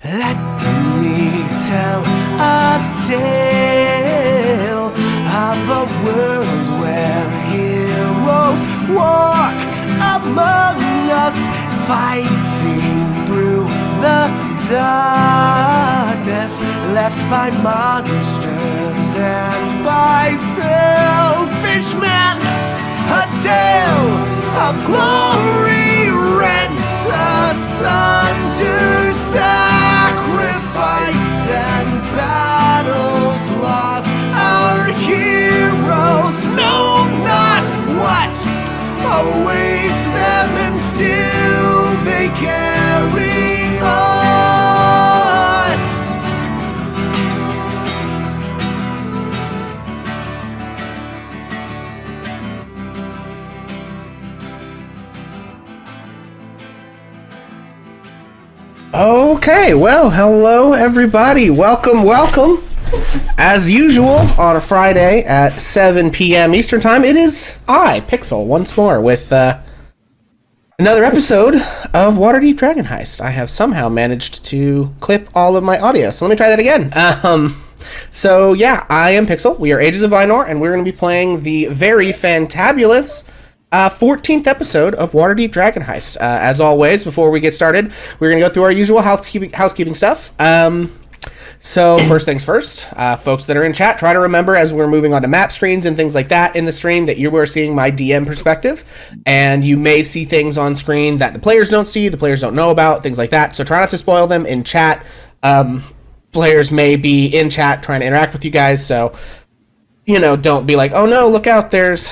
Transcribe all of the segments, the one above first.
Let me tell a tale of a world where heroes walk among us, fighting through the darkness left by monsters and by selfish men. A tale of glory rent asunder, sacrifice and battles lost. Our heroes know not what awaits them, and still they carry on. Okay, well, hello everybody. Welcome. As usual, on a Friday at 7 p.m. Eastern Time, it is I, Pixel, once more with another episode of Waterdeep Dragon Heist. I have somehow managed to clip all of my audio, so let me try that again. So yeah, I am Pixel. We are Ages of Valinor, and we're going to be playing the very fantabulous 14th episode of Waterdeep Dragon Heist. As always, before we get started, we're going to go through our usual housekeeping stuff. So first things first, folks that are in chat, try to remember as we're moving on to map screens and things like that in the stream that you are seeing my DM perspective, and you may see things on screen that the players don't see, the players don't know about, things like that. So try not to spoil them in chat. Players may be in chat trying to interact with you guys, so, don't be like, oh no, look out, there's,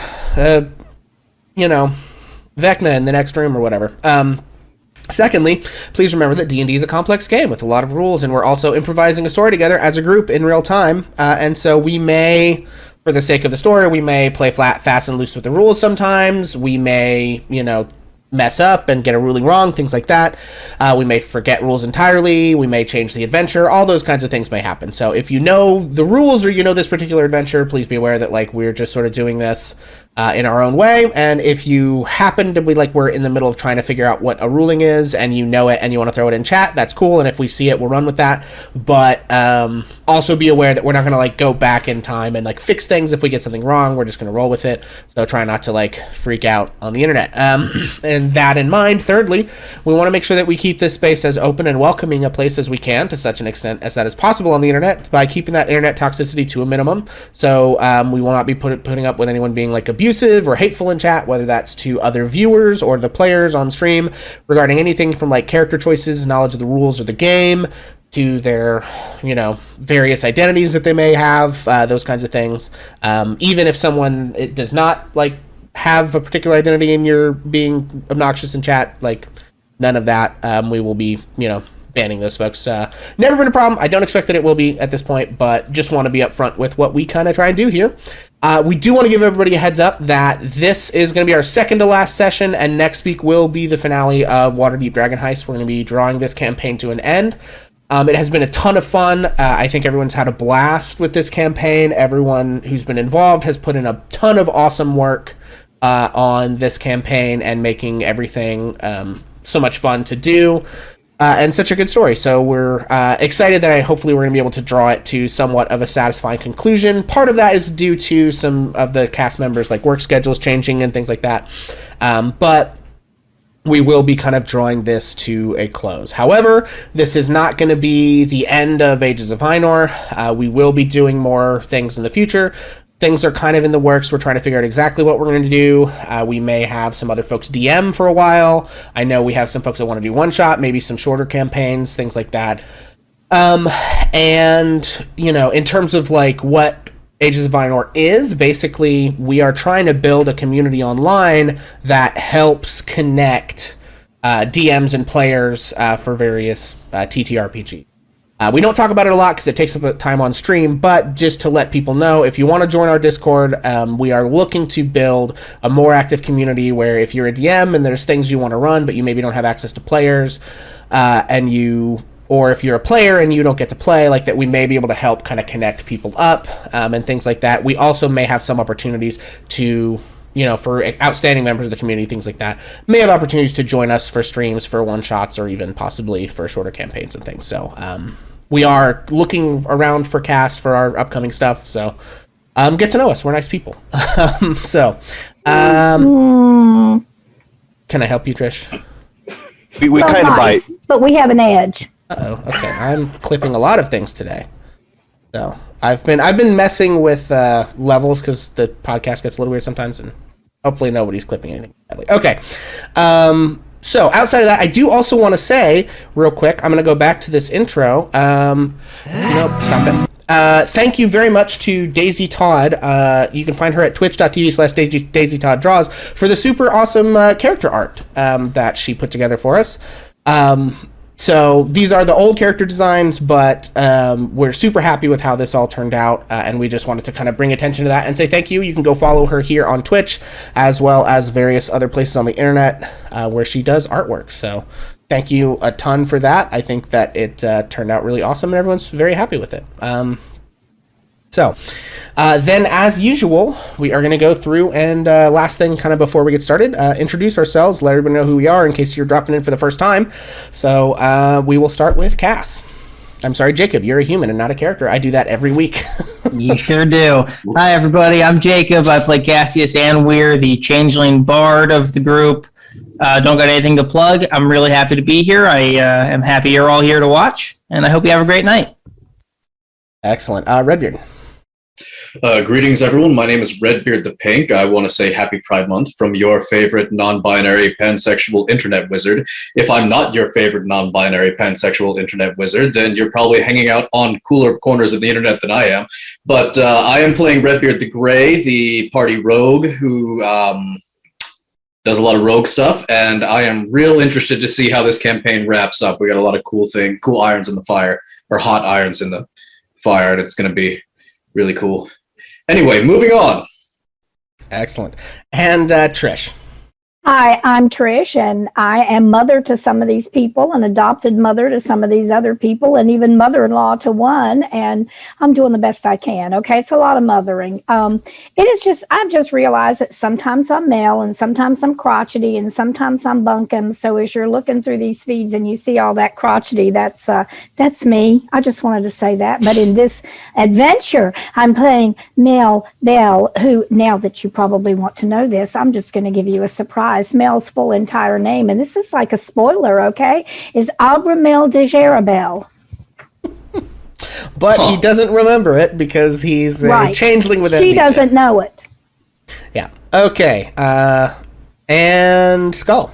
Vecna in the next room or whatever. Secondly, please remember that D&D is a complex game with a lot of rules, and we're also improvising a story together as a group in real time, and so we may, for the sake of the story, we may play fast and loose with the rules sometimes. We may, mess up and get a ruling wrong, things like that. We may forget rules entirely. We may change the adventure. All those kinds of things may happen. So if you know the rules or you know this particular adventure, please be aware that we're just sort of doing this in our own way. And if you happen to be we're in the middle of trying to figure out what a ruling is and you know it and you want to throw it in chat, that's cool. And if we see it, we'll run with that. But also be aware that we're not going to go back in time and fix things if we get something wrong. We're just going to roll with it. So try not to freak out on the internet. And that in mind, thirdly, we want to make sure that we keep this space as open and welcoming a place as we can, to such an extent as that is possible on the internet, by keeping that internet toxicity to a minimum. So we will not be putting up with anyone being abusive or hateful in chat, whether that's to other viewers or the players on stream, regarding anything from character choices, knowledge of the rules of the game, to their, various identities that they may have, those kinds of things. Even if someone does not have a particular identity and you're being obnoxious in chat, none of that. We will be, banning those folks. Never been a problem. I don't expect that it will be at this point, but just want to be upfront with what we kind of try and do here. We do want to give everybody a heads up that this is going to be our second to last session, and next week will be the finale of Waterdeep Dragon Heist. We're going to be drawing this campaign to an end. It has been a ton of fun. I think everyone's had a blast with this campaign. Everyone who's been involved has put in a ton of awesome work on this campaign and making everything so much fun to do. And such a good story. So we're excited that hopefully we're going to be able to draw it to somewhat of a satisfying conclusion. Part of that is due to some of the cast members, work schedules changing and things like that. But we will be kind of drawing this to a close. However, this is not going to be the end of Ages of Valinor. We will be doing more things in the future. Things are kind of in the works. We're trying to figure out exactly what we're going to do. We may have some other folks DM for a while. I know we have some folks that want to do one-shot, maybe some shorter campaigns, things like that. And, in terms of, what Ages of Valinor is, basically, we are trying to build a community online that helps connect DMs and players for various TTRPGs. We don't talk about it a lot because it takes up time on stream, but just to let people know, if you want to join our Discord, we are looking to build a more active community where if you're a DM and there's things you want to run, but you maybe don't have access to players, or if you're a player and you don't get to play, that we may be able to help kind of connect people up, and things like that. We also may have some opportunities to for outstanding members of the community, things like that, may have opportunities to join us for streams, for one-shots, or even possibly for shorter campaigns and things. So we are looking around for cast for our upcoming stuff, so get to know us. We're nice people. Can I help you, Trish? We kind of bite. But we have an edge. Uh-oh, okay. I'm clipping a lot of things today. So I've been messing with levels because the podcast gets a little weird sometimes, and hopefully nobody's clipping anything badly. Okay. So outside of that, I do also want to say real quick, I'm going to go back to this intro. Nope, stop it. Thank you very much to Daisy Todd. You can find her at twitch.tv/Daisy Todd Draws for the super awesome character art that she put together for us. So these are the old character designs, but we're super happy with how this all turned out, and we just wanted to kind of bring attention to that and say thank you. You can go follow her here on Twitch, as well as various other places on the internet where she does artwork. So thank you a ton for that. I think that it turned out really awesome, and everyone's very happy with it. Then, as usual, we are going to go through and last thing, kind of before we get started, introduce ourselves, let everybody know who we are in case you're dropping in for the first time. So we will start with Cass. I'm sorry, Jacob, you're a human and not a character. I do that every week. You sure do. Hi, everybody. I'm Jacob. I play Cassius Anweir, the changeling bard of the group. Don't got anything to plug. I'm really happy to be here. I am happy you're all here to watch, and I hope you have a great night. Excellent. Redbeard. Greetings, everyone. My name is Redbeard the Pink. I want to say Happy Pride Month from your favorite non-binary pansexual internet wizard. If I'm not your favorite non-binary pansexual internet wizard, then you're probably hanging out on cooler corners of the internet than I am. But I am playing Redbeard the Grey, the party rogue who does a lot of rogue stuff, and I am real interested to see how this campaign wraps up. We got a lot of cool irons in the fire, or hot irons in the fire, and it's going to be really cool. Anyway, moving on. Excellent. And Trish. Hi, I'm Trish, and I am mother to some of these people, an adopted mother to some of these other people, and even mother-in-law to one, and I'm doing the best I can, okay? It's a lot of mothering. I've just realized that sometimes I'm male, and sometimes I'm crotchety, and sometimes I'm bunkum, so as you're looking through these feeds and you see all that crotchety, that's me. I just wanted to say that, but in this adventure, I'm playing Mel Bell, who, now that you probably want to know this, I'm just going to give you a surprise. Mel's full entire name, and this is like a spoiler, okay, is Abramel de Jarabel. But he doesn't remember it because he's a changeling with amnesia. She doesn't know it. Yeah. Okay. And Skull.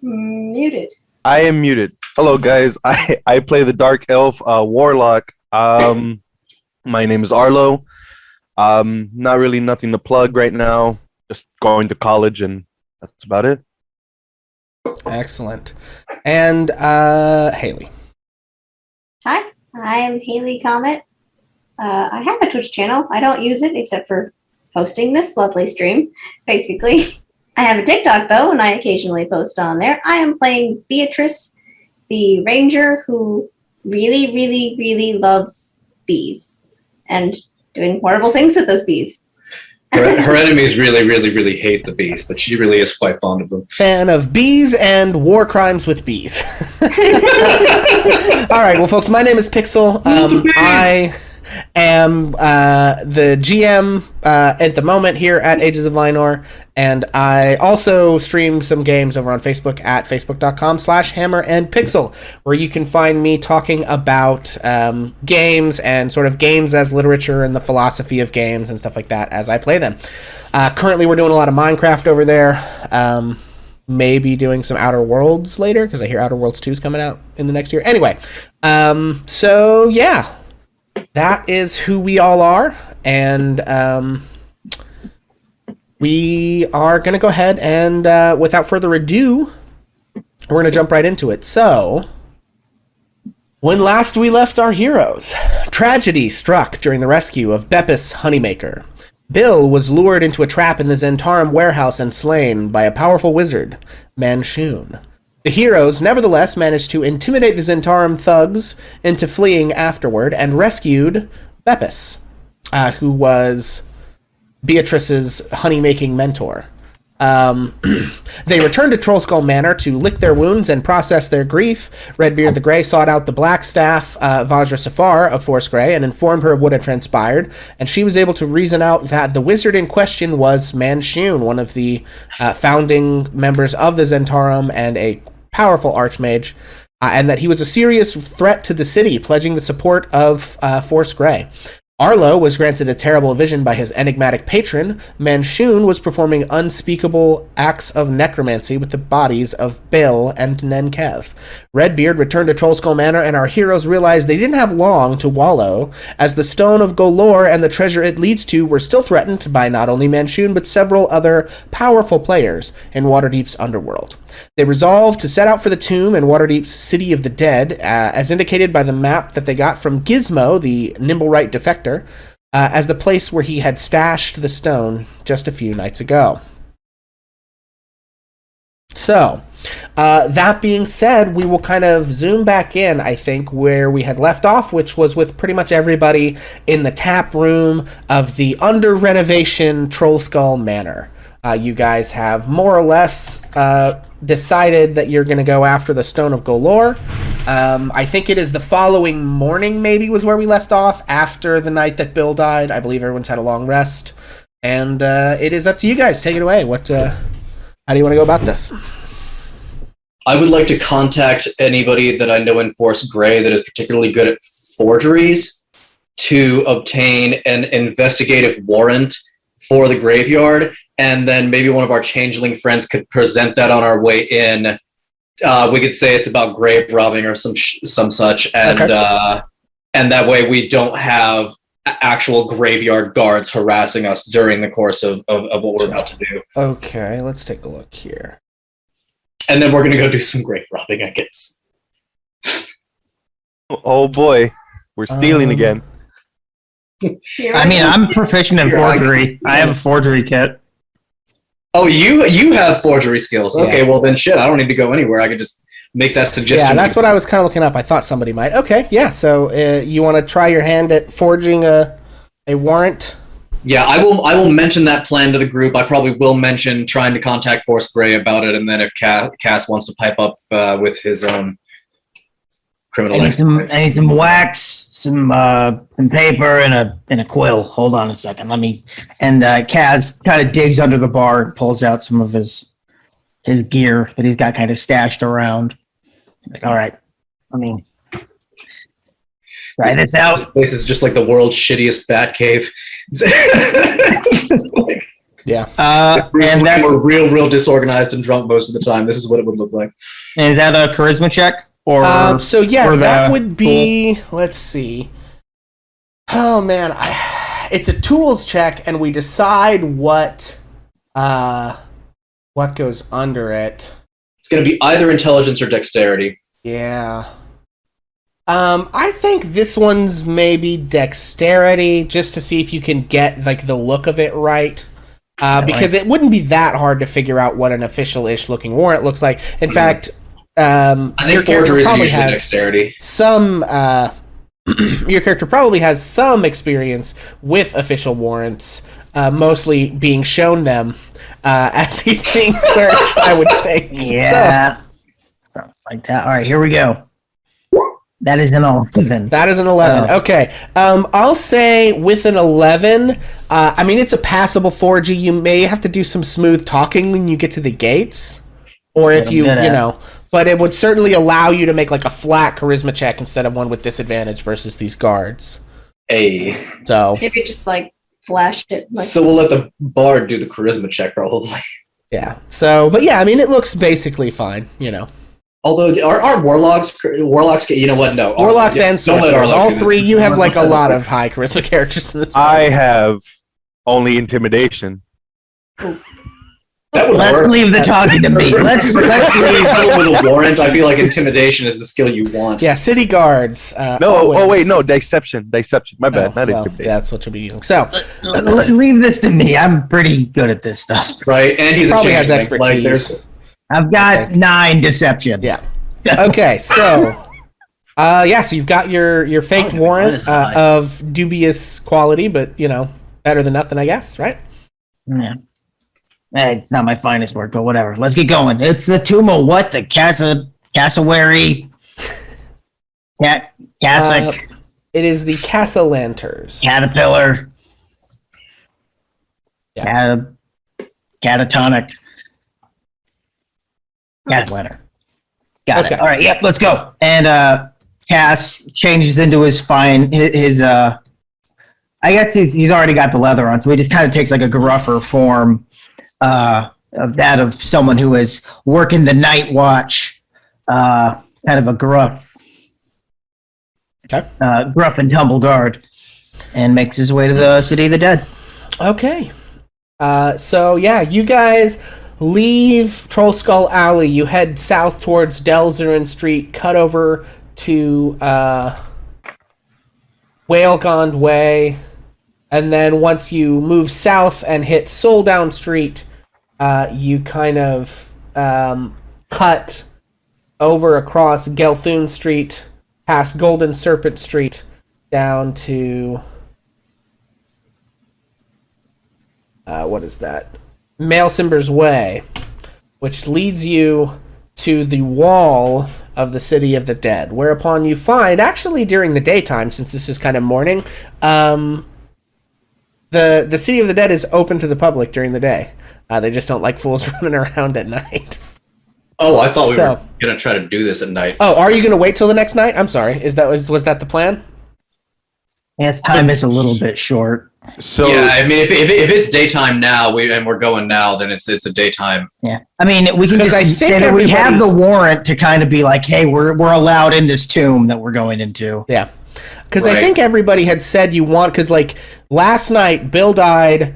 Muted. I am muted. Hello, guys. I play the Dark Elf Warlock. My name is Arlo. Not really nothing to plug right now. Just going to college, and that's about it. Excellent. And Haley. Hi, I am Haley Comet. I have a Twitch channel. I don't use it except for posting this lovely stream, basically. I have a TikTok, though, and I occasionally post on there. I am playing Beatrice, the ranger who really, really, really loves bees and doing horrible things with those bees. Her enemies really, really, really hate the bees, but she really is quite fond of them. Fan of bees and war crimes with bees. All right, well, folks, my name is Pixel. I am the GM at the moment here at Ages of Lynor, and I also stream some games over on Facebook at facebook.com/hammerandpixel, where you can find me talking about games and sort of games as literature and the philosophy of games and stuff like that as I play them. Currently, we're doing a lot of Minecraft over there. Maybe doing some Outer Worlds later, because I hear Outer Worlds 2 is coming out in the next year. Anyway, so yeah. That is who we all are, and we are going to go ahead and, without further ado, we're going to jump right into it. So, when last we left our heroes, tragedy struck during the rescue of Beppis Honeymaker. Bill was lured into a trap in the Zentarum warehouse and slain by a powerful wizard, Manshoon. The heroes, nevertheless, managed to intimidate the Zentarum thugs into fleeing afterward and rescued Beppis, who was Beatrice's honey-making mentor. They returned to Trollskull Manor to lick their wounds and process their grief. Redbeard the Grey sought out the Black Staff, Vajra Safar of Force Grey, and informed her of what had transpired, and she was able to reason out that the wizard in question was Manshun, one of the founding members of the Zentarum and a powerful archmage, and that he was a serious threat to the city, pledging the support of Force Grey. Arlo was granted a terrible vision by his enigmatic patron. Manshun was performing unspeakable acts of necromancy with the bodies of Bill and Nenkev. Redbeard returned to Trollskull Manor, and our heroes realized they didn't have long to wallow, as the Stone of Golor and the treasure it leads to were still threatened by not only Manshun, but several other powerful players in Waterdeep's underworld. They resolved to set out for the tomb in Waterdeep's City of the Dead, as indicated by the map that they got from Gizmo, the Nimblewright defector, as the place where he had stashed the stone just a few nights ago. So, that being said, we will kind of zoom back in, I think, where we had left off, which was with pretty much everybody in the tap room of the under-renovation Trollskull Manor. You guys have more or less decided that you're going to go after the Stone of Golor. I think it is the following morning, maybe, was where we left off, after the night that Bill died. I believe everyone's had a long rest. And it is up to you guys. Take it away. How do you want to go about this? I would like to contact anybody that I know in Force Grey that is particularly good at forgeries to obtain an investigative warrant for the graveyard, and then maybe one of our changeling friends could present that on our way in. We could say it's about grave robbing or some such, and okay. And that way we don't have actual graveyard guards harassing us during the course of what we're about to do. Okay, let's take a look here. And then we're going to go do some grave robbing, I guess. Oh boy, we're stealing again. I mean, I'm proficient in forgery. I have a forgery kit. Oh, you have forgery skills. Yeah. Okay, well then shit, I don't need to go anywhere. I could just make that suggestion. Yeah, that's what I was kind of looking up. I thought somebody might. Okay, yeah, so you want to try your hand at forging a warrant? Yeah, I will mention that plan to the group. I probably will mention trying to contact Force Grey about it, and then if Cass wants to pipe up with his own criminal I need some wax, some paper, and a quill. Hold on a second. Let me. And Kaz kind of digs under the bar and pulls out some of his gear that he's got kind of stashed around. Like, all right, let me try this out. This place is just like the world's shittiest bat cave. Like, yeah. And we're real disorganized and drunk most of the time. This is what it would look like. And is that a charisma check? Or that would be, let's see. Oh man, it's a tools check, and we decide what goes under it. It's going to be either intelligence or dexterity. Yeah. I think this one's maybe dexterity, just to see if you can get like the look of it right. Because it wouldn't be that hard to figure out what an official-ish looking warrant looks like. In fact, I think forgery is usually dexterity. Your character probably has some experience with official warrants, mostly being shown them as he's being searched, I would think. Yeah. Something like that. All right, here we go. That is an 11. That is an 11. Okay. I'll say with an 11, I mean, it's a passable forgery. You may have to do some smooth talking when you get to the gates. Or if you know... But it would certainly allow you to make like a flat charisma check instead of one with disadvantage versus these guards. Hey. So maybe just like flash it. Like, so we'll let the bard do the charisma check probably. Yeah. So, but yeah, I mean, it looks basically fine, you know. Although our warlocks, you know what? No, warlocks and sorcerers, all three. You have like a lot of high charisma characters in this. I have only intimidation. That would Let's work. leave the talking to me. Let's leave with a warrant. I feel like intimidation is the skill you want. Yeah, city guards. No, deception. My bad, not intimidation. That's what you'll be using. So, leave this to me. I'm pretty good at this stuff. Right, and he probably has expertise. I've got 9 deception. Yeah. Okay, so Yeah, so you've got your faked warrant of dubious quality, but, better than nothing, I guess, right? Yeah. It's not my finest work, but whatever. Let's get going. It's the tomb of what? The cassowary? Cassock? It is the Cassalanters. Caterpillar? Yeah. Catatonic? Catlanter. Got Okay. it. All right, yep, let's go. And Cass changes into his I guess he's already got the leather on, so he just kind of takes like a gruffer form of that of someone who is working the night watch, kind of a gruff and tumble guard, and makes his way to the City of the Dead. Okay. So yeah, you guys leave Troll Skull Alley. You head south towards Delzerin Street, cut over to Whalegond Way, and then once you move south and hit Soldown Street, you kind of cut over across Gelthun Street, past Golden Serpent Street, down to what is that? Maelsimber's Way, which leads you to the wall of the City of the Dead, whereupon you find, actually during the daytime, since this is kind of morning, the City of the Dead is open to the public during the day. They just don't like fools running around at night. Oh, I thought we were going to try to do this at night. Oh, are you going to wait till the next night? I'm sorry. Was that the plan? Yes, time is a little bit short. So yeah, I mean, if it's daytime now, we're going now, then it's a daytime. Yeah, I mean, we can just say that we have the warrant to kind of be like, hey, we're allowed in this tomb that we're going into. Yeah, because I think everybody had said you want, because like last night, Bill died,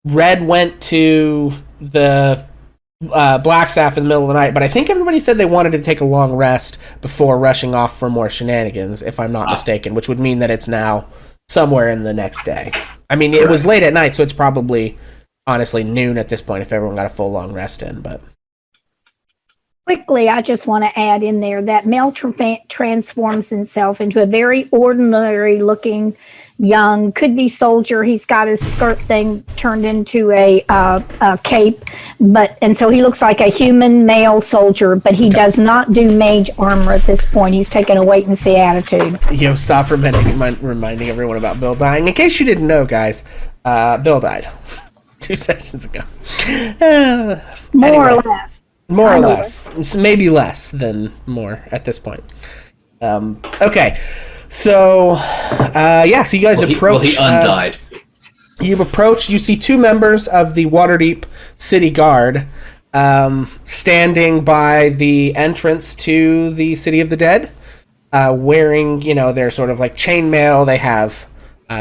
Red went to the Blackstaff in the middle of the night, but I think everybody said they wanted to take a long rest before rushing off for more shenanigans, if I'm not mistaken, which would mean that it's now somewhere in the next day. I mean, it was late at night, so it's probably, honestly, noon at this point if everyone got a full long rest in, but... Quickly, I just want to add in there that Mel transforms himself into a very ordinary-looking young, could-be soldier. He's got his skirt thing turned into a cape, and so he looks like a human male soldier, but he does not do mage armor at this point. He's taken a wait-and-see attitude. Stop reminding everyone about Bill dying. In case you didn't know, guys, Bill died 2 sessions ago. More or less. More or less. Maybe less than more at this point. Okay. So, so you guys approach... he undied. You approach, you see two members of the Waterdeep City Guard standing by the entrance to the City of the Dead, wearing, their sort of like chainmail. They have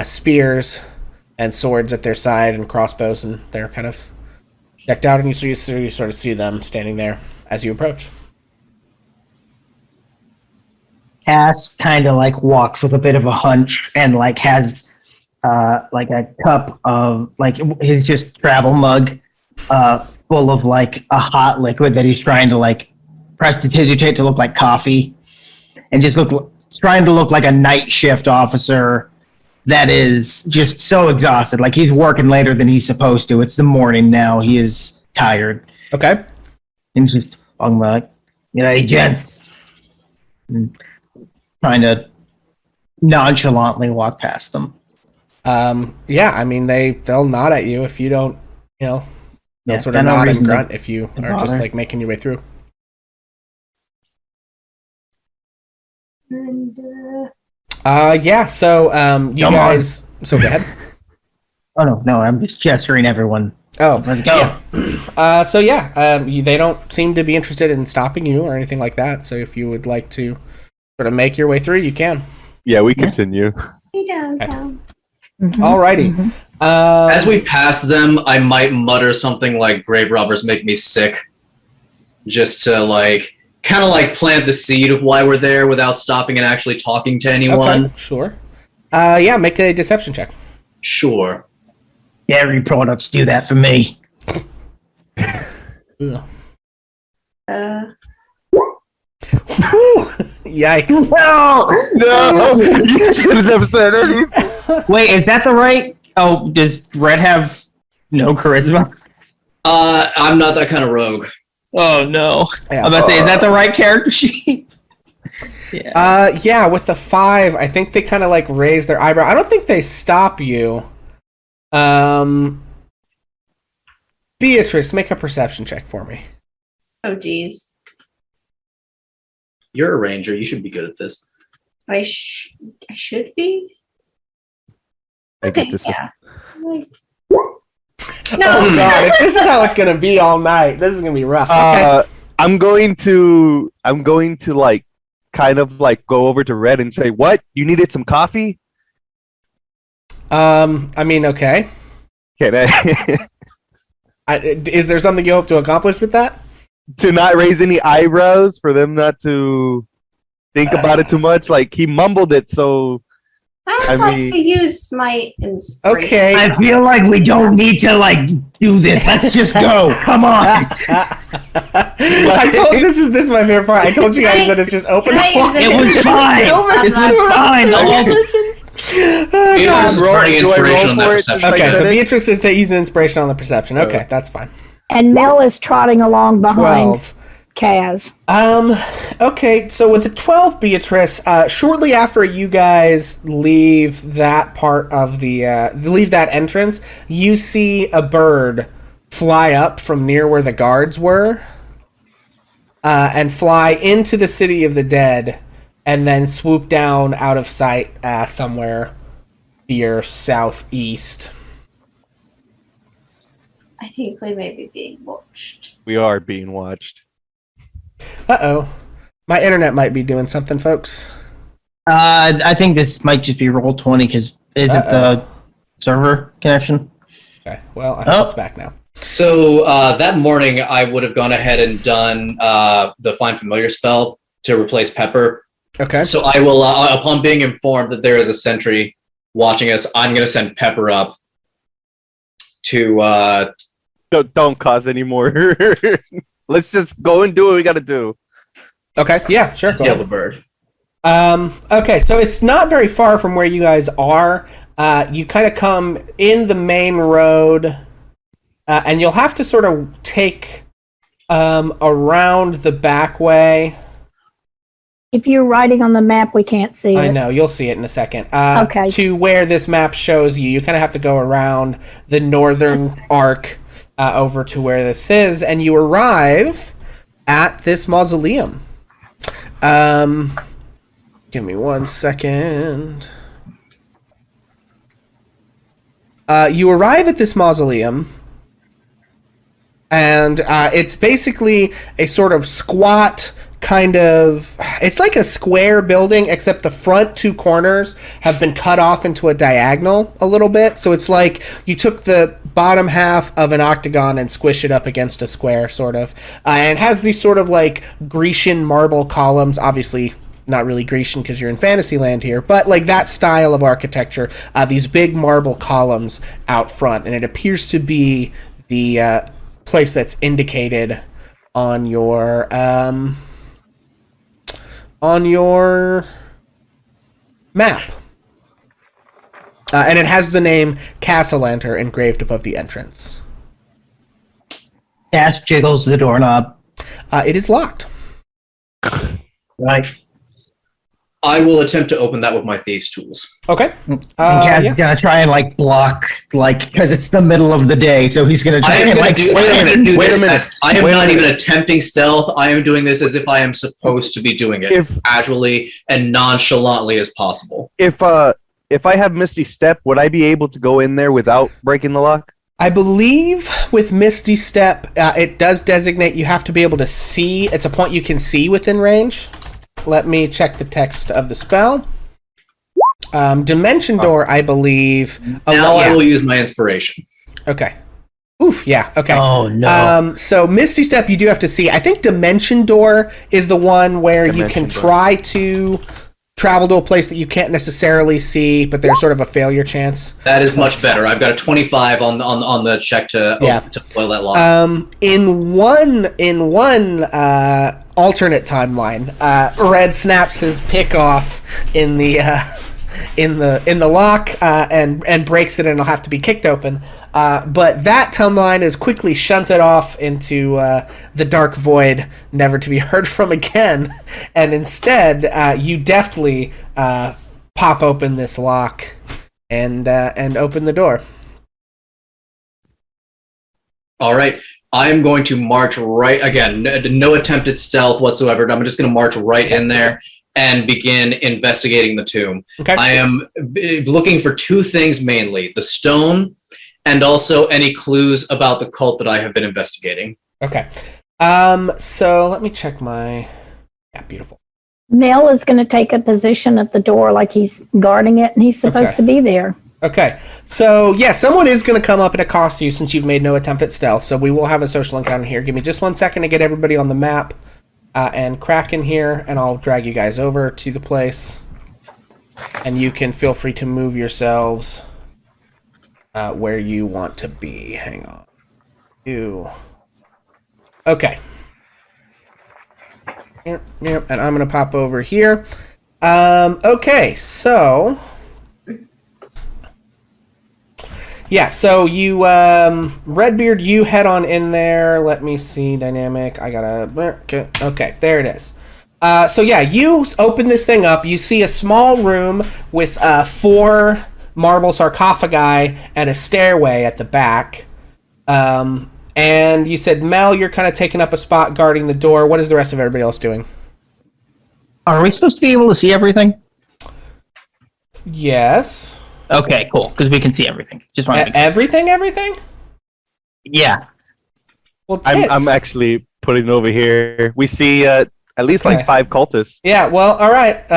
spears and swords at their side and crossbows, and they're kind of decked out, and you sort of see them standing there as you approach. Cass kind of like walks with a bit of a hunch and like has like a cup of like his just travel mug full of like a hot liquid that he's trying to like prestidigitate to look like coffee, and just trying to look like a night shift officer that is just so exhausted. Like he's working later than he's supposed to. It's the morning now. He is tired. Okay. And just talking about, hey, gents. And trying to nonchalantly walk past them. I mean, they'll nod at you if you don't, they'll sort of nod and grunt if you are just like making your way through. And, you guys... So go ahead. Oh, no, I'm just gesturing everyone. Oh. Let's go. Yeah. They don't seem to be interested in stopping you or anything like that, so if you would like to sort of make your way through, you can. Yeah, we continue. downtown. Mm-hmm. Alrighty. Mm-hmm. As we pass them, I might mutter something like "grave robbers make me sick," just to like kind of like plant the seed of why we're there without stopping and actually talking to anyone. Okay, sure. Make a deception check. Sure. Dairy products do that for me. Whew. Yikes. No! No, you should have said anything. Wait, is that the right? Oh, does Red have no charisma? I'm not that kind of rogue. Oh no! Yeah. I'm about to say, is that the right character sheet? Yeah. Yeah, with the 5, I think they kind of like raise their eyebrow. I don't think they stop you. Beatrice, make a perception check for me. Oh, geez. You're a ranger. You should be good at this. I should be? I get this. Yeah. Oh No. god, if this is how it's gonna be all night, this is gonna be rough. Okay. I'm going to like kind of like go over to Red and say, "What? You needed some coffee?" I mean, okay. Can I Is there something you hope to accomplish with that? to not raise any eyebrows for them not to think about it too much? Like he mumbled it, so I'd like to use my inspiration. Okay. I feel like we don't need to like do this. Let's just go. Come on. I told this is my favorite part. I told you guys that it's just open. Right, It was fine. Still It was fine. The whole decisions. Beatrice is burning do I roll inspiration on that for it? perception. Okay, so Like, Beatrice is using inspiration on the perception. Okay, that's fine. And Mel is trotting along behind 12. Kaz. Okay, so with the 12, Beatrice, shortly after you guys leave that part of leave that entrance, you see a bird fly up from near where the guards were, and fly into the city of the dead, and then swoop down out of sight somewhere near southeast. I think we may be being watched. we are being watched. Uh-oh. My internet might be doing something, folks. I think this might just be Roll20 because is it the server connection? Okay, well, I hope it's back now. So that morning, I would have gone ahead and done the Find Familiar spell to replace Pepper. Okay. So I will, upon being informed that there is a sentry watching us, I'm going to send Pepper up to... Don't cause any more. Let's just go and do what we got to do. Okay, yeah, sure. Go kill ahead. the bird. Okay, so it's not very far from where you guys are. You kind of come in the main road, and you'll have to sort of take around the back way. If you're writing on the map, we can't see it. I know, you'll see it in a second. Okay. To where this map shows you, you kind of have to go around the northern arc over to where this is, and you arrive at this mausoleum. Give me 1 second. You arrive at this mausoleum, and it's basically a sort of squat kind of... It's like a square building, except the front 2 corners have been cut off into a diagonal a little bit. So it's like you took the bottom half of an octagon and squished it up against a square, sort of. And it has these sort of like Grecian marble columns, obviously not really Grecian because you're in Fantasyland here, but like that style of architecture, these big marble columns out front, and it appears to be the place that's indicated on your map. And it has the name Castellanter engraved above the entrance. Cass jiggles the doorknob. It is locked. Right. I will attempt to open that with my thieves' tools. Okay. And Cass Yeah. is gonna try and like block, like, because it's the middle of the day, so he's gonna try I am and going like. to do, I am gonna do Wait a this minute. as I am Wait a not minute. even attempting stealth. I am doing this as if I am supposed to be doing it as casually and nonchalantly as possible. If I have Misty Step, would I be able to go in there without breaking the lock? I believe with Misty Step, it does designate you have to be able to see. It's a point you can see within range. Let me check the text of the spell. Dimension Door, I believe. Now yeah. I will use my inspiration. Okay. Oof, yeah, okay. Oh no. So Misty Step, you do have to see. I think Dimension Door is the one where you can Dimension Door. try to travel to a place that you can't necessarily see, but there's sort of a failure chance. That is much better. I've got a 25 on the check to Yeah. to foil that lock. In one alternate timeline. Red snaps his pick off in the lock and breaks it, and it'll have to be kicked open. But that timeline is quickly shunted off into the dark void, never to be heard from again. And instead, you deftly pop open this lock and open the door. All right. I'm going to march right, again, no attempt at stealth whatsoever. I'm just going to march right in there and begin investigating the tomb. Okay. I am looking for two things mainly, the stone and also any clues about the cult that I have been investigating. Okay. So let me check my... Yeah, beautiful. Mel is going to take a position at the door like he's guarding it, and he's supposed to be there. Okay, so yeah, someone is going to come up and accost you since you've made no attempt at stealth, so we will have a social encounter here. Give me just 1 second to get everybody on the map and crack in here, and I'll drag you guys over to the place. And you can feel free to move yourselves where you want to be. Hang on. Okay. Yep, and I'm going to pop over here. Okay, so... Yeah, so you, Redbeard, you head on in there. Let me see, dynamic. Okay, there it is. So yeah, you open this thing up. You see a small room with 4 marble sarcophagi and a stairway at the back. And you said, Mel, you're kind of taking up a spot guarding the door. What is the rest of everybody else doing? Are we supposed to be able to see everything? Yes. Okay, cool. Because we can see everything. Just want to Everything? Yeah. Well, I'm actually putting it over here. We see at least like 5 cultists. Yeah, well, all right.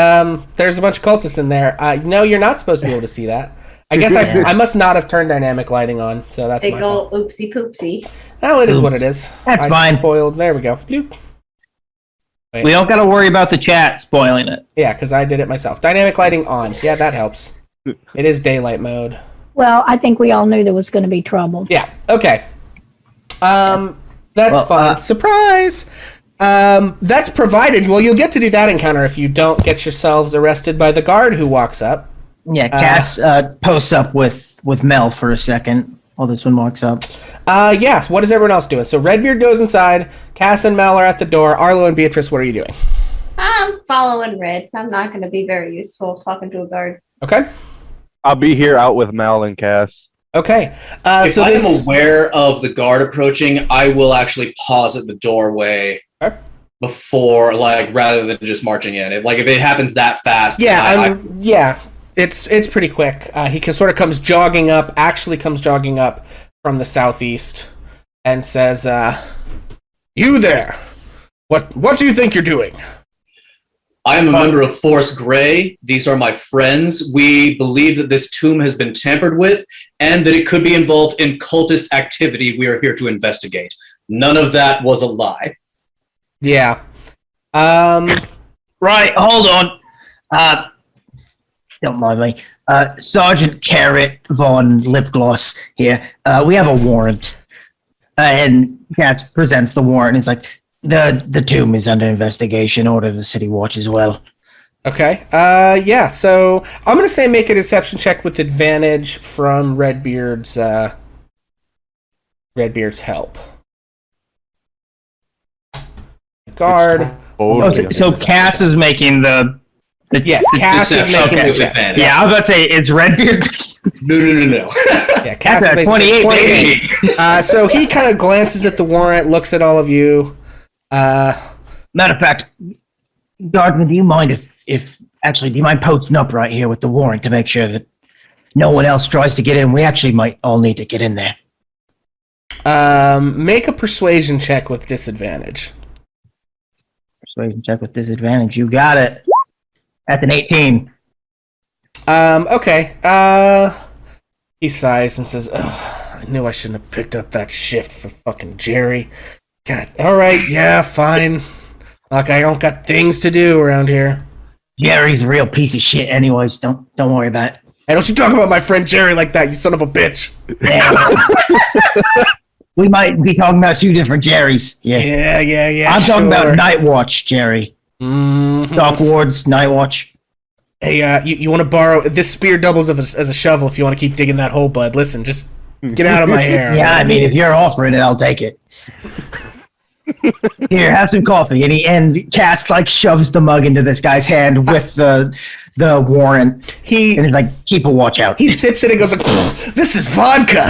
There's a bunch of cultists in there. No, you're not supposed to be able to see that. I guess I must not have turned dynamic lighting on, so that's Big my ol' fault. oopsie poopsie. Oh, it is what it is. That's fine. Spoiled. There we go. Bloop. Wait. We don't got to worry about the chat spoiling it. Yeah, because I did it myself. Dynamic lighting on. Yeah, that helps. It is daylight mode. I think we all knew there was going to be trouble. Yeah. Okay. That's fine. Surprise. That's provided. Well, you'll get to do that encounter if you don't get yourselves arrested by the guard who walks up. Yeah, Cass posts up with Mel for a second while this one walks up. Yes. What is everyone else doing? So Redbeard goes inside. Cass and Mel are at the door. Arlo and Beatrice, what are you doing? I'm following Red. I'm not going to be very useful talking to a guard. Okay. I'll be here out with Mal and Cass. Okay. If so I'm aware of the guard approaching, I will actually pause at the doorway before, rather than just marching in. If it happens that fast, yeah, it's pretty quick. He comes jogging up from the southeast and says, "You there? What do you think you're doing?" I am a member of Force Grey. These are my friends. We believe that this tomb has been tampered with and that it could be involved in cultist activity we are here to investigate. None of that was a lie. Yeah. Right, hold on. Don't mind me. Sergeant Carrot Von Lipgloss here. We have a warrant. And Cass presents the warrant. He's like, The tomb is under investigation. Order the city watch as well. Okay. Yeah. So I'm gonna say make a deception check with advantage from Redbeard's help. Guard. So Cass is making the yes. Cass is making the check. Yeah, I was about to say it's Redbeard. No. Yeah, Cass is making 28. So he kind of glances at the warrant, looks at all of you. Matter of fact, Gardner, do you mind do you mind posting up right here with the warrant to make sure that no one else tries to get in? We actually might all need to get in there. Make a persuasion check with disadvantage. Persuasion check with disadvantage. You got it. That's an 18. Okay. He sighs and says, I knew I shouldn't have picked up that shift for fucking Jerry. God, alright, yeah, fine. Like I don't got things to do around here. Jerry's a real piece of shit anyways. Don't worry about it. Hey, don't you talk about my friend Jerry like that, you son of a bitch. Yeah. We might be talking about two different Jerrys. Yeah. Yeah. I'm talking about Night Watch, Jerry. Mhm. Dark Wards, Night Watch. Hey, you want to borrow this spear doubles as a shovel if you want to keep digging that hole, bud. Listen, just get out of my hair. Yeah, I mean, if you're offering it, I'll take it. Here, have some coffee. And Cass like shoves the mug into this guy's hand with the warrant. And he's like, keep a watch out. He sips it and goes like, "This is vodka."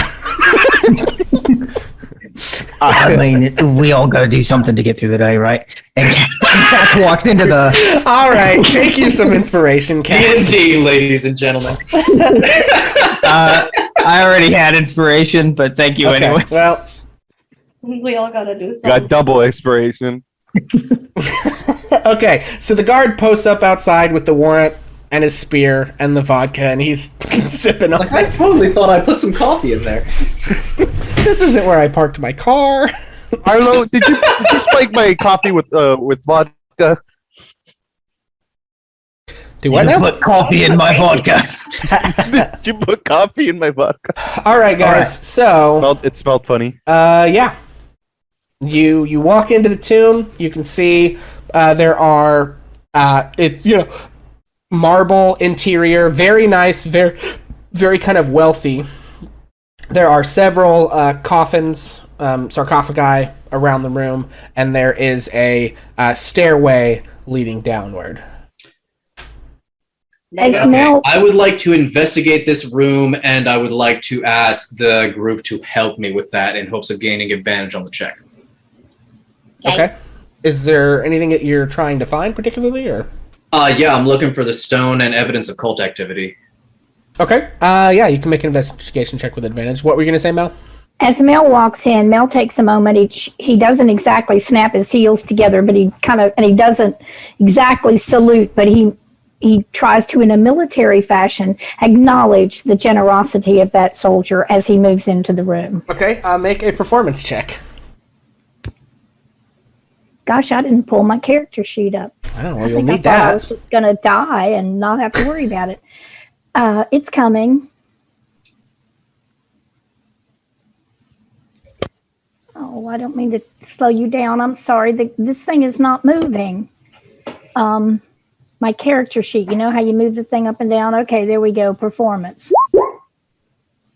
I mean, we all got to do something to get through the day, right? And Cass walks into the... All right, take you some inspiration, Cass. D&D, ladies and gentlemen. I already had inspiration, but thank you Okay, anyway. well, We all gotta do You something. got double inspiration. okay. So the guard posts up outside with the warrant and his spear and the vodka, and he's sipping on I it. totally thought I put some coffee in there. This isn't where I parked my car. Arlo, did you spike my coffee with vodka? Do what You now? put coffee in my vodka. Did you put coffee in my vodka? All right, guys. All right. So, It smelled funny. yeah. You walk into the tomb. You can see there are it's marble interior, very nice, very kind of wealthy. There are several coffins, sarcophagi around the room, and there is a stairway leading downward. As Mel, I would like to investigate this room, and I would like to ask the group to help me with that in hopes of gaining advantage on the check. Okay. Is there anything that you're trying to find particularly, or? Yeah, I'm looking for the stone and evidence of cult activity. Okay. Yeah, you can make an investigation check with advantage. What were you going to say, Mel? as Mel walks in, Mel takes a moment. He doesn't exactly snap his heels together, but he doesn't exactly salute, but he tries to, in a military fashion, acknowledge the generosity of that soldier as he moves into the room. Okay, make a performance check. Gosh, I didn't pull my character sheet up. Oh, well, I you'll think I need thought I that. was just going to die and not have to worry about it. It's coming. Oh, I don't mean to slow you down. I'm sorry. This thing is not moving. My character sheet, you know how you move the thing up and down? Okay, there we go. Performance.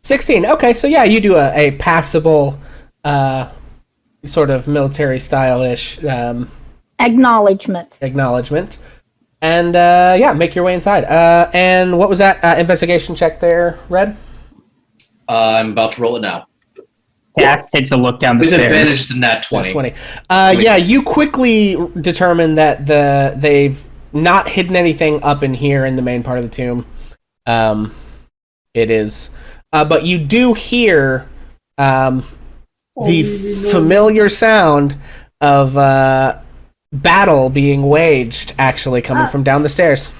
16. Okay, so yeah, you do a passable, sort of military style-ish Acknowledgement. acknowledgement. And yeah, make your way inside. And what was that investigation check there, Red? I'm about to roll it now. Cass takes a look down the With stairs. advantage to nat 20. 20. Yeah, you quickly determine that they've not hidden anything up in here in the main part of the tomb. It is, but you do hear the familiar sound of battle being waged, actually coming from down the stairs.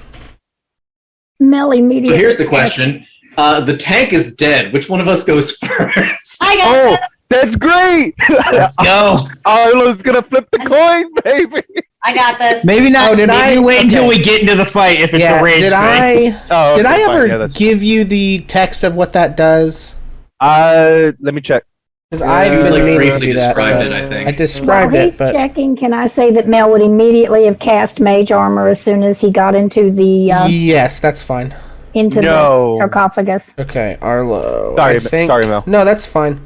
Mel immediately. So here's the question. The tank is dead. Which one of us goes first? I got Oh, it. that's great! Let's go. Arlo's gonna flip the coin, baby! I got this. Maybe not. Oh, did maybe I? wait until Okay. we get into the fight if it's a rage did thing. I? Oh, Did I okay, fine. ever Yeah, that's- give you the text of what that does? Let me check. Because I've Yeah, been like meaning to briefly do that. described but it, I think. I While described it, he's but checking, can I say that Mel would immediately have cast mage armor as soon as he got into the yes, that's fine. No. the sarcophagus? Okay, Arlo. Sorry, I think, sorry, Mel. No, that's fine.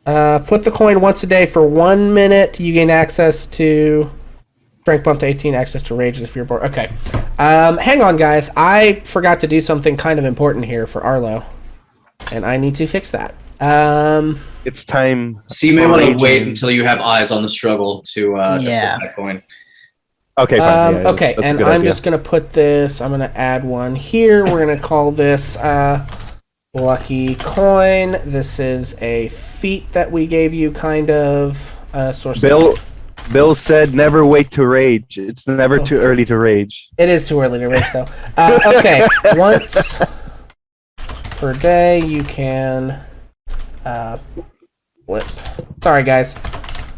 Flip the coin once a day for 1 minute. You gain access to strength bump to 18, access to rages if you're bored. Okay. Hang on, guys. I forgot to do something kind of important here for Arlo, and I need to fix that. It's time. So you may for want to raging. wait until you have eyes on the struggle to flip Yeah. that coin. Okay, fine. Yeah, Okay, that's a and good I'm idea. just gonna put this. I'm gonna add one here. We're gonna call this lucky coin. This is a feat that we gave you, kind of. Source. Bill said never wait to rage. It's never too early to rage. It is too early to rage, though. Okay, once per day you can flip. Sorry, guys.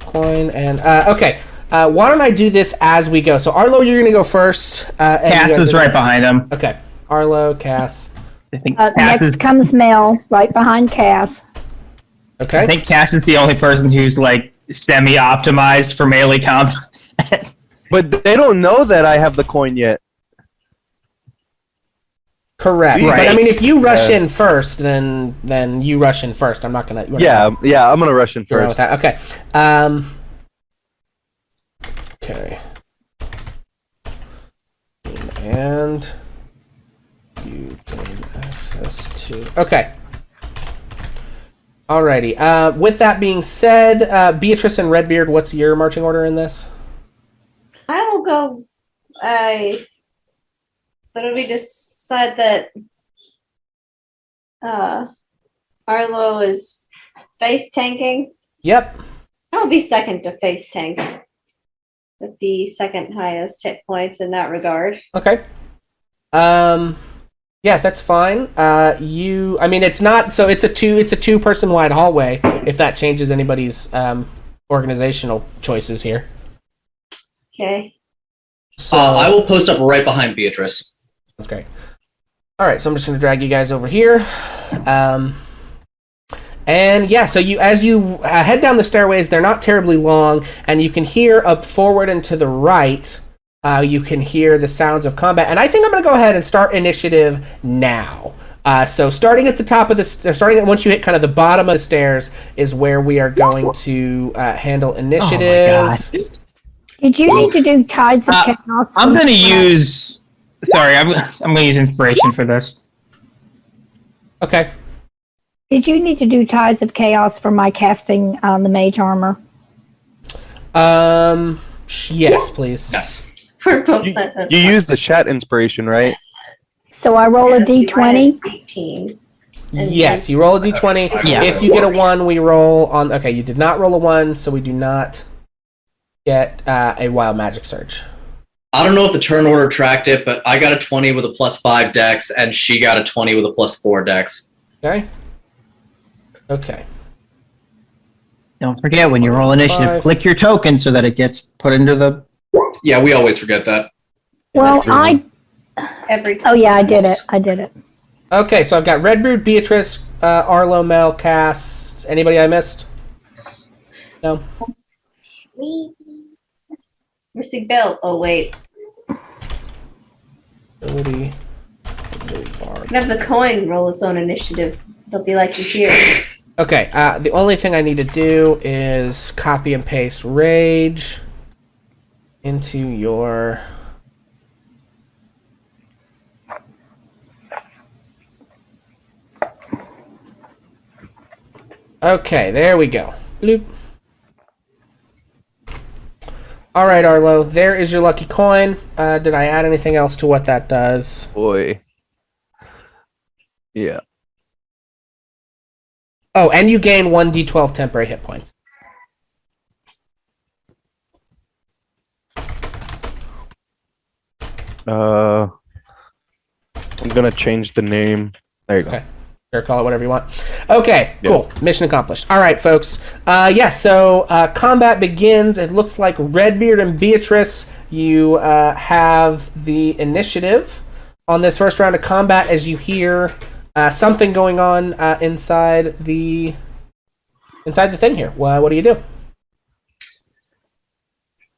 Coin and okay. Why don't I do this as we go? So Arlo, you're gonna go first. And you Cass guys is are right gonna- behind him. Okay, Arlo, Cass. I think Cass Next is. comes Mel, right behind Cass. Okay. I think Cass is the only person who's like semi-optimized for melee combat. But they don't know that I have the coin yet. Correct. Right. But I mean, if you rush in first, then you rush in first. I'm not gonna. Yeah, I'm gonna rush in You're right with first. that. Okay. Okay. And you gain access to. Okay. Alrighty. With that being said, Beatrice and Redbeard, what's your marching order in this? I will go. So did we decide that Arlo is face tanking? Yep. I'll be second to face tank. With the second highest hit points in that regard. Okay. Yeah, that's fine. I mean, it's not. So it's a two person wide hallway. If that changes anybody's organizational choices here. Okay. So I will post up right behind Beatrice. that's great. All right, so I'm just going to drag you guys over here. And yeah, so as you head down the stairways, they're not terribly long, and you can hear up forward and to the right. You can hear the sounds of combat, and I think I'm going to go ahead and start initiative now. So starting at the top of once you hit kind of the bottom of the stairs is where we are going to handle initiative. Oh my God. Did you need to do Tides of Chaos? I'm going to use... Sorry, I'm going to use inspiration for this. Okay. Did you need to do Tides of Chaos for my casting on the mage armor? Yes, please. Yes. For both You used the chat inspiration, right? So I roll a d20. 18. Yes, you roll a d20. Yeah. If you get a 1, we roll on... Okay, you did not roll a 1, so we do not get a wild magic surge. I don't know if the turn order tracked it, but I got a 20 with a +5 dex, and she got a 20 with a +4 dex. Okay. Okay. Don't forget, when you roll initiative, 5. click your token so that it gets put into the... Yeah, we always forget that. Well, Every time. Oh, yeah, I did it. Okay, so I've got Redbeard, Beatrice, Arlo, Mel, Cass. Anybody I missed? No? Sweet. Missy Bill. Oh, wait. Ability. Can have the coin roll its own initiative. It'll be like this here. Okay, the only thing I need to do is copy and paste Rage into your... Okay, there we go. Bloop. All right, Arlo, there is your lucky coin. Did I add anything else to what that does? Boy. Yeah. Oh, and you gain 1d12 temporary hit points. I'm gonna change the name. There you go. Okay. Or call it whatever you want. Okay, cool. Mission accomplished. All right, folks. So combat begins. It looks like Redbeard and Beatrice, you have the initiative on this first round of combat as you hear something going on inside the thing here. What do you do?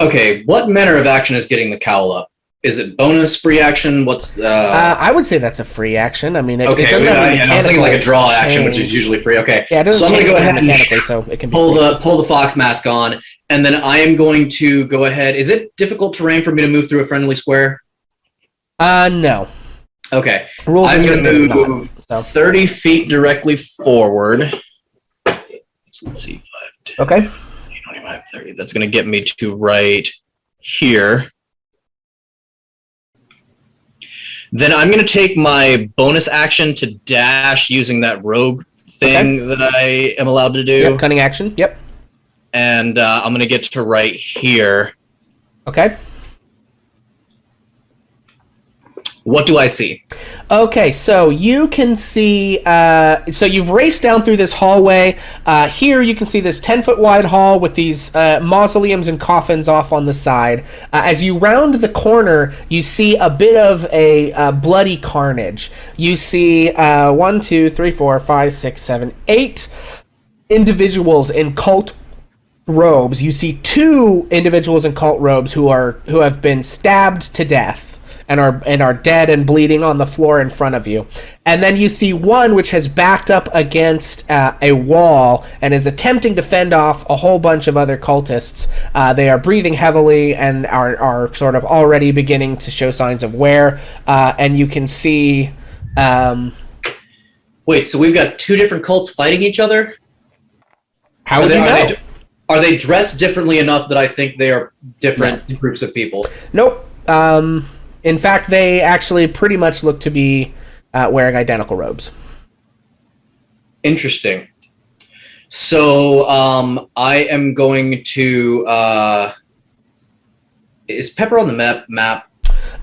Okay, what manner of action is getting the cowl up? Is it bonus free action? What's the... I would say that's a free action. I mean, it okay, doesn't have any I was thinking like a draw change. action, which is usually free. Okay, Yeah, it doesn't so I'm change going to go ahead mechanically, and so it can be pull free. the fox mask on, and then I am going to go ahead. Is it difficult terrain for me to move through a friendly square? No. Okay, Rules I'm is going written to that it's move not, so. 30 feet directly forward. So let's see, 5, 10, Okay. 25, 30. That's going to get me to right here. Then I'm going to take my bonus action to dash using that rogue thing that I am allowed to do. Yep, cunning action. Yep. And I'm going to get to right here. Okay. What do I see? Okay, so you can see, so you've raced down through this hallway. Here you can see this 10-foot wide hall with these mausoleums and coffins off on the side. As you round the corner, you see a bit of a bloody carnage. You see 1, 2, 3, 4, 5, 6, 7, 8 individuals in cult robes. You see 2 individuals in cult robes who have been stabbed to death and are dead and bleeding on the floor in front of you. And then you see one which has backed up against a wall and is attempting to fend off a whole bunch of other cultists. They are breathing heavily and are sort of already beginning to show signs of wear. And you can see... Wait, so we've got 2 different cults fighting each other? How would you know? Are they dressed differently enough that I think they are different groups of people? Nope. In fact, they actually pretty much look to be wearing identical robes. Interesting. So I am going to... is Pepper on the map?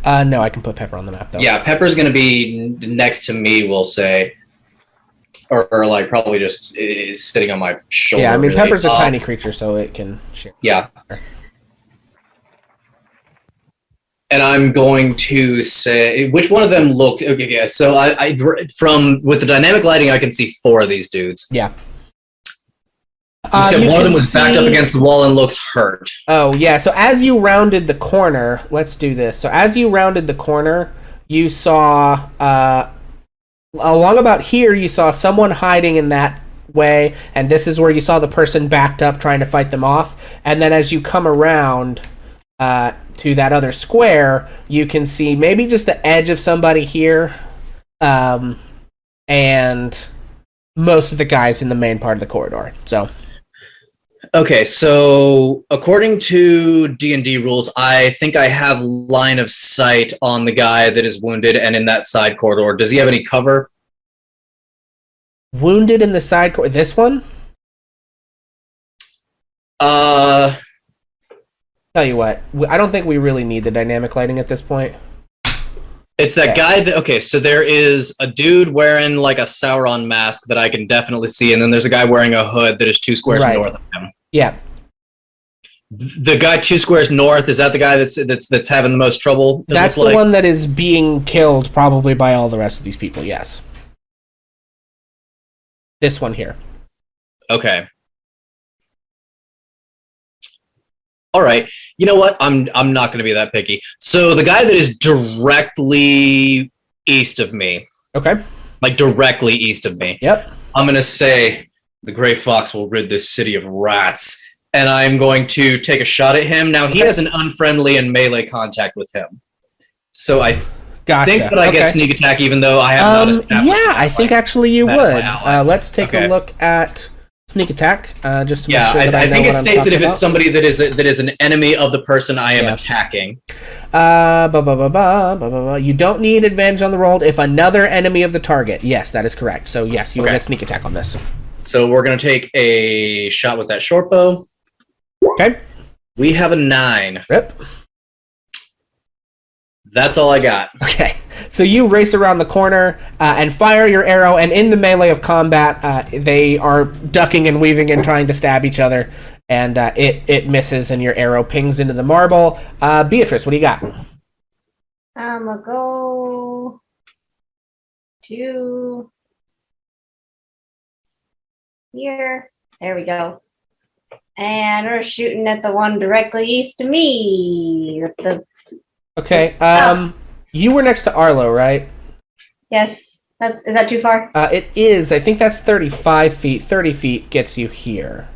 No, I can put Pepper on the map, though. Yeah, Pepper's going to be next to me, we'll say. Or like probably just is sitting on my shoulder. Yeah, I mean, really. Pepper's a tiny creature, so it can share. Yeah. And I'm going to say which one of them looked okay. Yeah, so I from with the dynamic lighting, I can see 4 of these dudes. Yeah. You said one of them was backed up against the wall and looks hurt. Oh yeah. So as you rounded the corner, let's do this. So as you rounded the corner, you saw along about here. You saw someone hiding in that way, and this is where you saw the person backed up trying to fight them off. And then as you come around to that other square, you can see maybe just the edge of somebody here, and most of the guys in the main part of the corridor. So, okay, so according to D&D rules, I think I have line of sight on the guy that is wounded and in that side corridor. Does he have any cover? Wounded in the side corridor. This one? Tell you what, I don't think we really need the dynamic lighting at this point. It's that guy that, okay, so there is a dude wearing like a Sauron mask that I can definitely see, and then there's a guy wearing a hood that is 2 squares north of him. Yeah. The guy 2 squares north, is that the guy that's having the most trouble? That's the one that is being killed probably by all the rest of these people, yes. This one here. Okay. All right. You know what? I'm not going to be that picky. So the guy that is directly east of me. Okay. Like directly east of me. Yep. I'm going to say the Gray Fox will rid this city of rats. And I'm going to take a shot at him. Now, he has an unfriendly and melee contact with him. So I think that I get sneak attack even though I have not established yeah, I think actually you would. Let's take a look at sneak attack, just to make sure that I think know it what I'm states that if talking it's somebody that is an enemy of the person I am attacking. You don't need advantage on the roll if another enemy of the target. Yes, that is correct. So yes, you will get sneak attack on this. So we're going to take a shot with that short bow. Okay. We have a 9. Rip. That's all I got. Okay. So you race around the corner and fire your arrow, and in the melee of combat, they are ducking and weaving and trying to stab each other, and it misses, and your arrow pings into the marble. Beatrice, what do you got? I'm gonna go to here. There we go. And we're shooting at the one directly east of me. Okay. You were next to Arlo, right? Yes. Is that too far? It is. I think that's 35 feet. 30 feet gets you here.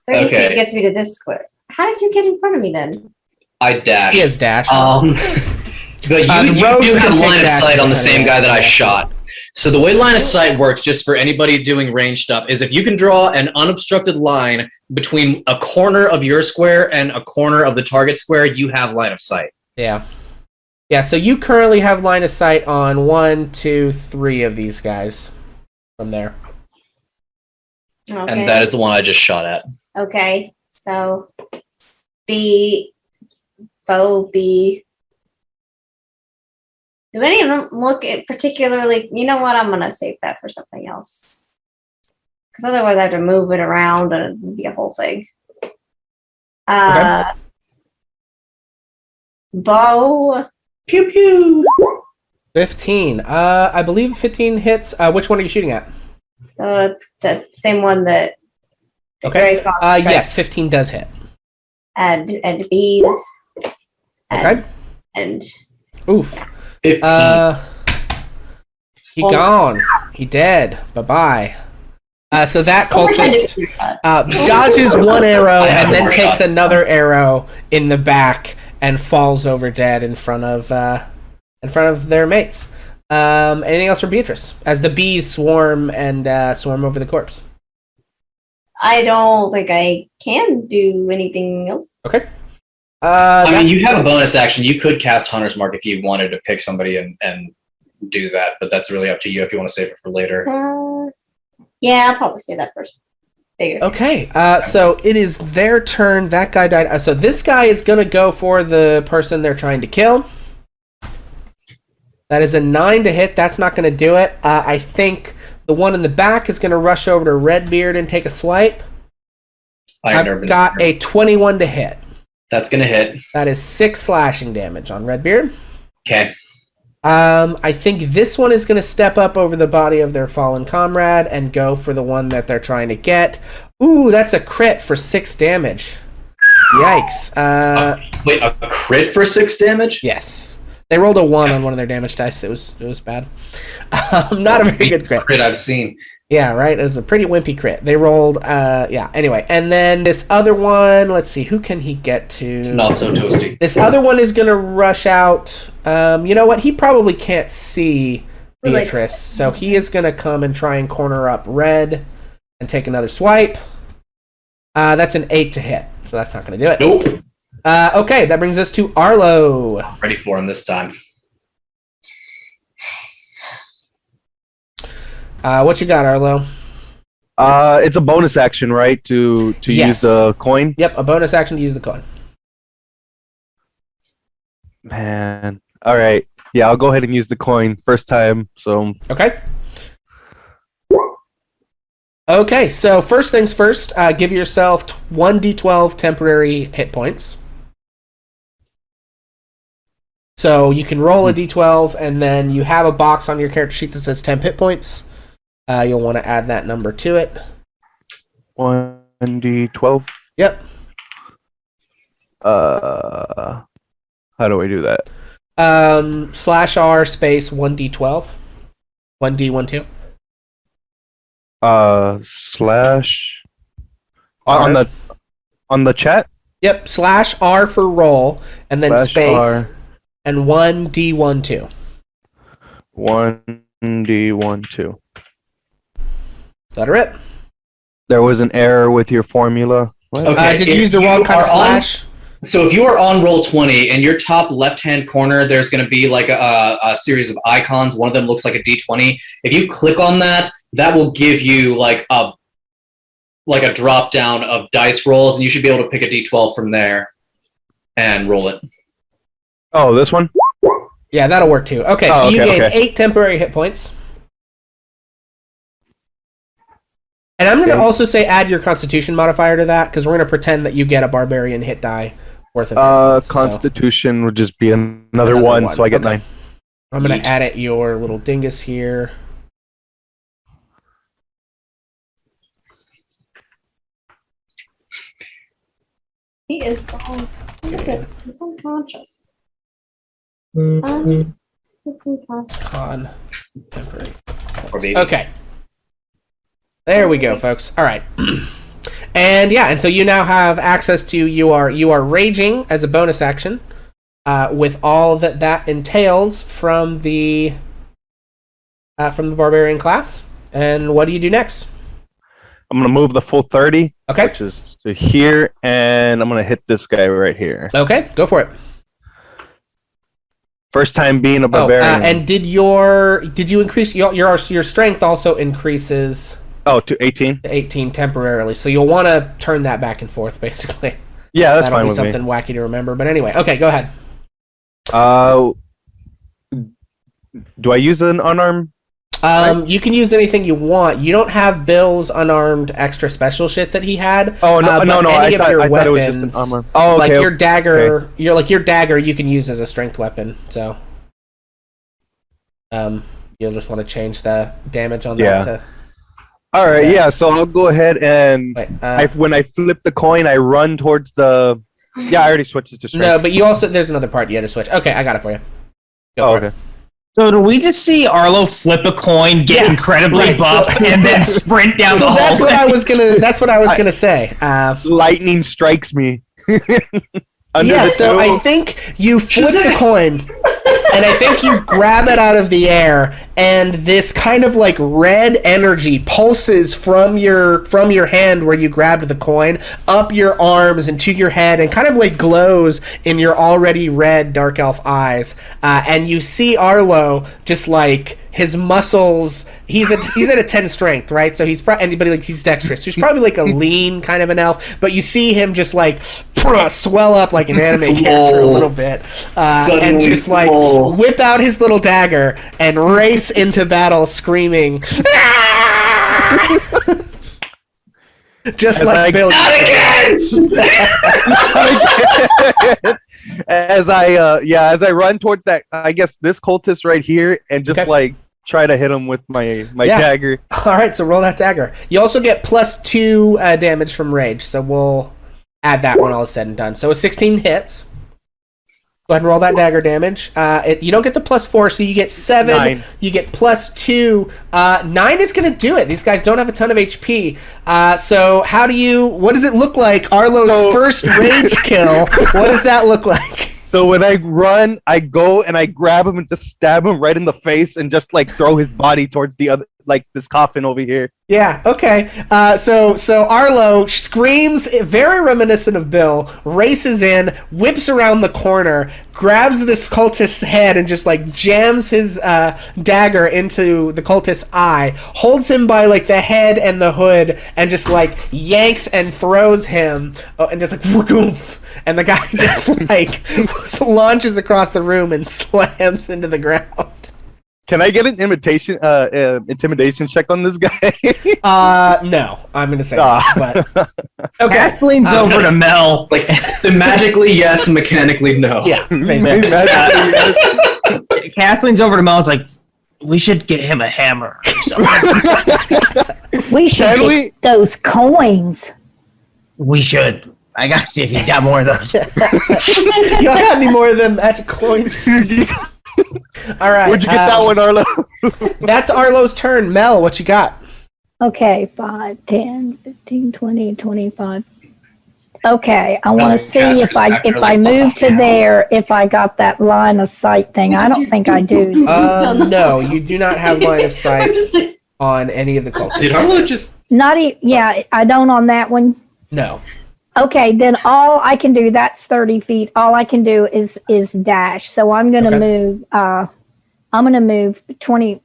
30 feet gets me to this square. How did you get in front of me then? I dashed. He has dash. But you do have line of sight on the same guy that I shot. So the way line of sight works, just for anybody doing range stuff, is if you can draw an unobstructed line between a corner of your square and a corner of the target square, you have line of sight. Yeah. Yeah, so you currently have line of sight on 1, 2, 3 of these guys from there. Okay. And that is the one I just shot at. Okay. So Bo, B. Do any of them look at particularly, you know what, I'm going to save that for something else. Because otherwise I have to move it around and it'd be a whole thing. Okay. Bo. Pew pew. 15. I believe 15 hits. Which one are you shooting at? The same one that. The Okay. Gray Fox tried. Yes, 15 does hit. And bees. Okay. And Oof. 15. He gone. He dead. Bye-bye. So that cultist dodges one arrow and then takes another arrow in the back and falls over dead in front of their mates. Anything else for Beatrice? As the bees swarm over the corpse. I don't think I can do anything else. Okay. I mean, you have a bonus action. You could cast Hunter's Mark if you wanted to pick somebody and do that, but that's really up to you if you want to save it for later. Yeah, I'll probably say that first. Figure. Okay, so it is their turn. That guy died. So this guy is going to go for the person they're trying to kill. That is a 9 to hit. That's not going to do it. I think the one in the back is going to rush over to Redbeard and take a swipe. I've got a 21 to hit. That's going to hit. That is 6 slashing damage on Redbeard. Okay. I think this one is going to step up over the body of their fallen comrade and go for the one that they're trying to get. Ooh, that's a crit for 6 damage. Yikes. Wait, a crit for 6 damage? Yes. They rolled a 1 on one of their damage dice. It was bad. Not a very good crit. Crit I've seen. Yeah, right? It was a pretty wimpy crit. They rolled, anyway. And then this other one, let's see, who can he get to? Not so toasty. This other one is going to rush out. You know what? He probably can't see Beatrice, so he is going to come and try and corner up Red and take another swipe. That's an 8 to hit, so that's not going to do it. Nope. Okay, that brings us to Arlo. Ready for him this time. What you got, Arlo? It's a bonus action, right? To use the coin. Yep, a bonus action to use the coin. Man, all right. Yeah, I'll go ahead and use the coin first time. So okay. Okay, so first things first. Give yourself 1d12 temporary hit points. So you can roll a d12, and then you have a box on your character sheet that says 10 hit points. You'll want to add that number to it. 1d12. Yep. How do I do that? /R space 1d12. 1d12. Slash on the chat. Yep. /R for roll, and then space R. And 1d12. 1d12. Let her rip. There was an error with your formula. What? Okay. Did you use the wrong kind of slash? So if you are on Roll20, in your top left-hand corner, there's going to be like a series of icons. One of them looks like a D20. If you click on that, that will give you like a drop-down of dice rolls, and you should be able to pick a D12 from there and roll it. Oh, this one? Yeah, that'll work too. Okay, so you gain 8 temporary hit points. And I'm going to also say add your Constitution modifier to that, because we're going to pretend that you get a Barbarian hit die worth of hit points, Constitution would just be another one, so I get 9. I'm going to add it your little dingus here. He is look at this. He's unconscious. Con. Okay. There we go, folks. All right. And so you now have access to you are raging as a bonus action, with all that entails from the barbarian class. And what do you do next? I'm gonna move the full 30, okay, which is to here, and I'm gonna hit this guy right here. Okay, go for it. First time being a barbarian. And did you increase your strength also increases? Oh, to 18? To 18 temporarily. So you'll want to turn that back and forth, basically. Yeah, that's fine with me. That'll be something wacky to remember. But anyway, okay, go ahead. Do I use an unarmed? You can use anything you want. You don't have Bill's unarmed extra special shit that he had. Oh, no, no. I thought it was just an armor. Oh, okay. Like your dagger, your dagger you can use as a strength weapon. So, you'll just want to change the damage on that to... All right, attacks. yeah. So I'll go ahead and Wait, when I flip the coin, I run towards the. Yeah, I already switched it to strength. no, but you also there's another part you had to switch. Okay, I got it for you. Go for it. Okay. So do we just see Arlo flip a coin, get Yeah, incredibly right, buff, and then sprint down So the that's hallway? what I was gonna. That's what I was gonna say. Lightning strikes me. Under Yeah, the so toe. I think you flip the coin, and I think you grab it out of the air, and this kind of like red energy pulses from your hand where you grabbed the coin up your arms and to your head, and kind of like glows in your already red dark elf eyes, and you see Arlo just like his muscles. He's at a 10 strength, right? So he's he's dexterous. So he's probably like a lean kind of an elf, but you see him just like swell up like an anime character a little bit, and Suddenly just like small. whip out his little dagger and race into battle screaming. Just As like I- Bill. as I run towards that, I guess this cultist right here, and just Okay. like try to hit him with my Yeah. dagger. All right, so roll that dagger. You also get +2 damage from rage, so we'll add that when all is said and done. So a 16 hits. Go ahead and roll that dagger damage. You don't get the +4, so you get 7. 9. You get +2. 9 is going to do it. These guys don't have a ton of HP. So what does it look like? Arlo's first rage kill. What does that look like? So when I run, I go and I grab him and just stab him right in the face and just like throw his body towards the other, like this coffin over here. Yeah, okay. So Arlo screams, very reminiscent of Bill, races in, whips around the corner, grabs this cultist's head and just like jams his dagger into the cultist's eye, holds him by like the head and the hood, and just like yanks and throws him, and just like whoomph, and the guy just like launches across the room and slams into the ground. Can I get an intimidation check on this guy? No, I'm gonna say Ah. no, but okay. Cat leans over to Mel. Like thematically, yes. Mechanically, no. Yeah, basically. Cass leans over to Mel and is like, we should get him a hammer or something. We should Can get we- those coins. We should. I gotta see if he's got more of those. Y'all got any more of them magic coins? All right. Where'd you get that one, Arlo? That's Arlo's turn. Mel, what you got? Okay, 5, 10, 15, 20, 25. Okay, I want to see Casper's if I accurately move to behind. there, if I got that line of sight thing. I don't think I do. No, you do not have line of I'm sight just like, on any of the cultists. Did Arlo just? Yeah, I don't on that one. No. Okay, then all I can do, that's 30 feet. All I can do is dash. So I'm going to Okay. move 20.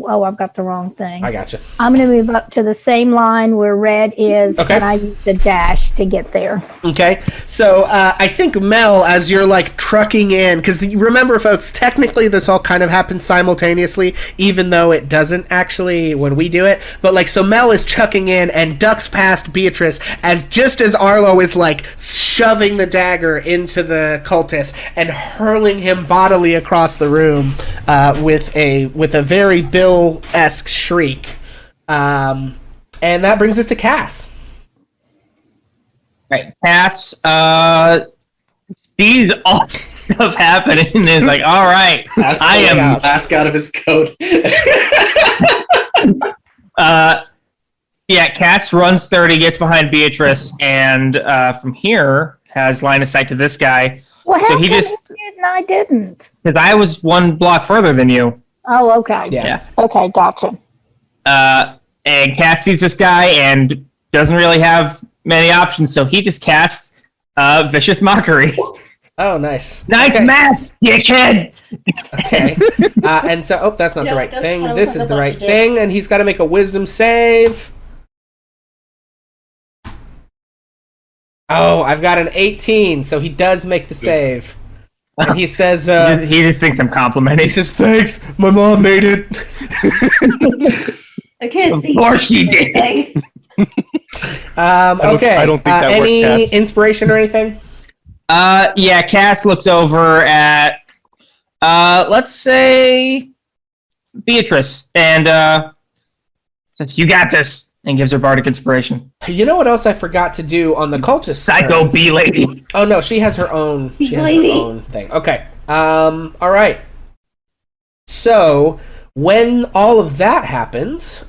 Oh, I've got the wrong thing. I gotcha. I'm going to move up to the same line where red is, Okay. and I use the dash to get there. Okay, so I think Mel, as you're like trucking in, because remember, folks, technically this all kind of happens simultaneously, even though it doesn't actually when we do it. But like, so Mel is chucking in and ducks past Beatrice just as Arlo is like shoving the dagger into the cultist and hurling him bodily across the room with a very Bill-esque shriek. And that brings us to Cass. Right. Cass sees all this stuff happening and is like, all right, I am. mask out of his coat. Yeah, Cass runs 30, gets behind Beatrice, and from here has line of sight to this guy. Well, how So he come just- you did and I didn't? Because I was one block further than you. Oh, okay. Yeah. Okay, gotcha. And Cass sees this guy and doesn't really have many options, so he just casts Vicious Mockery. Oh, nice. Nice Okay. mask, dickhead! Okay. And so, that's not the No, right that's thing. what I This was is the about right to do. thing, and he's got to make a wisdom save. Oh, I've got an 18, so he does make the save. And he says, He just thinks I'm complimenting. he says, thanks, my mom made it. I can't Of see. course she did. anything. Okay. I don't think that worked, any Cass. inspiration or anything? Yeah, Cass looks over at, let's say, Beatrice, and says, you got this. and gives her bardic inspiration. You know what else I forgot to do on the cultist? Psycho bee lady. Oh no, she has her own. She has her own thing. Okay. All right. So when all of that happens,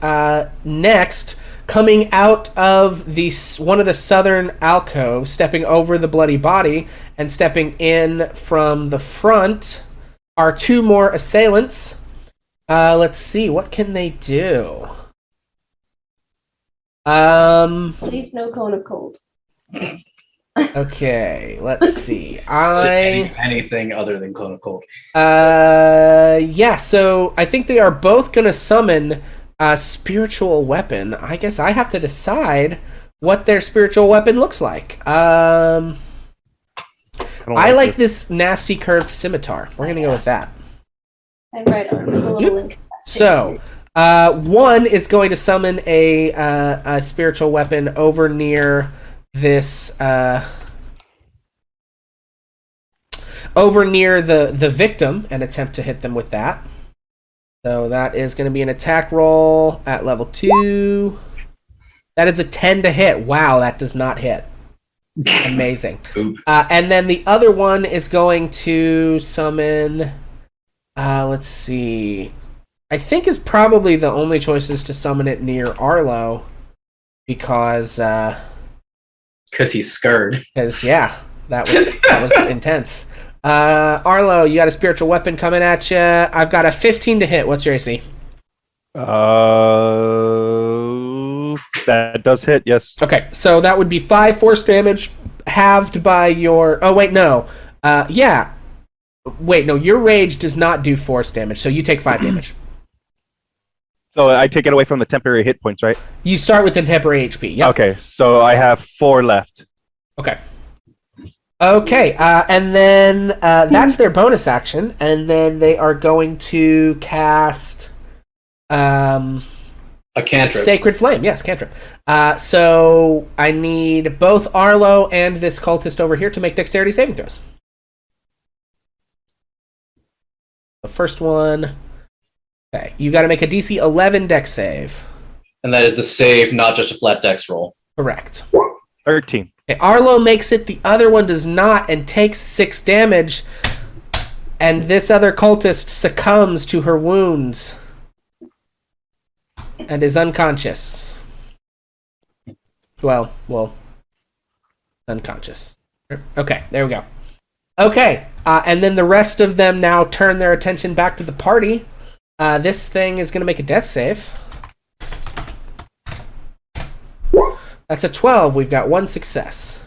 next, coming out of one of the southern alcoves, stepping over the bloody body and stepping in from the front, are two more assailants. Let's see, what can they do? Please no cone of cold. Okay, let's see. Anything other than cone of cold. Yeah, so I think they are both going to summon a spiritual weapon. I guess I have to decide what their spiritual weapon looks like. I like this nasty curved scimitar. We're going to go with that. My right arm is a little incapacitated. So, one is going to summon a spiritual weapon over near this over near the victim and attempt to hit them with that. So that is going to be an attack roll at level 2. That is a 10 to hit. Wow, that does not hit. Amazing. And then the other one is going to summon, let's see, I think is probably the only choice is to summon it near Arlo because he's scared. Because yeah, that was intense. Arlo, you got a spiritual weapon coming at you. I've got a 15 to hit. What's your AC? That does hit. Yes. Okay, so that would be 5 force damage halved by your. Oh wait, no. Yeah. Wait, no. Your rage does not do force damage, so you take 5 damage. So I take it away from the temporary hit points, right? You start with the temporary HP. Yep. Okay, so I have 4 left. Okay. Okay, and then that's their bonus action, and then they are going to cast a cantrip. Sacred Flame. Yes, cantrip. So I need both Arlo and this cultist over here to make dexterity saving throws. The first one. Okay, you got to make a DC 11 dex save. And that is the save, not just a flat dex roll. Correct. 13. Okay, Arlo makes it, the other one does not, and takes 6 damage, and this other cultist succumbs to her wounds and is unconscious. Well, unconscious. Okay, there we go. Okay, and then the rest of them now turn their attention back to the party. This thing is going to make a death save. That's a 12. We've got 1 success.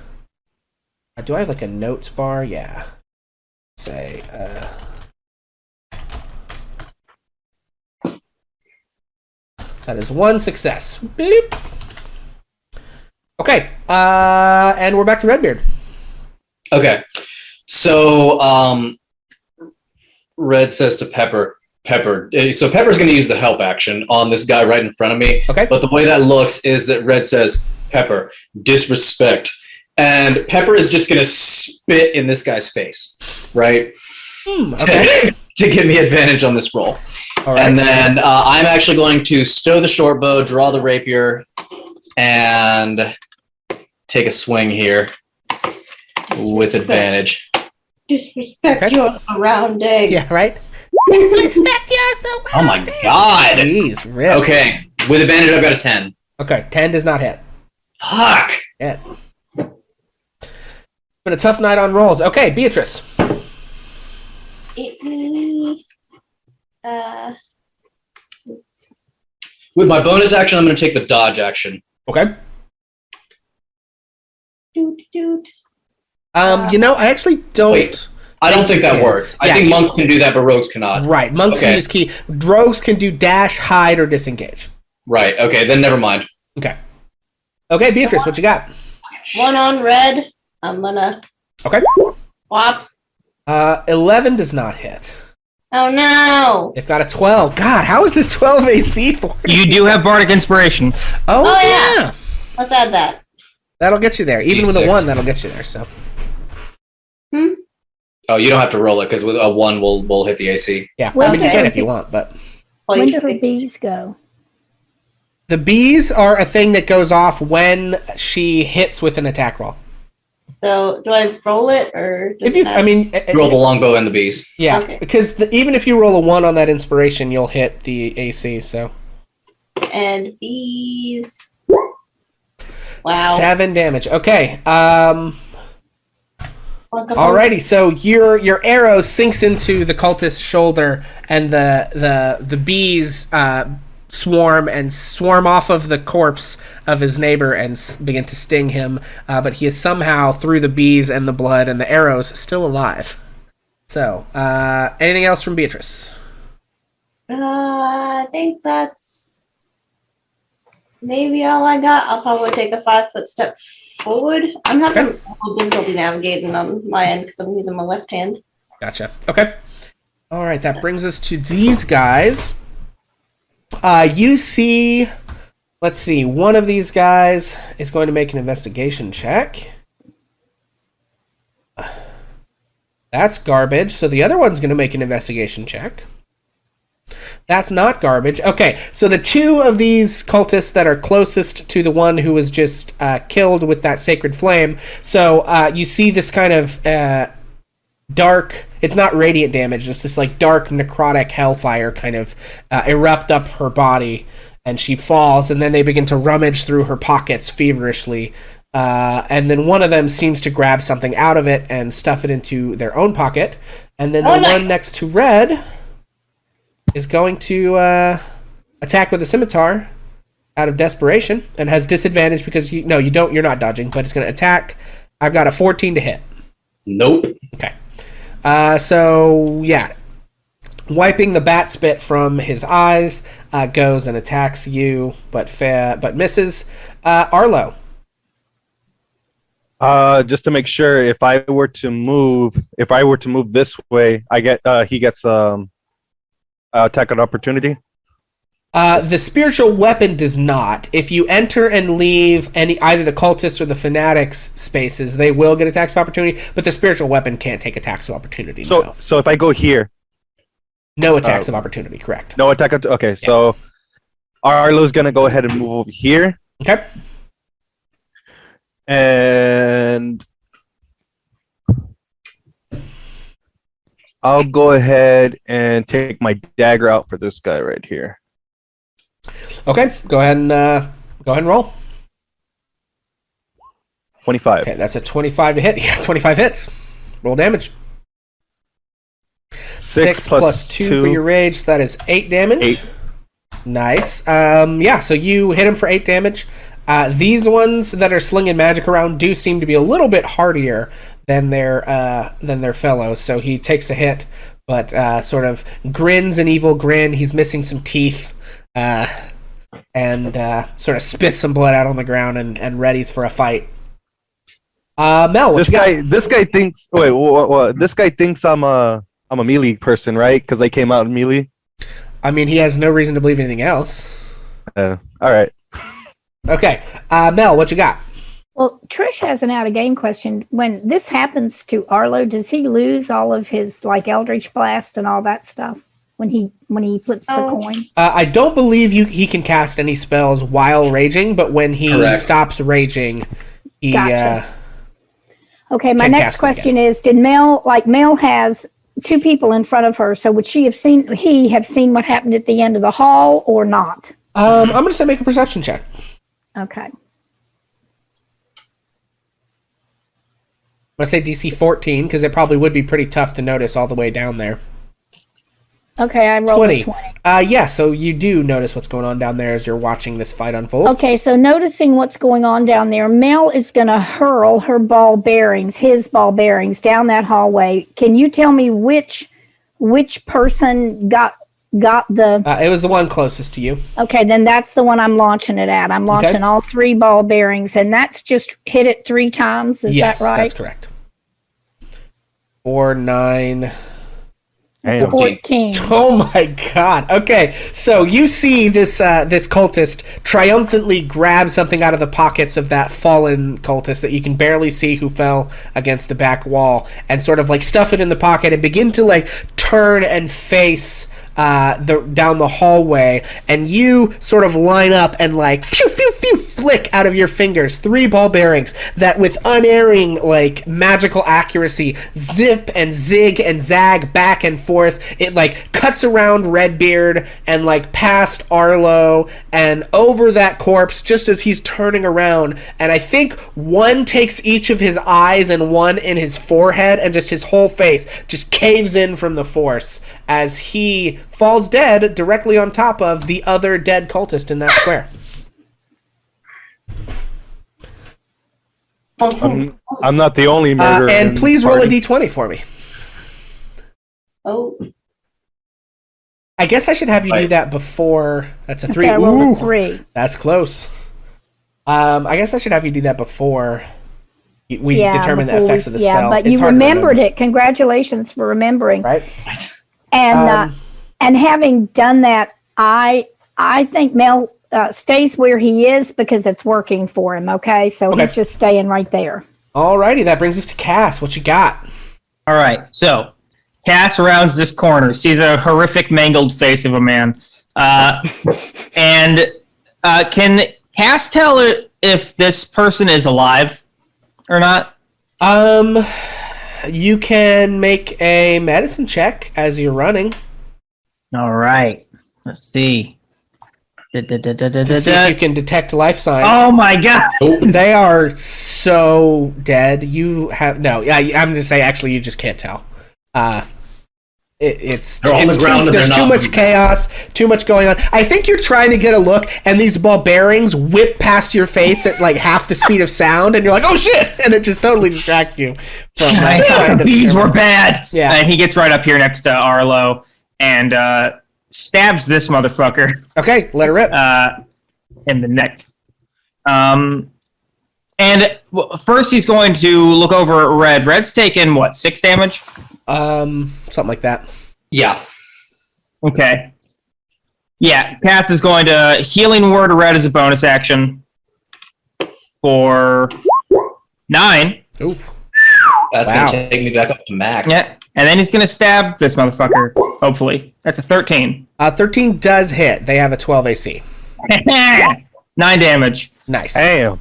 Do I have like a notes bar? Yeah. Say, that is 1 success. Beep. Okay. And we're back to Redbeard. Okay. So, Red says to Pepper, so Pepper's going to use the help action on this guy right in front of me. Okay. But the way that looks is that Red says, Pepper, disrespect. And Pepper is just going to spit in this guy's face, right? Okay. to give me advantage on this roll. All right. And then I'm actually going to stow the short bow, draw the rapier, and take a swing here with advantage. Disrespect your surroundings. Yeah, right? Disrespect your surroundings. Oh my god. Jeez, Rip. Okay, with advantage I've got a 10. Okay, 10 does not hit. Fuck. Yeah. Been a tough night on rolls. Okay, Beatrice. With my bonus action, I'm going to take the dodge action. Okay. Doot, doot. I actually don't. Wait, I don't think that works. I think monks can do that, but rogues cannot. Right, monks can use key. Rogues can do dash, hide, or disengage. Right. Okay, then never mind. Okay. Okay, Beatrice, what you got? 1 on Red. I'm gonna. Okay. Whop. 11 does not hit. Oh no! They've got a 12. God, how is this 12 AC for you? Do have bardic inspiration. Oh yeah. Let's add that. That'll get you there. Even D6. with a 1, that'll get you there. So. Oh, you don't have to roll it because with a 1 we'll hit the AC. Yeah, Well, I mean you okay. can if you want, but. When do her bees go? The bees are a thing that goes off when she hits with an attack roll. So do I roll it or? If you, I mean, Roll the longbow and the bees. yeah, Okay. because even if you roll a 1 on that inspiration, you'll hit the AC. So And bees. Wow. 7 damage. Okay. Alrighty. So your arrow sinks into the cultist's shoulder, and the bees swarm off of the corpse of his neighbor and begin to sting him. But he is somehow, through the bees and the blood and the arrows, still alive. So, anything else from Beatrice? I think that's maybe all I got. I'll probably take a 5-foot step forward. I'm having a little difficulty navigating on my end because I'm using my left hand. Gotcha. Okay. All right, that brings us to these guys. You see, let's see, one of these guys is going to make an investigation check. That's garbage. So the other one's going to make an investigation check. That's not garbage. Okay, so the 2 of these cultists that are closest to the one who was just killed with that sacred flame. So you see this kind of dark, it's not radiant damage, it's this like dark necrotic hellfire kind of erupt up her body, and she falls, and then they begin to rummage through her pockets feverishly. And then one of them seems to grab something out of it and stuff it into their own pocket. And then the one next to Red is going to attack with a scimitar out of desperation and has disadvantage because you're not dodging, but it's going to attack. I've got a 14 to hit. Nope. Okay. So yeah, wiping the bat spit from his eyes, goes and attacks you, but misses. Arlo. Just to make sure, if I were to move this way, he gets attack of opportunity. The spiritual weapon does not. If you enter and leave either the cultists or the fanatics spaces, they will get attacks of opportunity, but the spiritual weapon can't take attacks of opportunity. So if I go here, no attacks of opportunity. Correct. No attack. Okay, so Arlo's gonna go ahead and move over here. Okay. And I'll go ahead and take my dagger out for this guy right here. Okay, go ahead and roll. 25. Okay, that's a 25 to hit. Yeah, 25 hits. Roll damage. 6 plus 2 for your rage. So that is 8 damage. 8. Nice. Yeah, so you hit him for 8 damage. These ones that are slinging magic around do seem to be a little bit hardier than their fellows. So he takes a hit, but sort of grins an evil grin. He's missing some teeth, and sort of spits some blood out on the ground and readies for a fight. Mel, this guy thinks. Wait, what? This guy thinks I'm a melee person, right? Because I came out in melee. I mean, he has no reason to believe anything else. All right. Okay, Mel, what you got? Well, Trish has an out-of-game question. When this happens to Arlo, does he lose all of his like Eldritch Blast and all that stuff when he flips the coin? I don't believe he can cast any spells while raging, but when he stops raging, he Gotcha. Okay, my next question is: did Mel has 2 people in front of her? So would he have seen what happened at the end of the hall or not? I'm going to say make a perception check. Okay. I'm going to say DC 14 because it probably would be pretty tough to notice all the way down there. Okay, I rolled 20. 20. Yeah, so you do notice what's going on down there as you're watching this fight unfold. Okay, so noticing what's going on down there, Mel is going to hurl his ball bearings down that hallway. Can you tell me which person got the... it was the one closest to you. Okay, then that's the one I'm launching it at. I'm launching all 3 ball bearings, and that's just hit it 3 times. Is that right? Yes, that's correct. 4, 9... It's 14. Oh my god. Okay, so you see this cultist triumphantly grab something out of the pockets of that fallen cultist that you can barely see who fell against the back wall and sort of like stuff it in the pocket and begin to like turn and face down the hallway, and you sort of line up and like phew, phew, phew, flick out of your fingers 3 ball bearings that with unerring like magical accuracy zip and zig and zag back and forth. It like cuts around Redbeard and like past Arlo and over that corpse just as he's turning around, and I think one takes each of his eyes and one in his forehead, and just his whole face just caves in from the force as he falls dead directly on top of the other dead cultist in that square. I'm not the only murderer. And please roll a d20 for me. Oh. I guess I should have you do that before. That's a 3. Okay, I rolled a 3. That's close. I guess I should have you do that before we determine the effects of the spell. Yeah, but it's you remembered it. Congratulations for remembering. Right. And having done that, I think Mel stays where he is because it's working for him. Okay, so he's just staying right there. Alrighty, that brings us to Cass. What you got? All right, so Cass rounds this corner, sees a horrific mangled face of a man, and can Cass tell if this person is alive or not? You can make a medicine check as you're running. All right, let's see. To see if you can detect life signs. Oh my god! They are so dead. You have no. Yeah, I'm gonna say actually, you just can't tell. It's They're on the ground. There's too much chaos, too much going on. I think you're trying to get a look, and these ball bearings whip past your face at like half the speed of sound, and you're like, "Oh shit!" and it just totally distracts you. From Bees were bad. Yeah, and he gets right up here next to Arlo and stabs this motherfucker. Okay, let her rip. In the neck. And first he's going to look over at Red. Red's taken, what, 6 damage? Something like that. Yeah. Okay. Yeah, Cass is going to Healing Word of Red as a bonus action for 9. Ooh. That's going to take me back up to max. Yeah. And then he's going to stab this motherfucker, hopefully. That's a 13. 13 does hit. They have a 12 AC. 9 damage. Nice. Damn.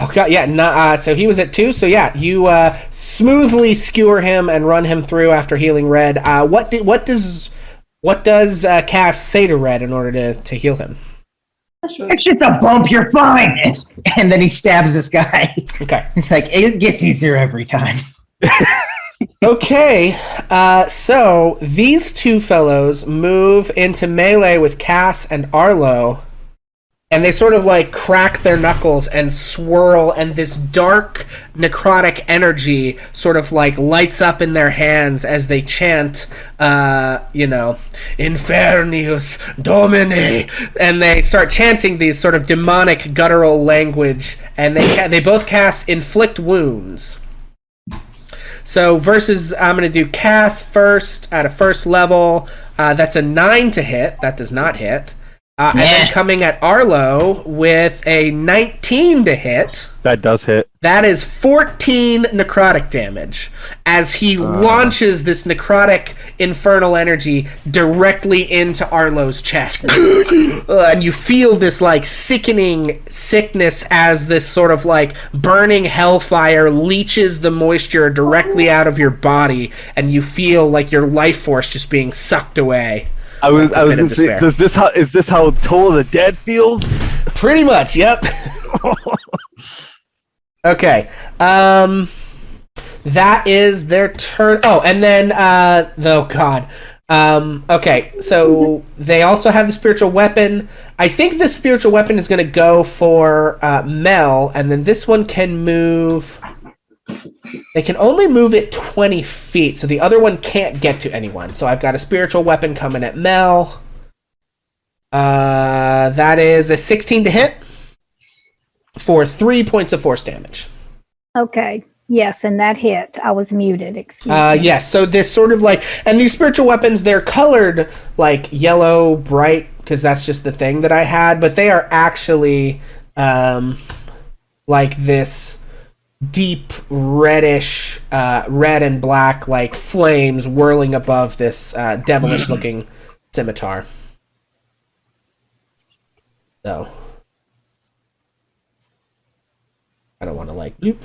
Okay, yeah. So he was at 2. So yeah, you smoothly skewer him and run him through after healing Red. What does Cass say to Red in order to heal him? It's just a bump, you're fine. And then he stabs this guy. Okay. It's like, it gets easier every time. Okay, so these two fellows move into melee with Cass and Arlo, and they sort of like crack their knuckles and swirl, and this dark necrotic energy sort of like lights up in their hands as they chant, Infernius Domine, and they start chanting these sort of demonic guttural language, and they both cast Inflict Wounds. So versus, I'm going to do Cass first at a first level. That's a 9 to hit. That does not hit. And then coming at Arlo with a 19 to hit. That does hit. That is 14 necrotic damage as he launches this necrotic infernal energy directly into Arlo's chest. And you feel this like sickening sickness as this sort of like burning hellfire leeches the moisture directly out of your body, and you feel like your life force just being sucked away. I was going to say, is this how Toll of the Dead feels? Pretty much, yep. Okay. That is their turn. Oh, and then, okay, so they also have the spiritual weapon. I think the spiritual weapon is going to go for Mel, and then this one can move... They can only move it 20 feet, so the other one can't get to anyone. So I've got a spiritual weapon coming at Mel. That is a 16 to hit for 3 points of force damage. Okay. Yes, and that hit. I was muted. Excuse me. Yes, so this sort of like... And these spiritual weapons, they're colored like yellow, bright, because that's just the thing that I had. But they are actually like this... deep reddish red and black like flames whirling above this devilish looking scimitar. So I don't want to like bloop.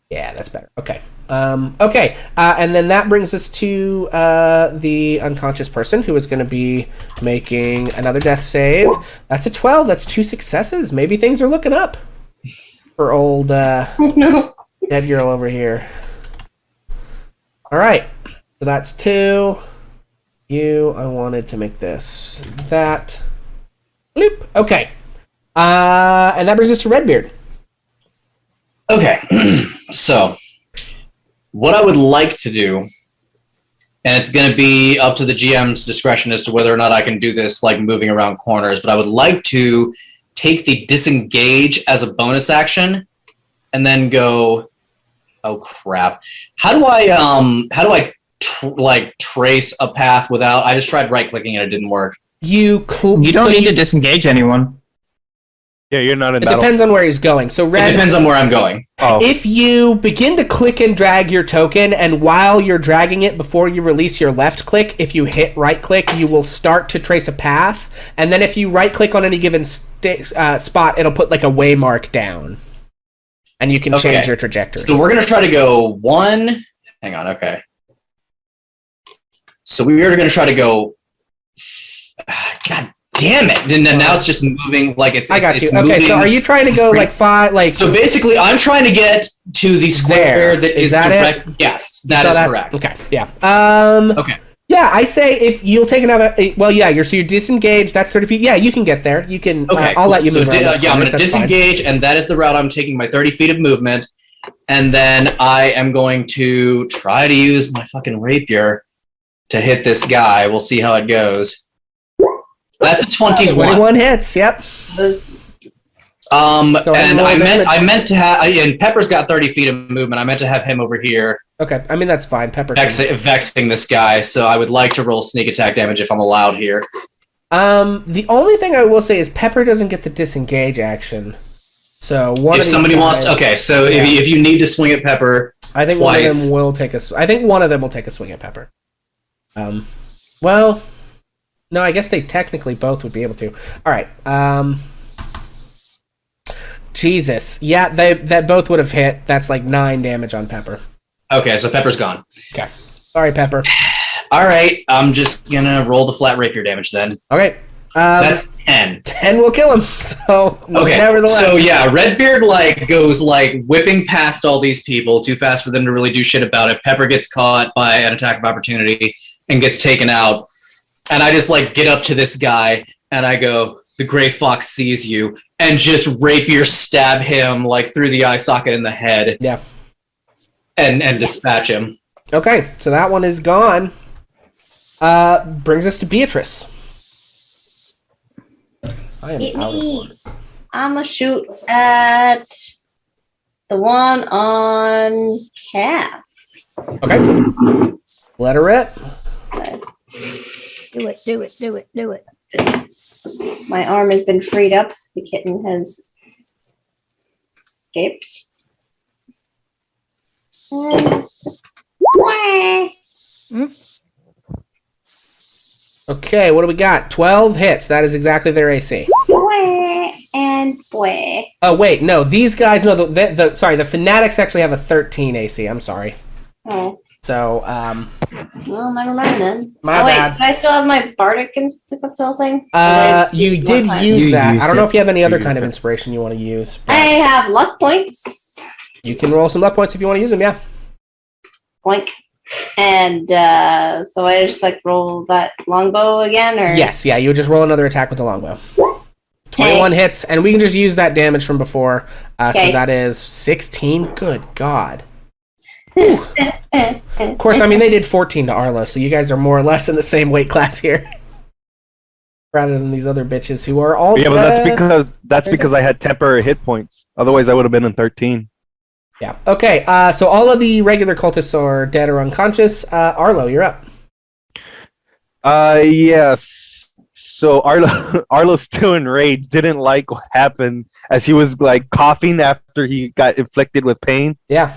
Yeah, that's better. Okay. Okay. And then that brings us to the unconscious person who is going to be making another death save. That's a 12. That's 2 successes. Maybe things are looking up for old dead girl over here. All right. So that's 2. I wanted to make this that. Bloop. Okay. And that brings us to Redbeard. Okay, so what I would like to do, and it's going to be up to the GM's discretion as to whether or not I can do this, like moving around corners, but I would like to take the disengage as a bonus action, and then go. Oh crap! How do I trace a path without? I just tried right clicking and it didn't work. You don't need to disengage anyone. Yeah, you're not in It battle. depends on where he's going. So Red, It depends on where I'm going. Oh. if you begin to click and drag your token, and while you're dragging it before you release your left click, if you hit right click, you will start to trace a path. And then if you right click on any given spot, it'll put like a waymark down. And you can change your trajectory. So we're going to try to go 1. Hang on, okay. So we are going to try to go. God damn it! And then now it's just moving like it's. I got you. It's Okay, so moving. are you trying to go like 5? Like So basically, I'm trying to get to the square that Is is that direct. it? Yes, that is correct. Okay, yeah. Okay. Yeah, I say if you'll take another. Well, yeah, you're disengaged. That's 30 feet. Yeah, you can get there. You can. Okay. I'll let you move. So around those I'm corners, going to that's fine. disengage, and that is the route I'm taking. My 30 feet of movement, and then I am going to try to use my fucking rapier to hit this guy. We'll see how it goes. That's a 21. 21 hits. Yep. And Go ahead and roll damage. I meant to have, and Pepper's got 30 feet of movement. I meant to have him over here Okay, I mean that's fine. Pepper. can- vexing this guy. So I would like to roll sneak attack damage if I'm allowed here. The only thing I will say is Pepper doesn't get the disengage action. So one If of these somebody guys, wants, okay. So Yeah. if you need to swing at Pepper, I think twice. one of them will take I think one of them will take a swing at Pepper. Well, no, I guess they technically both would be able to. All right. Jesus. Yeah, that both would have hit. That's like 9 damage on Pepper. okay. So Pepper's gone. Okay. Sorry, Pepper. All right. I'm just gonna roll the flat rapier damage then. Okay. That's 10. 10 will kill him. So Okay. nevertheless. So yeah, Redbeard goes whipping past all these people too fast for them to really do shit about it. Pepper gets caught by an attack of opportunity and gets taken out. And I just get up to this guy and I go, "The gray fox sees you," and just rapier stab him through the eye socket in the head. Yeah. And dispatch him. Okay, so that one is gone. Brings us to Beatrice. I am Hit out of me. order. I'm gonna shoot at the one on Cass. Okay. Let her rip. Do it. My arm has been freed up. The kitten has escaped. And wah, Okay, what do we got? 12 hits. That is exactly their AC. wah, and wah. Oh, wait, no. These guys, no, the Fanatics actually have a 13 AC. I'm sorry. Oh, So, well, never mind then. My wait, bad. do I still have my bardic? Is that still a thing? you did one time. use You that. used I don't know it. if you have any other You kind of used it. inspiration you want to use. I But have luck points. you can roll some luck points if you want to use them, yeah. Boink. And so I just roll that longbow again, or Yes, yeah, you would just roll another attack with the longbow. 21 hits, and we can just use that damage from before. So Okay. that is 16. Good God. Whew. Of course, I mean, they did 14 to Arlo, so you guys are more or less in the same weight class here. Rather than these other bitches who are all... Yeah, but that's because I had temporary hit points. Otherwise, I would have been in 13. Yeah. Okay, so all of the regular cultists are dead or unconscious. Arlo, you're up. Yes. So Arlo's still enraged. Didn't like what happened as he was coughing after he got inflicted with pain. Yeah.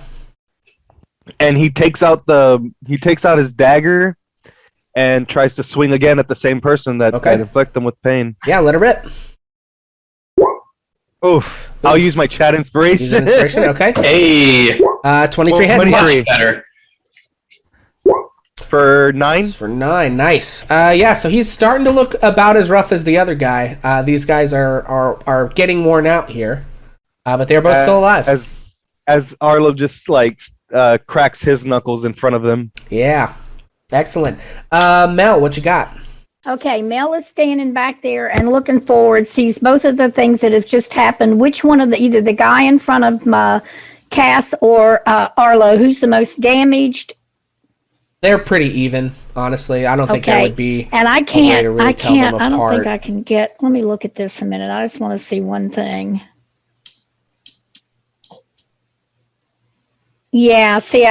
And he takes out his dagger, and tries to swing again at the same person that inflict them with pain. Yeah, let her rip. Oof. I'll use my chat inspiration. Use an inspiration, okay. Hey. 23 hits. 23. Much better. For 9? For 9, nice. Yeah, so he's starting to look about as rough as the other guy. These guys are getting worn out here, but they're both still alive. As Arlo just like cracks his knuckles in front of them. Yeah, excellent. Mel, what you got? Okay, Mel is standing back there and looking forward, sees both of the things that have just happened. Which one of either the guy in front of Cass or Arlo, who's the most damaged? They're pretty even, honestly. I don't think there would be. And I I don't think I can get. Let me look at this a minute. I just want to see one thing. Yeah, see,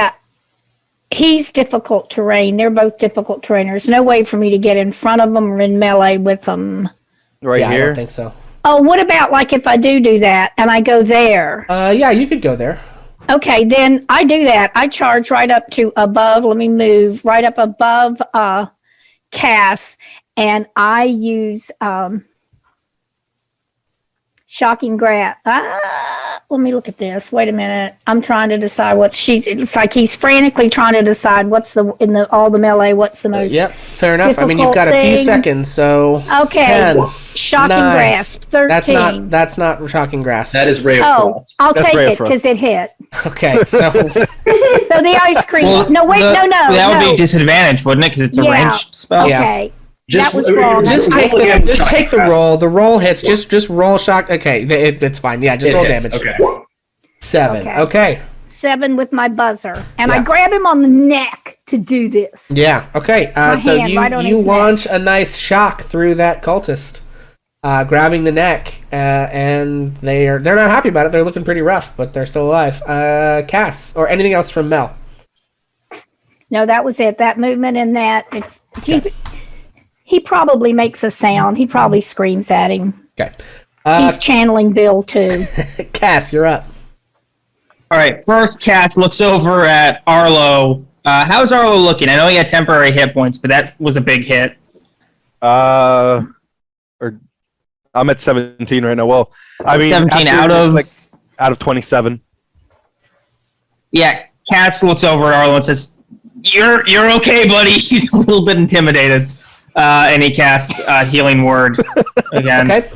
he's difficult terrain. They're both difficult terrain. There's no way for me to get in front of them or in melee with them. Right here? I don't think so. Oh, what about like if I do that and I go there? Yeah, you could go there. Okay, then I do that. I charge right up to above. Let me move right up above Cass, and I use shocking grasp. Let me look at this. Wait a minute. I'm trying to decide it's like he's frantically trying to decide what's all the melee, what's the most. Yep, fair enough. I mean, you've got a few seconds, so. Okay. 10, shocking 9. grasp. 13. That's not shocking grasp. That is Ray of Frost. I'll take it because it hit. Okay, so. So the ice cream. Well, no, that would be a disadvantage, wouldn't it? Because it's a ranged spell. Okay. Just, that was wrong. Just take the roll. The roll hits. Just roll shock. Okay, it's fine. Yeah, just roll damage. Okay. 7. Okay. 7 with my buzzer, and I grab him on the neck to do this. Yeah. Okay. So hand right on you his launch a nice shock through that cultist, grabbing the neck, and they're not happy about it. They're looking pretty rough, but they're still alive. Cass, or anything else from Mel? No, that was it. That movement and that he probably makes a sound. He probably screams at him. Okay. He's channeling Bill too. Cass, you're up. All right. First, Cass looks over at Arlo. How's Arlo looking? I know he had temporary hit points, but that was a big hit. I'm at 17 right now. Well, I mean, 17 out of 27. Yeah, Cass looks over at Arlo and says, "You're okay, buddy." He's a little bit intimidated, and he casts Healing Word again. Okay.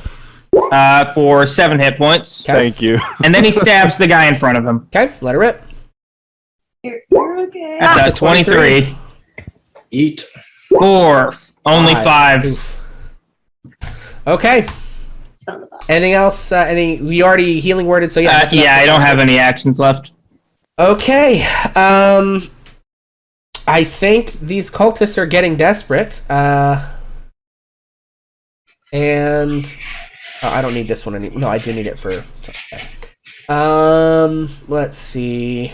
For 7 hit points. Okay. Thank you. And then he stabs the guy in front of him. Okay, let her rip. You're okay. That's a 23. Eat. 4. Only 5. Oof. Okay. Anything else? We already healing worded, so yeah. I don't have any actions left. Okay. I think these cultists are getting desperate. And I don't need this one anymore. No, I do need it for. Okay. Let's see.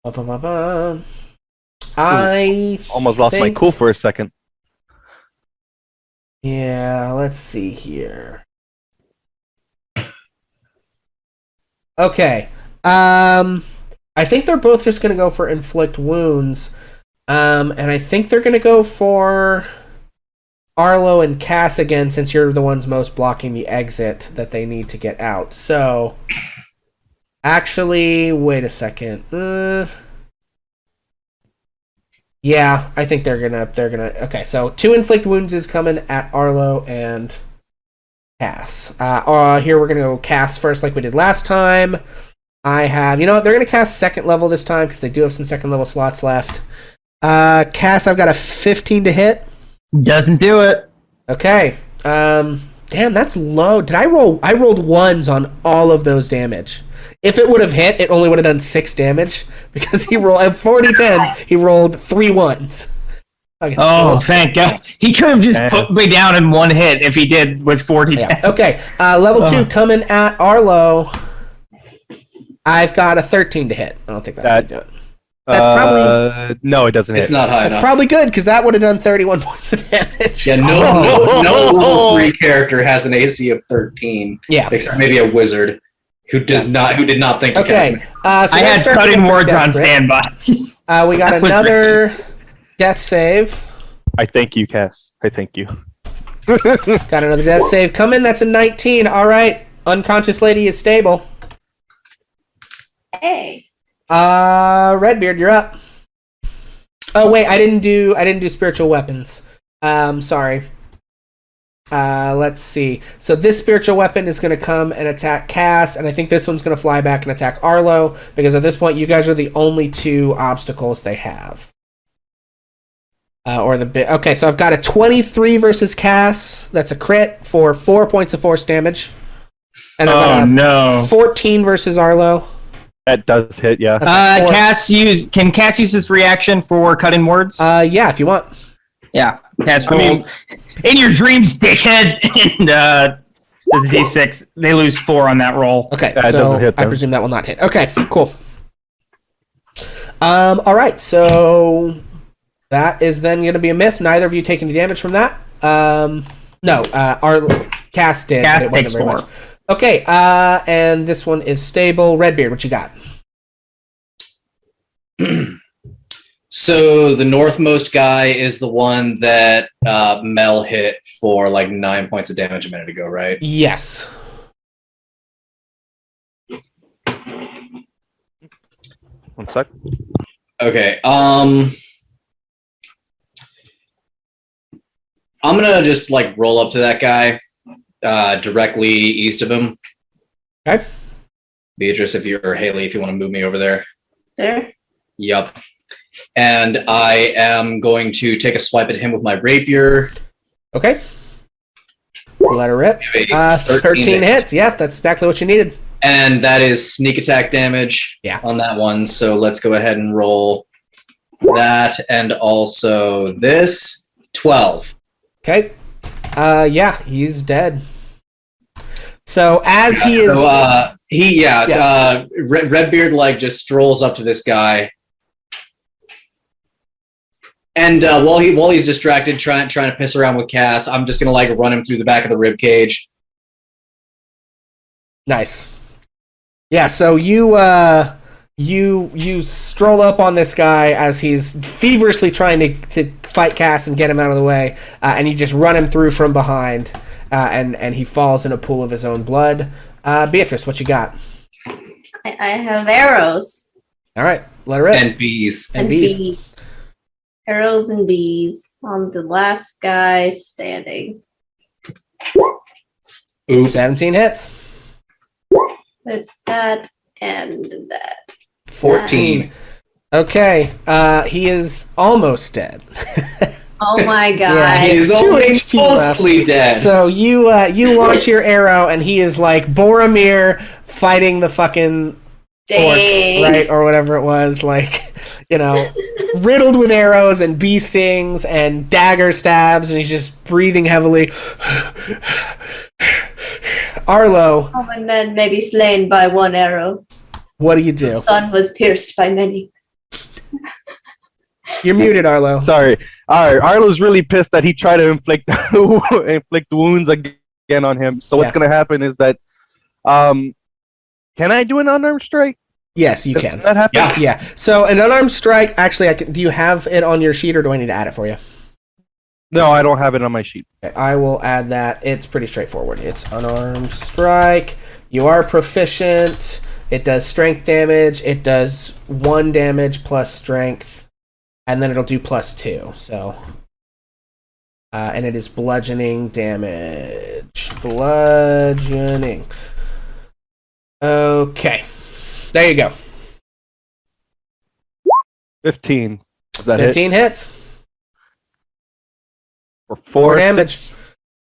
I almost lost my cool for a second. Yeah, let's see here. Okay. I think they're both just going to go for inflict wounds. And I think they're going to go for Arlo and Cass again, since you're the ones most blocking the exit that they need to get out. So, actually, wait a second. Yeah, I think they're gonna. Okay, so 2 inflict wounds is coming at Arlo and Cass. Here we're gonna go Cass first, like we did last time. I have, they're gonna cast 2nd level this time because they do have some 2nd level slots left. Cass, I've got a 15 to hit. Doesn't do it. Okay. Damn, that's low. I rolled 1s on all of those damage. If it would have hit, it only would have done 6 damage because he rolled at 40 10s. He rolled 3 1s. Okay. Oh, thank God! He could have just put me down in 1 hit if he did with 40 10s. Okay. Level 2 coming at Arlo. I've got a 13 to hit. I don't think that's going to do it. That's probably no, it doesn't hit. It's not high enough. That's probably good because that would have done 31 points of damage. Yeah, no level 3 character has an AC of 13. Yeah, except maybe a wizard who did not think to cast me. So I had cutting words on standby. We got another death save. I thank you, Cass. I thank you. Got another death save coming. That's a 19. All right. Unconscious lady is stable. Hey. Redbeard, you're up. Oh wait, I didn't do spiritual weapons. Sorry. Let's see. So this spiritual weapon is going to come and attack Cass, and I think this one's going to fly back and attack Arlo, because at this point you guys are the only two obstacles they have. Okay, so I've got a 23 versus Cass. That's a crit for 4 points of force damage. And I've got a 14 versus Arlo. That does hit, yeah. Okay, Can Cass use his reaction for cutting words? Yeah, if you want. Yeah, Cass rolled. In your dreams, dickhead! And there's a d6. They lose 4 on that roll. Okay, that so doesn't hit them. I presume that will not hit. Okay, cool. All right, so that is then going to be a miss. Neither of you take any damage from that. No, our Cass did. Cass but it wasn't takes very 4. much. Okay, and this one is stable. Redbeard, what you got? So the northmost guy is the one that Mel hit for like 9 points of damage a minute ago, right? Yes. One sec. Okay. I'm gonna just like roll up to that guy directly east of him. Okay. Beatrice, or Haley, if you want to move me over there. There. Yup. And I am going to take a swipe at him with my rapier. Okay. Let her rip. 13 hits. Yeah, that's exactly what you needed. And that is sneak attack damage on that one. So let's go ahead and roll that. And also this 12. Okay. Yeah, he's dead. So as he is... Redbeard like just strolls up to this guy. And while he's distracted, trying to piss around with Cass, I'm just gonna like run him through the back of the rib cage. Nice. Yeah. So you stroll up on this guy as he's feverishly trying to fight Cass and get him out of the way, and you just run him through from behind, and he falls in a pool of his own blood. Beatrice, what you got? I have arrows. All right, let her rip. And bees. And bees. Arrows and bees on the last guy standing. Ooh. 17 hits. With that and that. 14. Okay, he is almost dead. Oh my god. Yeah, He's only mostly dead. So you launch your arrow, and he is like Boromir fighting the fucking orcs, right? Or whatever it was, like, you know, riddled with arrows and bee stings and dagger stabs, and he's just breathing heavily. Arlo. Common men may be slain by one arrow. What do you do? The sun was pierced by many. You're muted, Arlo. Sorry. All right, Arlo's really pissed that he tried to inflict wounds again on him. So what's going to happen is that, can I do an unarmed strike? Yes, you can. That happen? Yeah. So an unarmed strike. Actually, do you have it on your sheet, or do I need to add it for you? No, I don't have it on my sheet. Okay, I will add that. It's pretty straightforward. It's unarmed strike. You are proficient. It does strength damage. It does 1 damage plus strength, and then it'll do +2. So, and it is bludgeoning damage. Bludgeoning. Okay, there you go. 15. Does that 15 hits. For 4 damage.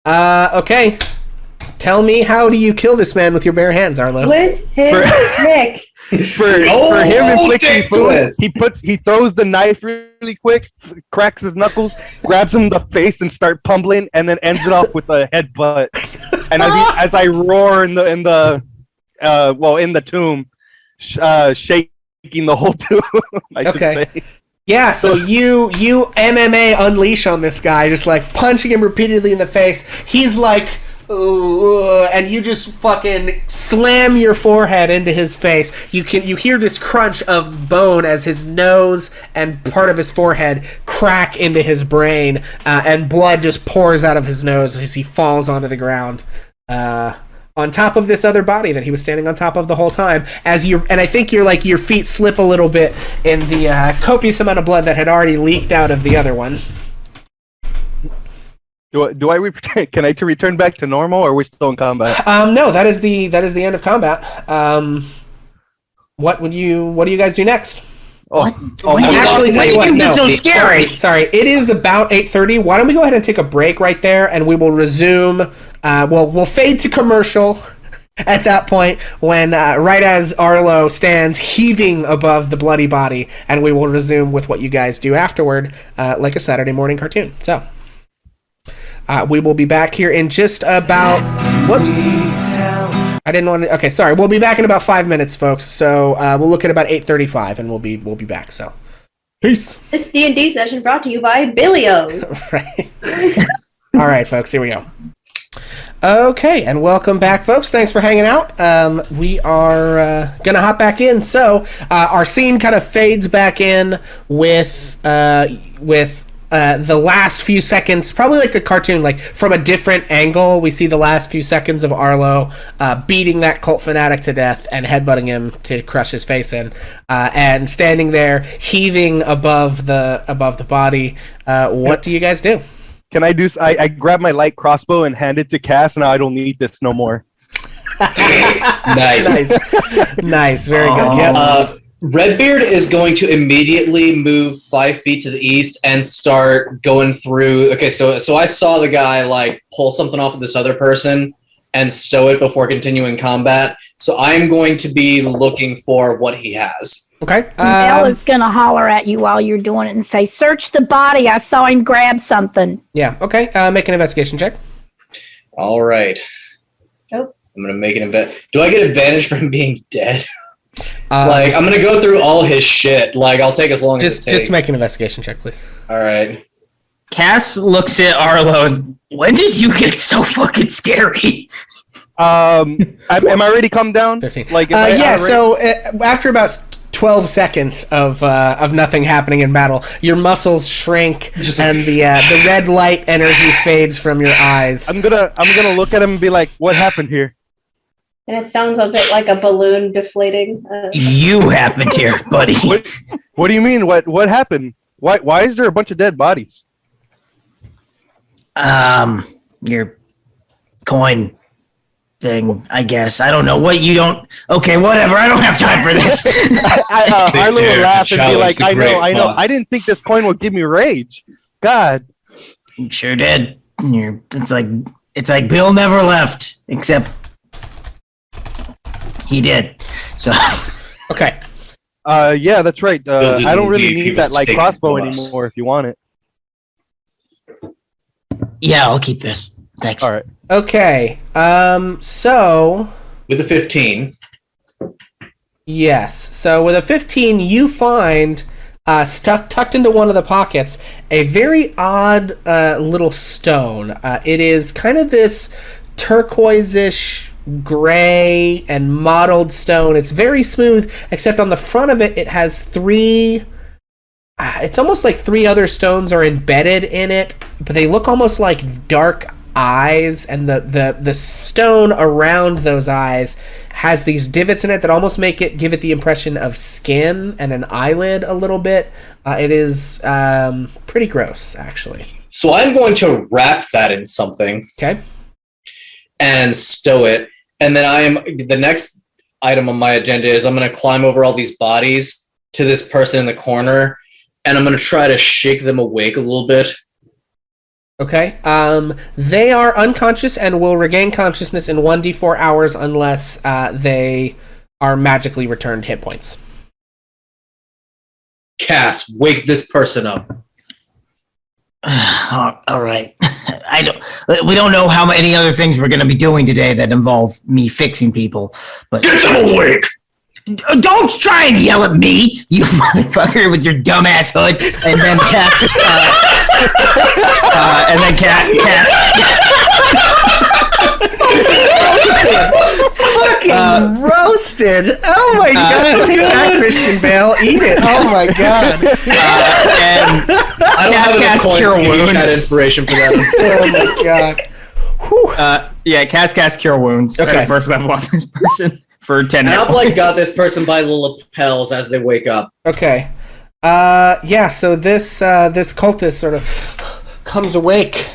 Okay. Tell me, how do you kill this man with your bare hands, Arlo? Where's his dick? For him inflicting wounds, he throws the knife really quick, cracks his knuckles, grabs him in the face and start pummeling, and then ends it off with a headbutt. And as I roar in the tomb, shaking the whole tomb. I should say. Yeah, so you MMA unleash on this guy, just like punching him repeatedly in the face. He's like and you just fucking slam your forehead into his face. You hear this crunch of bone as his nose and part of his forehead crack into his brain, and blood just pours out of his nose as he falls onto the ground. On top of this other body that he was standing on top of the whole time, and I think your feet slip a little bit in the copious amount of blood that had already leaked out of the other one. Do I can I return back to normal, or are we still in combat? No, that is the end of combat. What do you guys do next? Actually, tell you what, no, so scary. Sorry, it is about 8:30. Why don't we go ahead and take a break right there, and we will resume. We'll fade to commercial at that point when right as Arlo stands heaving above the bloody body, and we will resume with what you guys do afterward, like a Saturday morning cartoon. So we will be back here in just about. Whoops. I didn't want to. Okay, sorry. We'll be back in about 5 minutes, folks. So we'll look at about 8:35, and we'll be back. So, peace. This D&D session brought to you by Billios. Right. All right, folks. Here we go. Okay, and welcome back, folks. Thanks for hanging out. We are gonna hop back in. So our scene kind of fades back in with the last few seconds, probably like a cartoon, like from a different angle. We see the last few seconds of Arlo beating that cult fanatic to death and headbutting him to crush his face in, and standing there heaving above the body. What do you guys do? Can I do? I grab my light crossbow and hand it to Cass, and I don't need this no more. Nice. Nice. Very good. Yep. Redbeard is going to immediately move 5 feet to the east and start going through. Okay, so I saw the guy like pull something off of this other person and stow it before continuing combat. So I'm going to be looking for what he has. Okay. Mel is going to holler at you while you're doing it and say, "Search the body. I saw him grab something." Yeah. Okay. Make an investigation check. All right. Oh. I'm going to make an Do I get advantage for him being dead? I'm going to go through all his shit. Like, I'll take as long as it takes. Just make an investigation check, please. All right. Cass looks at Arlo and, when did you get so fucking scary? Am I already come down? 15. So after about 12 seconds of nothing happening in battle, your muscles shrink and the red light energy fades from your eyes. I'm gonna look at him and be like, "What happened here?" And it sounds a bit like a balloon deflating. You happened here, buddy. What do you mean? What happened? Why is there a bunch of dead bodies? Your coin thing, I guess. I don't know what you don't. Okay, whatever. I don't have time for this. Arlo will laugh and be like, I know. I didn't think this coin would give me rage. God. You sure did. It's like Bill never left, except he did. So. Okay. Yeah, that's right. I don't really He need was that light taken crossbow from us. anymore if you want it. Yeah, I'll keep this. Thanks. All right. Okay. So. With a 15. Yes. So with a 15, you find tucked into one of the pockets a very odd little stone. It is kind of this turquoise-ish gray and mottled stone. It's very smooth, except on the front of it, it has three. It's almost like three other stones are embedded in it, but they look almost like dark eyes, and the stone around those eyes has these divots in it that almost give it the impression of skin and an eyelid a little bit. It is pretty gross, actually. So I'm going to wrap that in something. Okay. And stow it. And then the next item on my agenda is I'm going to climb over all these bodies to this person in the corner, and I'm going to try to shake them awake a little bit. Okay. They are unconscious and will regain consciousness in 1d4 hours unless they are magically returned hit points. Cass, wake this person up. All right. We don't know how many other things we're going to be doing today that involve me fixing people. But get them awake! Don't try and yell at me, you motherfucker, with your dumbass hood. And then Cass. Fucking roasted. Oh my god. Take that, Christian Bale. Eat it. Oh my god. And I don't have enough coins Cure to give you Wounds. chat inspiration for that. Oh my god. Yeah, cast Cure Wounds. Okay. First level on this person for 10 And hit I've points. got this person by the lapels as they wake up. Okay. Yeah, so this cultist sort of comes awake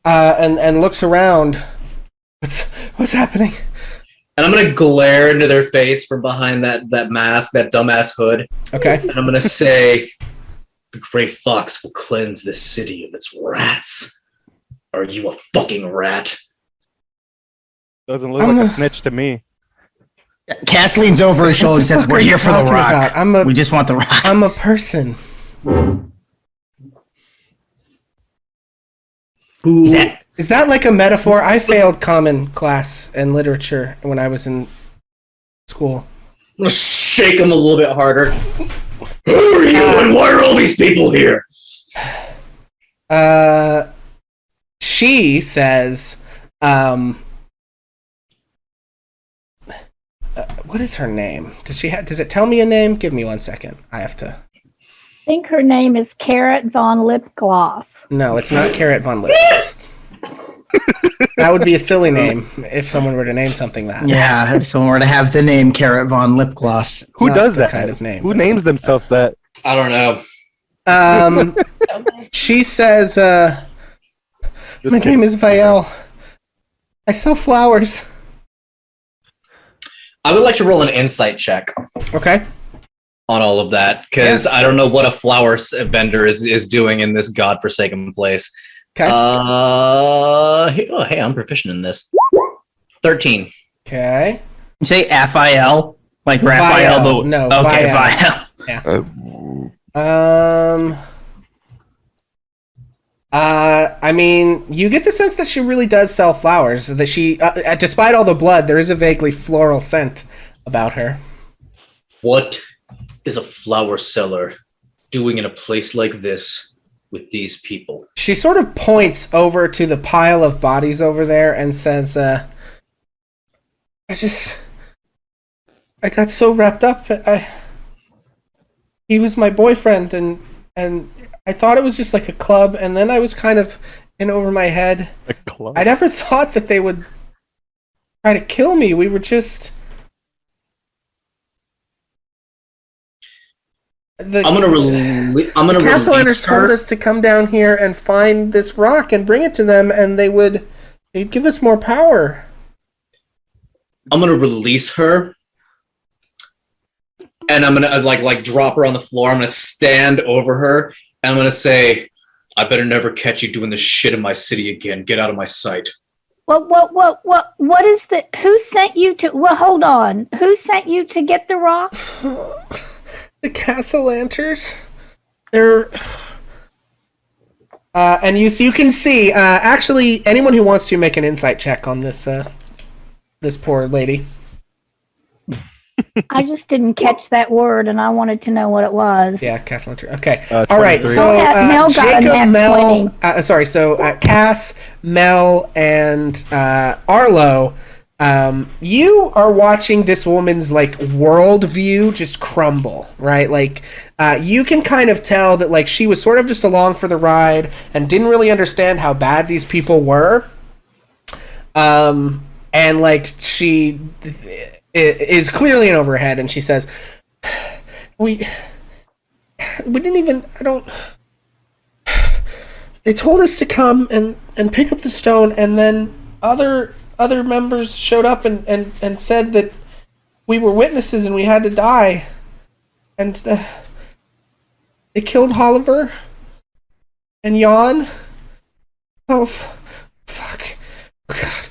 and looks around. What's happening? And I'm gonna glare into their face from behind that mask, that dumbass hood. Okay. And I'm gonna say, the Grey Fox will cleanse this city of its rats. Are you a fucking rat? Doesn't look like a snitch to me. Cass leans over his shoulder and says, "We're here for the rock. We just want the rock." I'm a person. Who? Is that like a metaphor? I failed common class and literature when I was in school. I'm gonna shake him a little bit harder. Who are you and why are all these people here? She says, what is her name? Does it tell me a name? Give me 1 second. I have to. I think her name is Carrot Von Lipgloss. No, it's not Carrot Von Lipgloss. That would be a silly name if someone were to name something that. Yeah, if someone were to have the name Carrot Von Lipgloss. Who Not does the that? kind of name. Who names themselves that? I don't know. She says, my name is Vael. I sell flowers. I would like to roll an insight check Okay. on all of that because I don't know what a flower vendor is doing in this godforsaken place. Okay. Hey, I'm proficient in this. 13. Okay. You say Raphael? Like Raphael? Vial. But, No, okay, Vial. Vial. I mean, you get the sense that she really does sell flowers. That she, despite all the blood, there is a vaguely floral scent about her. What is a flower seller doing in a place like this with these people? She sort of points over to the pile of bodies over there and says, I got so wrapped up. He was my boyfriend, and I thought it was just like a club, and then I was kind of in over my head. A club? I never thought that they would try to kill me. We were just... The Castellaners told us to come down here and find this rock and bring it to them, and they'd give us more power. I'm gonna release her, and I'm gonna like drop her on the floor. I'm gonna stand over her, and I'm gonna say, "I better never catch you doing this shit in my city again. Get out of my sight." What is the? Who sent you to? Well, hold on. Who sent you to get the rock? The Castellaners. They're... and you can see, actually, anyone who wants to make an insight check on this this poor lady. I just didn't catch that word, and I wanted to know what it was. Yeah, Castellaners. Okay. 23. All right. So Mel got a Jacob, nat Mel. 20. So Cass, Mel, and Arlo. You are watching this woman's like worldview just crumble, right? Like, you can kind of tell that like she was sort of just along for the ride and didn't really understand how bad these people were. And like she is clearly in over her head, and she says, "We didn't even. They told us to come and pick up the stone, and then other members showed up and said that we were witnesses and we had to die, and they killed Oliver and Jan. Oh, fuck. Oh, God.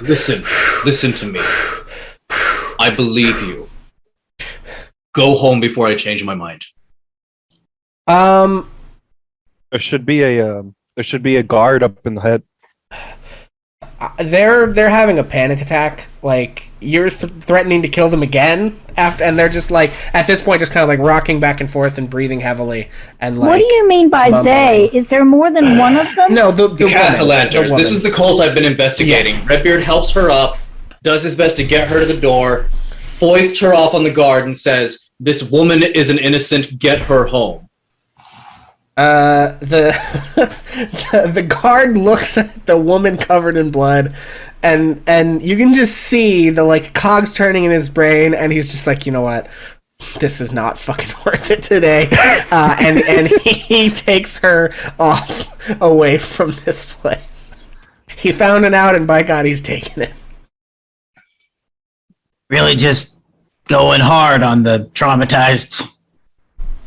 Listen to me. I believe you. Go home before I change my mind. There should be a guard up in the head. they're having a panic attack. Like, you're threatening to kill them again after, and they're just like, at this point, just kind of like rocking back and forth and breathing heavily. And like, what do you mean by mumbling. They? Is there more than one of them? No, the Castellanters. This is the cult I've been investigating. Yes. Redbeard helps her up, does his best to get her to the door, foists her off on the guard, and says, "This woman is an innocent. Get her home." The guard looks at the woman covered in blood, and you can just see the like cogs turning in his brain, and he's just like, you know what, this is not fucking worth it today, and he takes her off away from this place. He found it out, and by God, he's taking it. Really, just going hard on the traumatized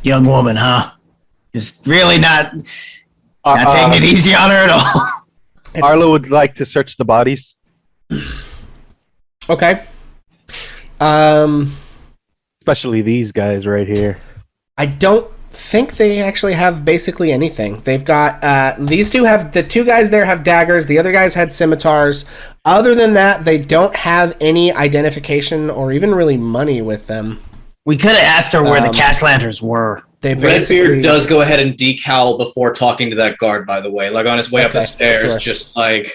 young woman, huh? Just really not taking it easy on her at all. Arlo would like to search the bodies. Okay. Especially these guys right here. I don't think they actually have basically anything. They've got these two have the two guys there have daggers. The other guys had scimitars. Other than that, they don't have any identification or even really money with them. We could have asked her where the Castellanters were. Redbeard does go ahead and decal before talking to that guard, by the way. Like, on his way up the stairs, just like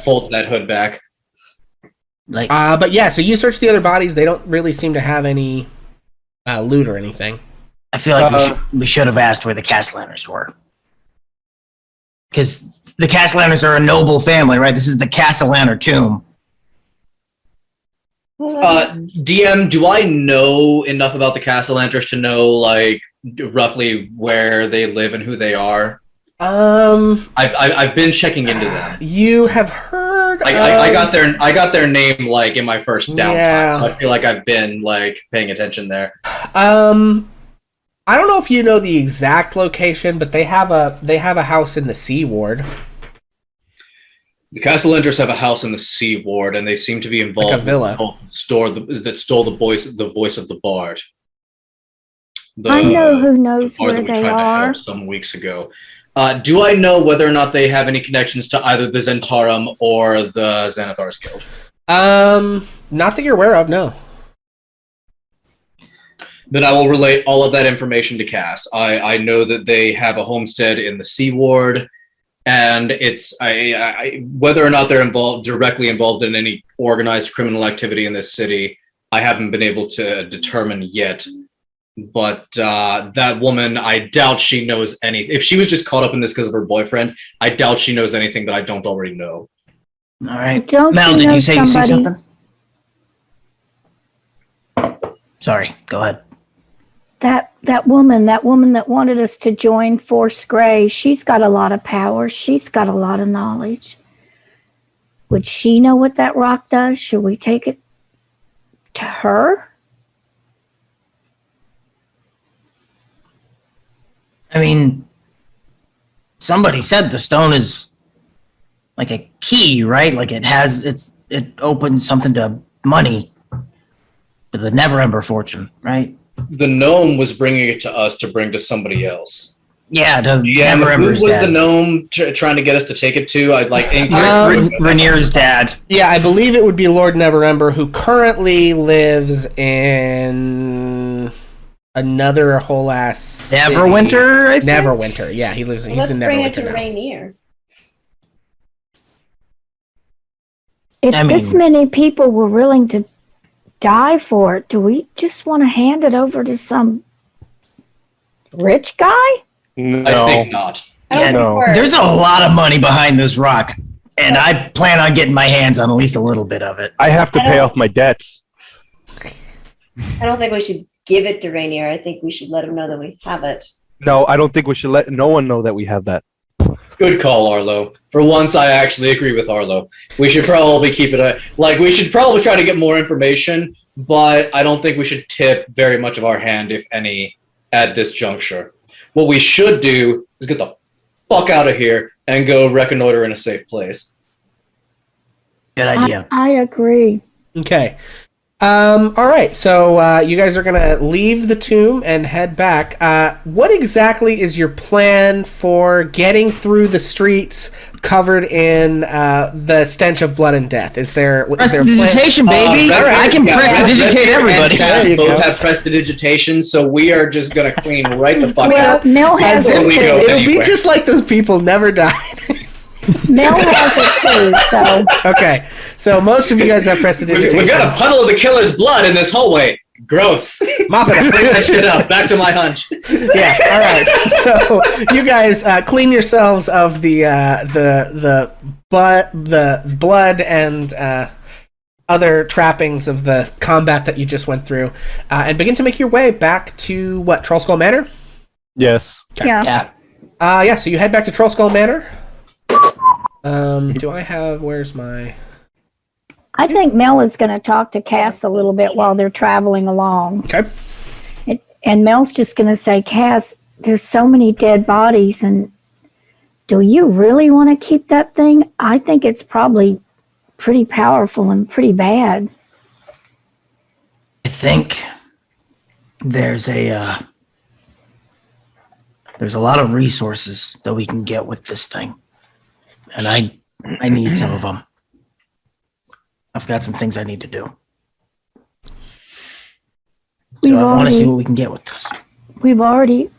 folds that hood back. Like, but yeah, so you search the other bodies. They don't really seem to have any loot or anything. I feel like we should have asked where the Castellanters were. Because the Castellanters are a noble family, right? This is the Castellanter tomb. DM, do I know enough about the Castellanters to know, like, roughly where they live and who they are? I've been checking into them. You have heard. I got their name like in my first downtime, so I feel like I've been like paying attention there. I don't know if you know the exact location, but they have a house in the C Ward. The Castellanters have a house in the C Ward, and they seem to be involved like a villa. With the store that stole the voice of the bard. I know who knows where they are. Some weeks ago. Do I know whether or not they have any connections to either the Zentarum or the Xanathar's Guild? Not that you're aware of, no. Then I will relay all of that information to Cass. I know that they have a homestead in the C Ward. And it's whether or not they're directly involved in any organized criminal activity in this city, I haven't been able to determine yet. But that woman, I doubt she knows anything. If she was just caught up in this because of her boyfriend, I doubt she knows anything that I don't already know. All right. Mel, did you say you see something? Sorry, go ahead. That woman that wanted us to join Force Grey, she's got a lot of power. She's got a lot of knowledge. Would she know what that rock does? Should we take it to her? I mean, somebody said the stone is like a key, right? Like it opens something to money, to the Neverember fortune, right? The gnome was bringing it to us to bring to somebody else. Yeah, who was the gnome trying to get us to take it to? I'd like Rainier's dad. Yeah, I believe it would be Lord Neverember, who currently lives in another whole ass city. Neverwinter, I think? Neverwinter, yeah, he's in Neverwinter. Let's bring it to now. Rainier. If this many people were willing to die for it, do we just want to hand it over to some rich guy? No. I think not. There's a lot of money behind this rock, and I plan on getting my hands on at least a little bit of it. I have to pay off my debts. I don't think we should give it to Rainier. I think we should let him know that we have it. No, I don't think we should let no one know that we have that. Good call, Arlo. For once, I actually agree with Arlo. We should probably keep it we should probably try to get more information, but I don't think we should tip very much of our hand, if any, at this juncture. What we should do is get the fuck out of here and go reconnoiter in a safe place. Good idea. I agree. Okay. All right, so you guys are gonna leave the tomb and head back. What exactly is your plan for getting through the streets covered in the stench of blood and death? Is there a plan? Prestidigitation, baby! I can prestidigitate everybody. There you both have prestidigitation, so we are just gonna clean right the fuck Well, up. Mel has As it if too. it'll be just like those people never died. Mel has it too, so. Okay, so most of you guys have prestidigitation. We've got a puddle of the killer's blood in this hallway. Gross. Mop it up. Bring that shit up. Back to my hunch. Yeah. All right. So you guys clean yourselves of the blood and other trappings of the combat that you just went through, and begin to make your way back to what, Trollskull Manor? Yes. Yeah. Yeah. So you head back to Trollskull Manor. Do I have? Where's my? I think Mel is going to talk to Cass a little bit while they're traveling along. Okay. And Mel's just going to say, Cass, there's so many dead bodies, and do you really want to keep that thing? I think it's probably pretty powerful and pretty bad. I think there's a lot of resources that we can get with this thing, and I need some of them. I've got some things I need to do. So I want to see what we can get with this. We've already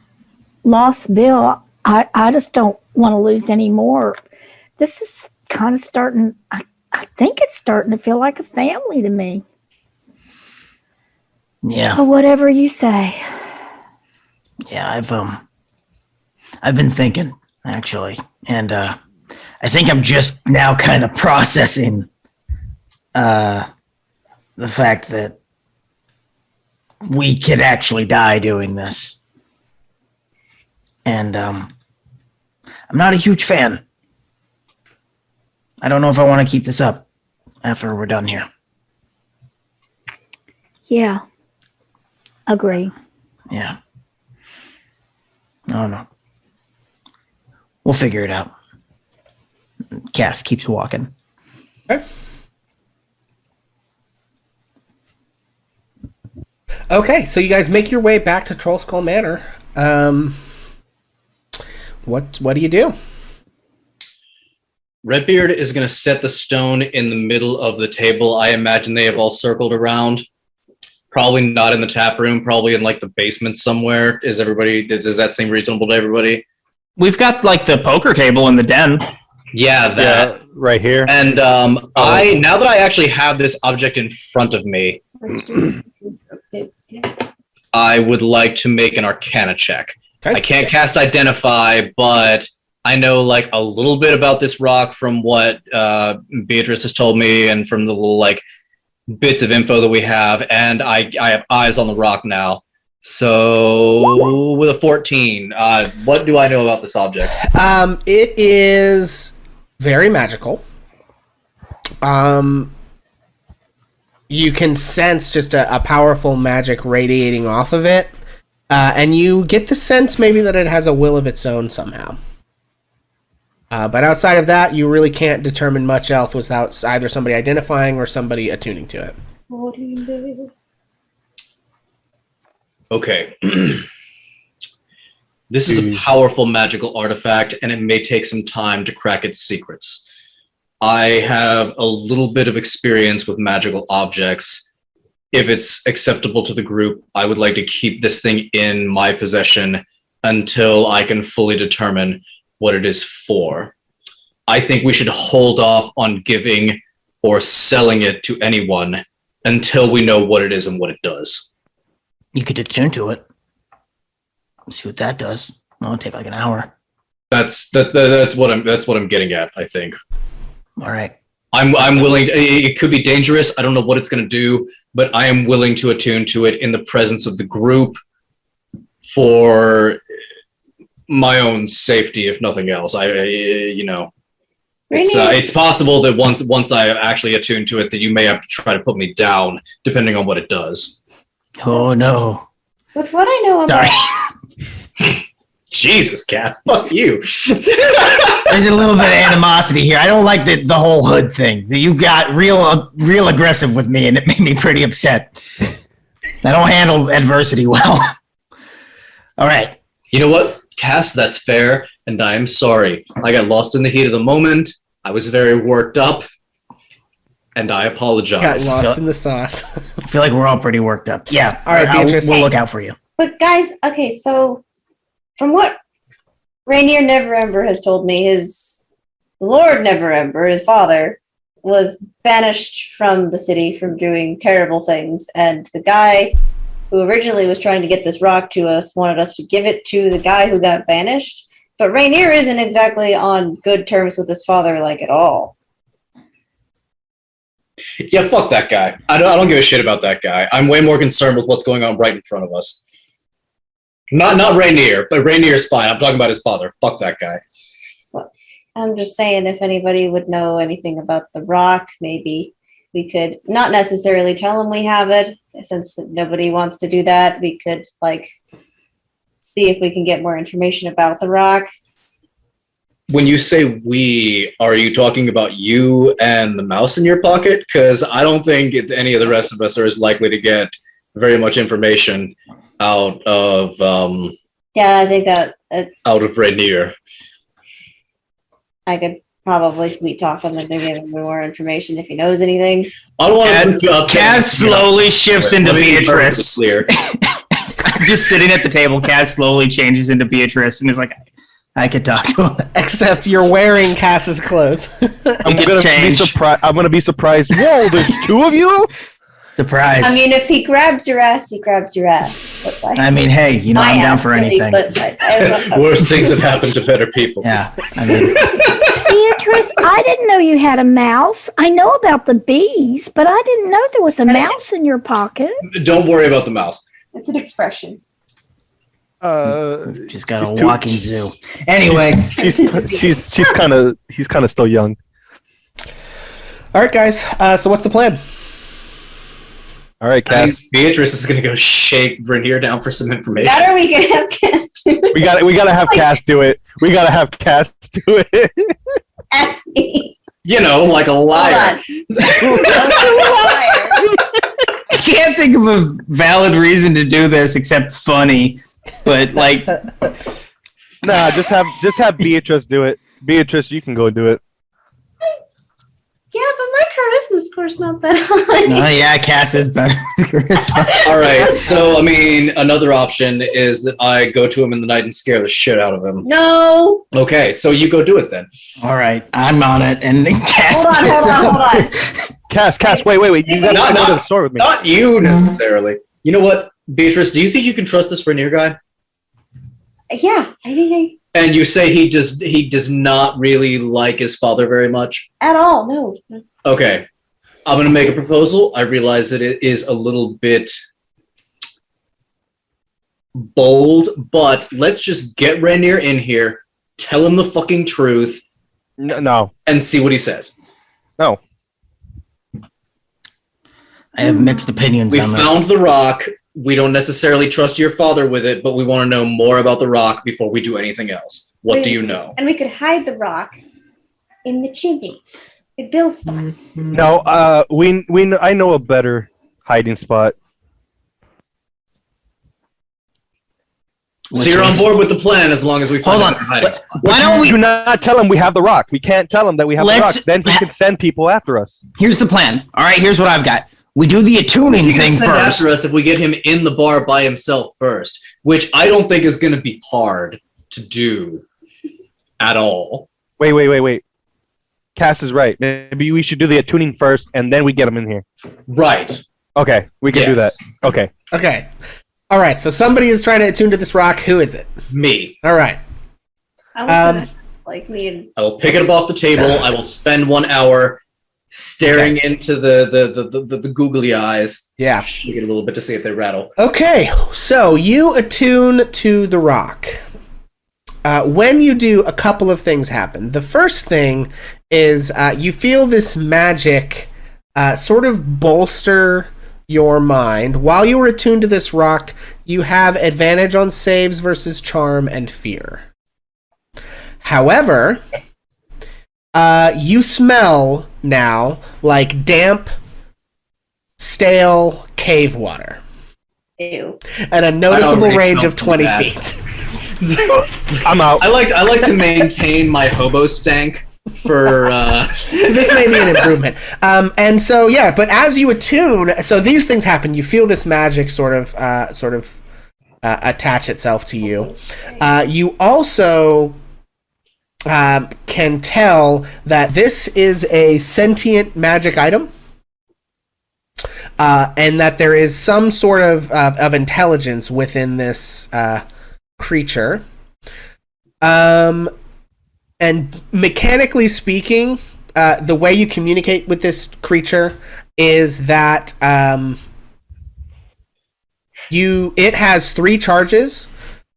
lost Bill. I just don't want to lose any more. This is kind of starting, I think it's starting to feel like a family to me. Yeah. But whatever you say. Yeah, I've been thinking, actually. And I think I'm just now kind of processing the fact that we could actually die doing this. And I'm not a huge fan. I don't know if I want to keep this up after we're done here. Yeah. Agree. Yeah. I don't know. We'll figure it out. Cass keeps walking. Okay. Okay, so you guys make your way back to Trollskull Manor. What do you do? Redbeard is going to set the stone in the middle of the table. I imagine they have all circled around. Probably not in the tap room, probably in like the basement somewhere. Does that seem reasonable to everybody? We've got like the poker table in the den. Yeah, that. Yeah, right here. And now that I actually have this object in front of me, I would like to make an Arcana check. Okay. I can't cast Identify, but I know like a little bit about this rock from what Beatrice has told me and from the little like bits of info that we have, and I have eyes on the rock now. So with a 14, what do I know about this object? It is very magical. You can sense just a powerful magic radiating off of it. And you get the sense maybe that it has a will of its own somehow. But outside of that, you really can't determine much else without either somebody identifying or somebody attuning to it. Okay. This is a powerful magical artifact, and it may take some time to crack its secrets. I have a little bit of experience with magical objects. If it's acceptable to the group, I would like to keep this thing in my possession until I can fully determine what it is for. I think we should hold off on giving or selling it to anyone until we know what it is and what it does. You could attune to it. See what that does. It'll take like an hour. That's what I'm getting at, I think. All right. I'm willing to, it could be dangerous. I don't know what it's going to do, but I am willing to attune to it in the presence of the group for my own safety, if nothing else. It's possible that once I actually attune to it, that you may have to try to put me down, depending on what it does. Oh no. With what I know about Jesus, Cass, fuck you. There's a little bit of animosity here. I don't like the whole hood thing. You got real aggressive with me, and it made me pretty upset. I don't handle adversity well. All right. You know what, Cass, that's fair, and I am sorry. I got lost in the heat of the moment. I was very worked up, and I apologize. Got lost in the sauce. I feel like we're all pretty worked up. Yeah. All right, Beatrice. We'll look out for you. But guys, okay, so from what Rainier Neverember has told me, his Lord Neverember, his father, was banished from the city from doing terrible things, and the guy who originally was trying to get this rock to us wanted us to give it to the guy who got banished. But Rainier isn't exactly on good terms with his father, like, at all. Yeah, fuck that guy. I don't give a shit about that guy. I'm way more concerned with what's going on right in front of us. Not Rainier, but Rainier's fine. I'm talking about his father. Fuck that guy. Well, I'm just saying, if anybody would know anything about the rock, maybe we could not necessarily tell him we have it, since nobody wants to do that. We could, like, see if we can get more information about the rock. When you say we, are you talking about you and the mouse in your pocket? Because I don't think any of the rest of us are as likely to get very much information out of Yeah, I think that out of Rainier. I could probably sweet talk him into giving me more information if he knows anything. I don't want to put you up. Kaz slowly shifts into Let me be perfectly Beatrice. clear. Just sitting at the table, Kaz slowly changes into Beatrice and is like, I could talk to him. Except you're wearing Cass's clothes. I'm get gonna be changed. surprised. I'm gonna be surprised. Whoa, there's two of you. Surprise. I mean, if he grabs your ass, he grabs your ass. But, like, I mean, hey, you know, my I'm down ass, for really, anything. but I Worse things have happened to better people. Yeah. I mean, Beatrice, I didn't know you had a mouse. I know about the bees, but I didn't know there was a mouse in your pocket. Don't worry about the mouse. It's an expression. she's got She's a too- walking zoo. Anyway, He's kind of still young. All right, guys. So what's the plan? All right, I Cass. think Beatrice is going to go shake Rainier down for some information. That or we can have Cass do We gotta have Cass do it. We gotta have Cass do it. ask me. You know, like a Hold liar. on. Don't liar. I can't think of a valid reason to do this except funny. But like, Nah, just have Beatrice do it. Beatrice, you can go do it. Yeah, but my charisma score's not that high. oh yeah, Cass is better. All right, so I mean, another option is that I go to him in the night and scare the shit out of him. No. Okay, so you go do it then. All right, I'm on it, and then Cass. Hold on. Cass, wait. You gotta go to the store with me. Not you necessarily. You know what, Beatrice? Do you think you can trust this Rainier guy? Yeah, I think And you say he does not really like his father very much. at all. No. Okay, I'm gonna make a proposal. I realize that it is a little bit bold, but let's just get Rainier in here, tell him the fucking truth, No. and see what he says. No. I have mixed opinions We on this. found the rock. We don't necessarily trust your father with it, but we want to know more about the rock before we do anything else. What do you know? And we could hide the rock in the chimney. It Bill's spot. No, I know a better hiding spot. So you're on board with the plan as long as we find Hold a on. hiding spot. Why don't we? Do not tell him we have the rock. We can't tell him that we have the rock. Let's- Then he can send people after us. Here's the plan. All right, here's what I've got. We do the attuning He can thing send first. after us if we get him in the bar by himself first, which I don't think is going to be hard to do at all. Wait. Cass is right. Maybe we should do the attuning first, and then we get him in here. Right. Okay, we can do that. Yes. Okay. Okay. All right. So somebody is trying to attune to this rock. Who is it? Me. All right. I was gonna, like me and I will pick it up off the table. I will spend 1 hour staring into the googly eyes. Yeah. Shake it a little bit to see if they rattle. Okay. So you attune to the rock. When you do, a couple of things happen. The first thing is you feel this magic sort of bolster your mind. While you are attuned to this rock, you have advantage on saves versus charm and fear. However, you smell now like damp, stale cave water. Ew. At a noticeable range of 20 feet. I'm out. I like to maintain my hobo stank for So this may be an improvement. And so yeah, but as you attune, so these things happen. You feel this magic sort of attach itself to you. You also can tell that this is a sentient magic item. And that there is some sort of intelligence within this creature. And mechanically speaking, the way you communicate with this creature is that it has 3 charges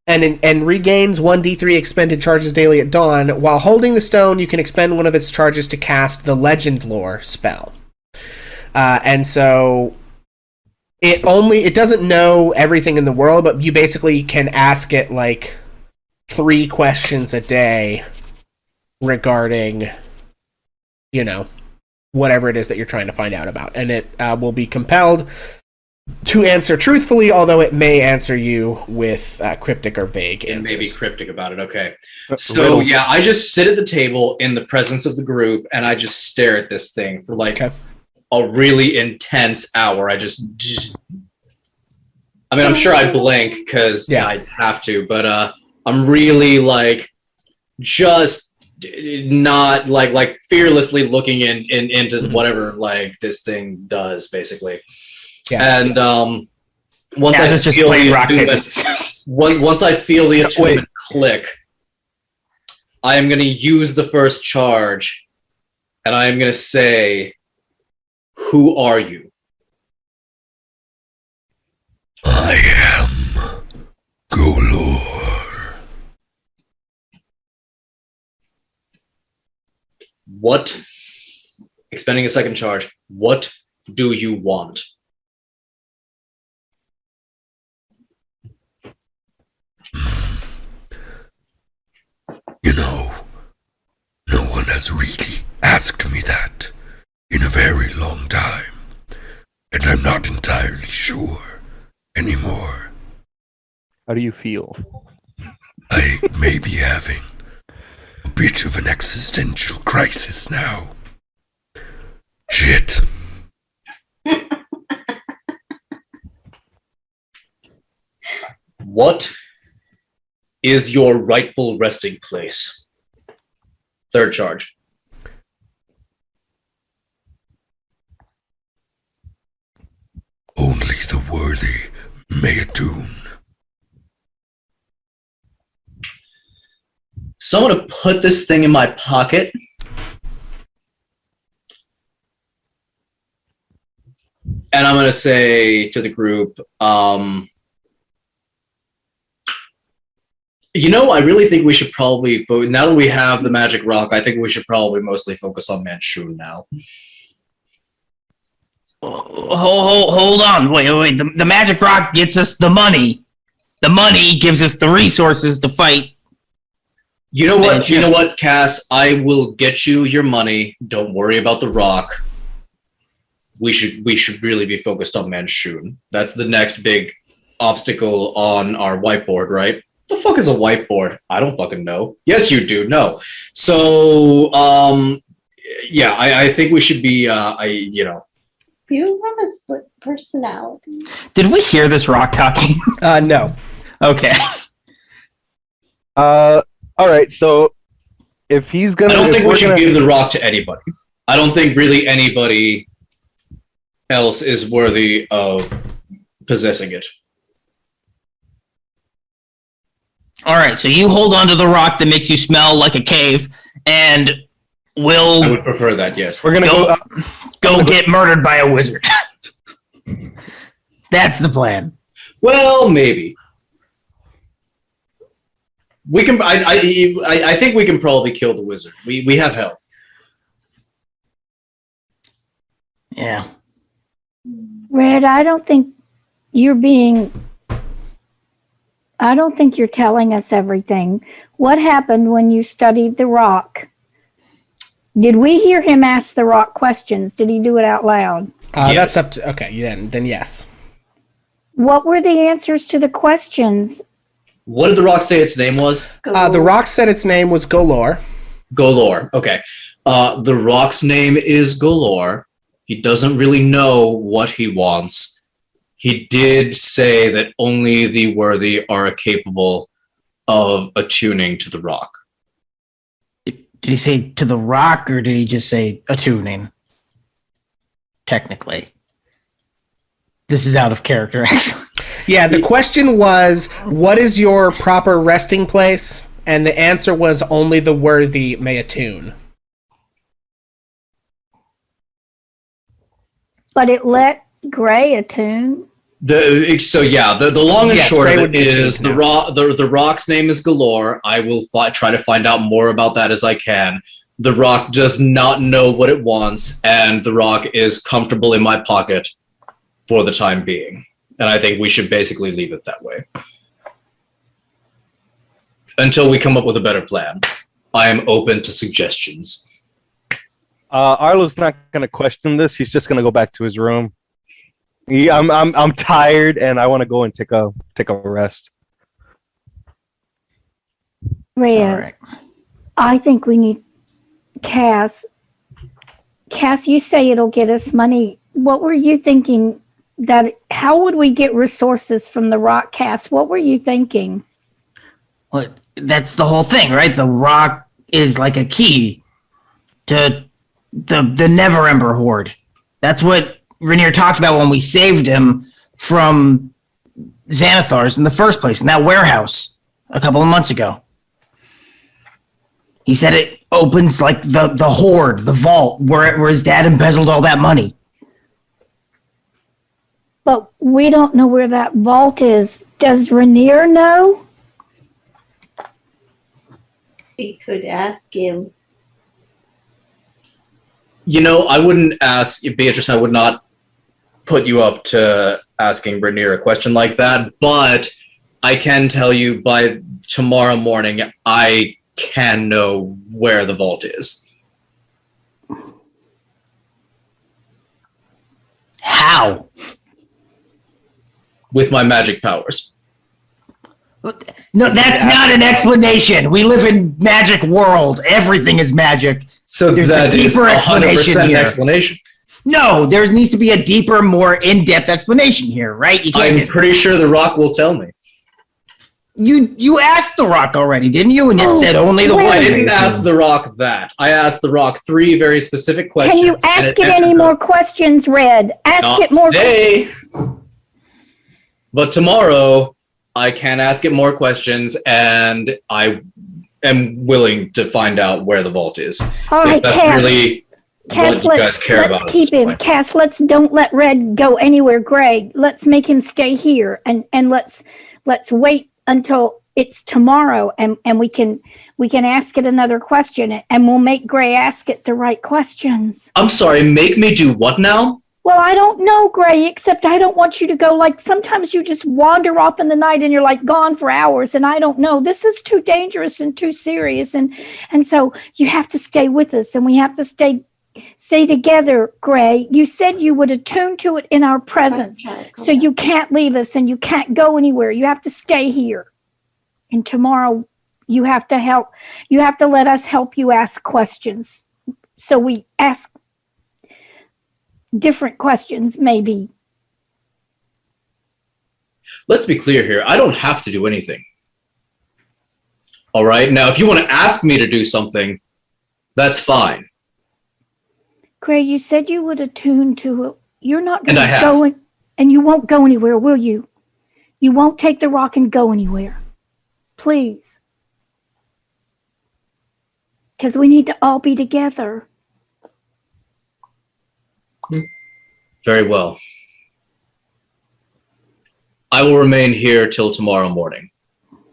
and regains 1d3 expended charges daily at dawn. While holding the stone, you can expend one of its charges to cast the Legend Lore spell. And so it doesn't know everything in the world, but you basically can ask it like 3 questions a day regarding, whatever it is that you're trying to find out about. And it will be compelled to answer truthfully, although it may answer you with cryptic or vague answers. Maybe cryptic about it. Okay. So yeah, I just sit at the table in the presence of the group and I just stare at this thing for a really intense hour. I mean, I'm sure I blink because I have to, but I'm really just not fearlessly looking into whatever this thing does, basically. Yeah. And once I just feel the attunement, once I feel the attunement click, I am going to use the first charge, and I am going to say, "Who are you?" I am Golor. What? Expending a second charge. What do you want? No one has really asked me that in a very long time, and I'm not entirely sure anymore. How do you feel? I may be having a bit of an existential crisis now. Shit. What is your rightful resting place? Third charge. Only the worthy may attune. So I'm going to put this thing in my pocket. And I'm going to say to the group, I really think we should probably, now that we have the magic rock, I think we should probably mostly focus on Manchun now. Hold on. Wait. The magic rock gets us the money. The money gives us the resources to fight. You know what? You know what, Cass? I will get you your money. Don't worry about the rock. We should really be focused on Manchun. That's the next big obstacle on our whiteboard, right? The fuck is a whiteboard? I don't fucking know. Yes, you do. No. So, yeah, I think we should be, You have a split personality. Did we hear this rock talking? No. Okay. All right. So if he's gonna, I don't think we should give the rock to anybody. I don't think really anybody else is worthy of possessing it. All right. So you hold on to the rock that makes you smell like a cave, and I we'll would prefer that. Yes. we're gonna go get murdered by a wizard. That's the plan. Well, maybe. We can. I think we can probably kill the wizard. We have help. Yeah. Red, I don't think you're telling us everything. What happened when you studied the rock? Did we hear him ask the rock questions? Did he do it out loud? Yes. That's up to... Okay, then yes. What were the answers to the questions? What did the rock say its name was? The rock said its name was Golor. Golor. Okay. The rock's name is Golor. He doesn't really know what he wants. He did say that only the worthy are capable of attuning to the rock. Did he say to the rock, or did he just say attuning? Technically. This is out of character, actually. Yeah, the question was, what is your proper resting place? And the answer was, only the worthy may attune. But it let Gray attune. The long and short Gray of it is the rock's name is Galore. I will try to find out more about that as I can. The rock does not know what it wants, and the rock is comfortable in my pocket for the time being. And I think we should basically leave it that way. Until we come up with a better plan. I am open to suggestions. Arlo's not going to question this. He's just going to go back to his room. I'm tired, and I want to go and take a rest. Red, Right. I think we need Cass. Cass, you say it'll get us money. What were you thinking? How would we get resources from the rock, Cass? What were you thinking? Well, that's the whole thing, right? The rock is like a key to the Never Ember Horde. That's what Rainier talked about when we saved him from Xanathar's in the first place, in that warehouse a couple of months ago. He said it opens like the Horde, the vault, where his dad embezzled all that money. But we don't know where that vault is. Does Rainier know? We could ask him. I wouldn't ask, Beatrice, I would not put you up to asking Rainier a question like that, but I can tell you by tomorrow morning, I can know where the vault is. How? With my magic powers. No, that's not an explanation. We live in magic world. Everything is magic. So there's that a deeper is explanation 100% here. explanation. No, there needs to be a deeper, more in-depth explanation here, right? You can't I'm pretty sure the rock will tell me. You asked the rock already, didn't you? And it said only the I one. didn't ask the rock that. I asked the rock 3 very specific questions. Can you ask it any more questions, Red? Ask it more. Today, but tomorrow I can ask it more questions, and I am willing to find out where the vault is. All right, if that's Cass. really Cass, what you guys care about. let's keep him. Cass, don't let Red go anywhere. Greg, let's make him stay here, and let's wait until it's tomorrow, and we can ask it another question, and we'll make Gray ask it the right questions. I'm sorry, make me do what now? Well, I don't know, Gray, except I don't want you to go, like, sometimes you just wander off in the night and you're, like, gone for hours, and I don't know. This is too dangerous and too serious, and so you have to stay with us, and we have to stay together, Gray. You said you would attune to it in our presence, so you can't leave us, and you can't go anywhere. You have to stay here. And tomorrow, you have to let us help you ask questions. So we ask different questions, maybe. Let's be clear here. I don't have to do anything. All right? Now, if you want to ask me to do something, that's fine. Gray, you said you would attune to it. You're not going And I to go and you won't go anywhere, will you? You won't take the rock and go anywhere. Please. Because we need to all be together. Very well. I will remain here till tomorrow morning.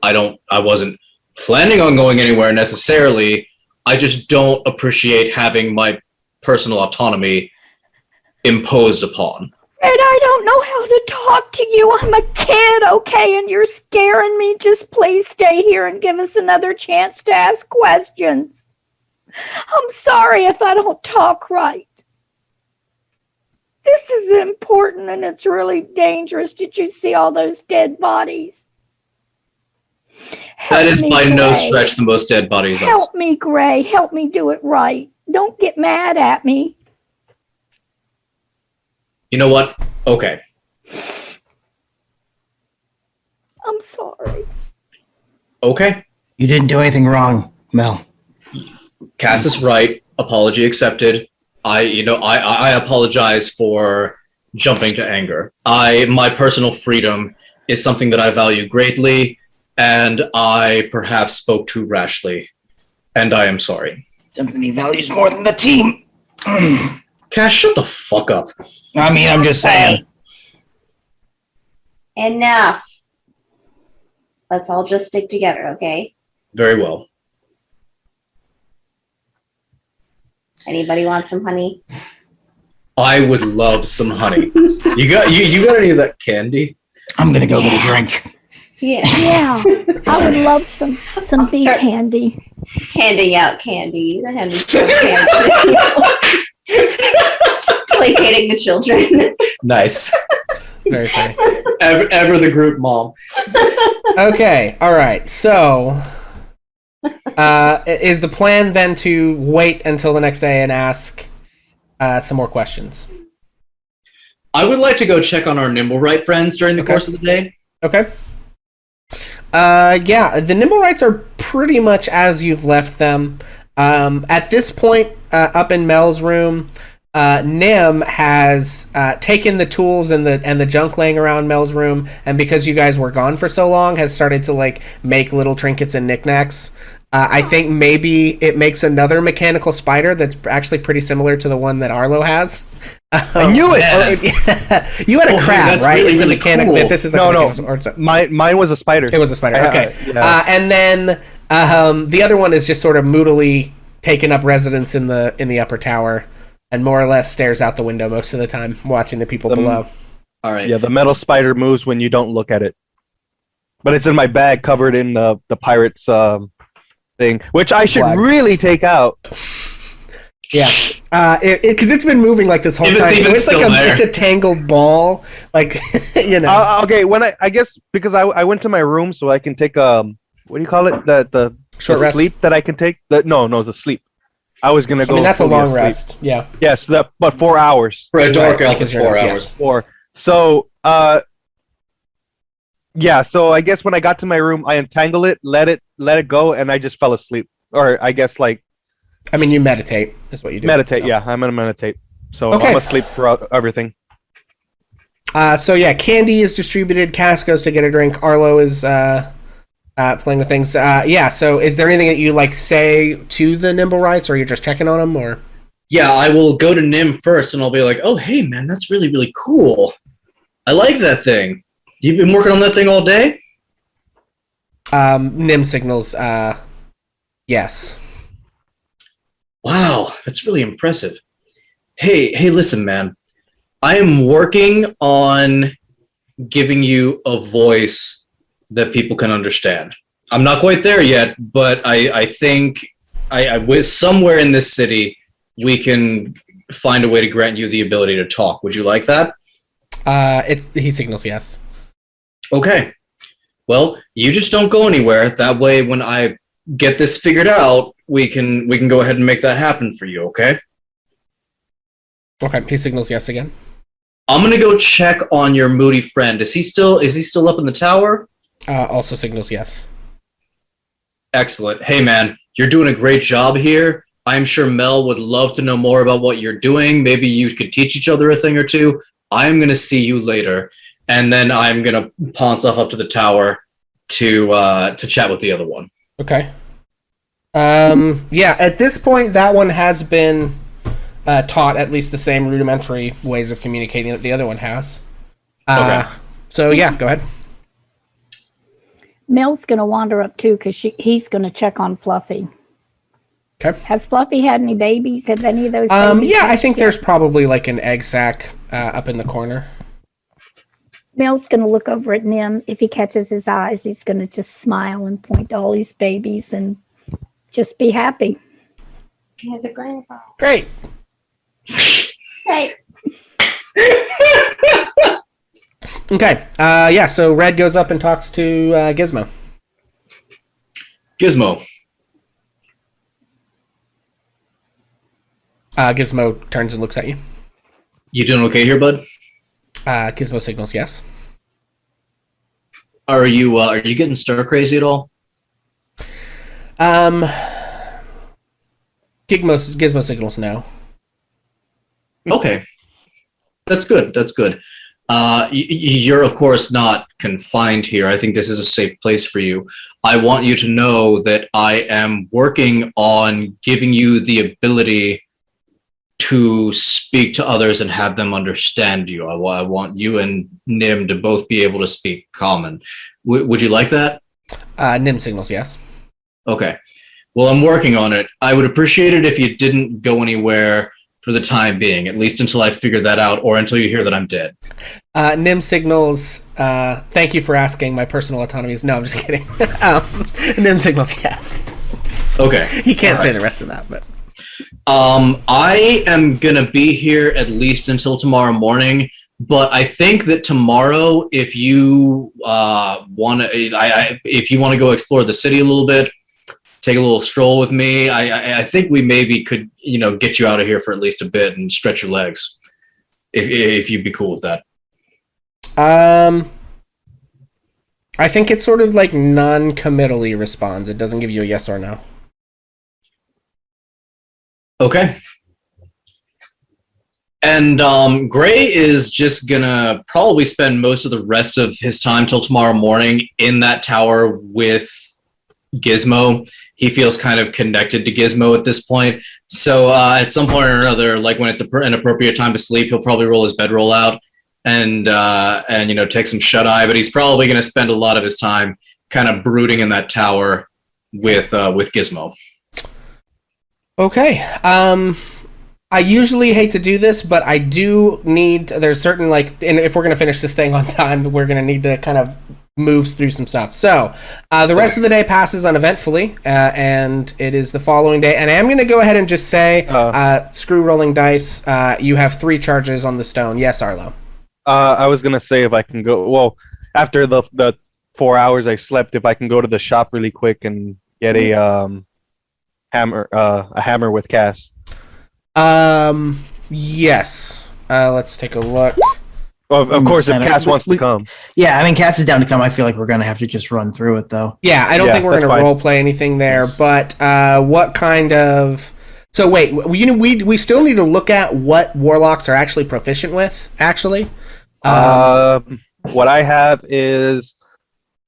I wasn't planning on going anywhere necessarily. I just don't appreciate having my personal autonomy imposed upon. And I don't know how to talk to you. I'm a kid, okay? And you're scaring me. Just please stay here and give us another chance to ask questions. I'm sorry if I don't talk right. This is important and it's really dangerous. Did you see all those dead bodies? That is by no stretch the most dead bodies. Help me, Gray. Help me do it right. Don't get mad at me. You know what? Okay. I'm sorry. Okay. You didn't do anything wrong, Mel. Cass is right. Apology accepted. I apologize for jumping to anger. My personal freedom is something that I value greatly, and I perhaps spoke too rashly, and I am sorry. Something he values more than the team. Cass, shut the fuck up. I mean, I'm just saying. Enough. Let's all just stick together, okay? Very well. Anybody want some honey? I would love some honey. You got any of that candy? I'm gonna go get a drink. Yeah. Yeah. I would love some bee candy. Handing out candy. Handing candy. Placating the children. Nice. Very funny. Ever the group mom. Okay, all right. So, is the plan then to wait until the next day and ask some more questions? I would like to go check on our Nimblewright friends during the course of the day. Okay. Yeah, the Nimblewrights are pretty much as you've left them. At this point, up in Mel's room, Nim has taken the tools and the junk laying around Mel's room, and because you guys were gone for so long, has started to like make little trinkets and knickknacks. I think maybe it makes another mechanical spider that's actually pretty similar to the one that Arlo has. I knew it. You had a crab, right? Really, it's really a mechanic. cool. This is Mine was a spider. It was a spider. Okay. Yeah. And then the other one is just sort of moodily taking up residence in the upper tower, and more or less stares out the window most of the time, watching the people below. All right. Yeah, the metal spider moves when you don't look at it. But it's in my bag, covered in the pirate's thing, which I should really take out. Yeah, because it's been moving like this whole time, so it's like it's a tangled ball, like you know. Okay, when I guess because I went to my room so I can take what do you call it? The Short rest. sleep that I can take. No, the sleep. I was gonna go. I mean, that's a long asleep. rest. Yeah. Yes, but 4 hours. For a dark elf, because it's 4 you're- hours. yes. 4. So yeah. So I guess when I got to my room, I untangle it, let it go, and I just fell asleep. Or I guess like. I mean, you meditate is what you do. Meditate, so. yeah. I'm gonna meditate. So Okay. I'm asleep throughout everything. So yeah, candy is distributed. Cass goes to get a drink. Arlo is playing with things. Yeah. So is there anything that you like say to the Nimblewrights, or you're just checking on them, or? Yeah, I will go to Nim first, and I'll be like, "Oh, hey, man, that's really, really cool. I like that thing. You've been working on that thing all day?" Nim signals. Yes. Wow, that's really impressive. Hey, listen, man. I am working on giving you a voice that people can understand. I'm not quite there yet, but I think with somewhere in this city, we can find a way to grant you the ability to talk. Would you like that? He signals yes. Okay. Well, you just don't go anywhere. That way, when I get this figured out, we can go ahead and make that happen for you, okay? Okay, he signals yes again. I'm gonna go check on your moody friend. Is he still up in the tower? Also signals yes. Excellent. Hey man, you're doing a great job here. I'm sure Mel would love to know more about what you're doing. Maybe you could teach each other a thing or two. I'm gonna see you later, and then I'm gonna pawn stuff up to the tower to chat with the other one. Okay. Yeah, at this point, that one has been taught at least the same rudimentary ways of communicating that the other one has. Okay. So, yeah, go ahead. Mel's going to wander up too because he's going to check on Fluffy. Okay. Has Fluffy had any babies? Have any of those babies Yeah, I think hatched there's yet? probably like an egg sac up in the corner. Mel's going to look over at Nim. If he catches his eyes, he's going to just smile and point to all these babies and just be happy. He has a grandpa. Great. Right. Okay. Yeah, so Red goes up and talks to Gizmo. Gizmo. Gizmo turns and looks at you. You doing okay here, bud? Gizmo signals yes. Are you getting stir crazy at all? Gizmo signals no. Okay, that's good. That's good. You're of course not confined here. I think this is a safe place for you. I want you to know that I am working on giving you the ability to speak to others and have them understand you. I want you and Nim to both be able to speak common. Would you like that? Nim signals yes. Okay. Well, I'm working on it. I would appreciate it if you didn't go anywhere for the time being, at least until I figure that out or until you hear that I'm dead. Nim signals, thank you for asking. My personal autonomy is no, I'm just kidding. Nim signals yes. Okay. He can't say the rest of that, but. I am gonna be here at least until tomorrow morning, but I think that tomorrow, if you want to go explore the city a little bit, take a little stroll with me, I think we maybe could, get you out of here for at least a bit and stretch your legs, if you'd be cool with that. I think it's sort of like non-committally responds. It doesn't give you a yes or no. Okay. And Gray is just gonna probably spend most of the rest of his time till tomorrow morning in that tower with Gizmo. He feels kind of connected to Gizmo at this point. So at some point or another, like when it's an appropriate time to sleep, he'll probably roll his bedroll out and take some shut eye. But he's probably gonna spend a lot of his time kind of brooding in that tower with Gizmo. Okay. I usually hate to do this, but I do need. There's certain and if we're gonna finish this thing on time, we're gonna need to kind of move through some stuff. So the rest of the day passes uneventfully, and it is the following day. And I am gonna go ahead and just say, screw rolling dice. You have 3 charges on the stone. Yes, Arlo. I was gonna say if I can go. Well, after the 4 hours I slept, if I can go to the shop really quick and get a hammer with Cass. Yes. Let's take a look. Well, of course, if Cass wants to come. Yeah, I mean, Cass is down to come. I feel like we're going to have to just run through it, though. Yeah, I don't think we're going to role play anything there, but what kind of... So wait, we still need to look at what warlocks are actually proficient with, actually. What I have is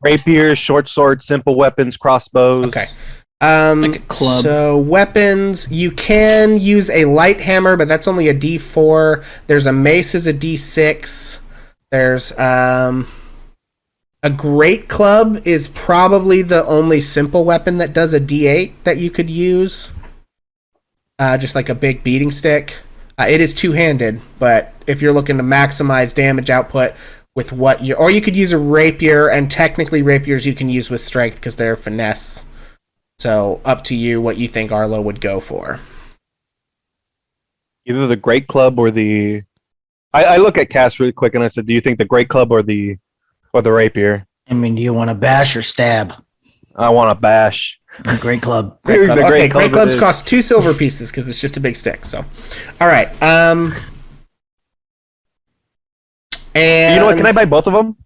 rapiers, short swords, simple weapons, crossbows. Okay. Like a club. So weapons, you can use a light hammer, but that's only a D4. There's a mace as a D6. There's a great club is probably the only simple weapon that does a D8 that you could use. Just like a big beating stick. It is two-handed, but if you're looking to maximize damage output with or you could use a rapier, and technically rapiers you can use with strength because they're finesse. So up to you what you think Arlo would go for. Either the great club or the... I look at Cass really quick and I said, do you think the great club or the rapier? I mean, do you want to bash or stab? I want to bash. Great club. Great club. Okay, great clubs cost 2 silver pieces because it's just a big stick. So, all right. And you know what? Can I buy both of them?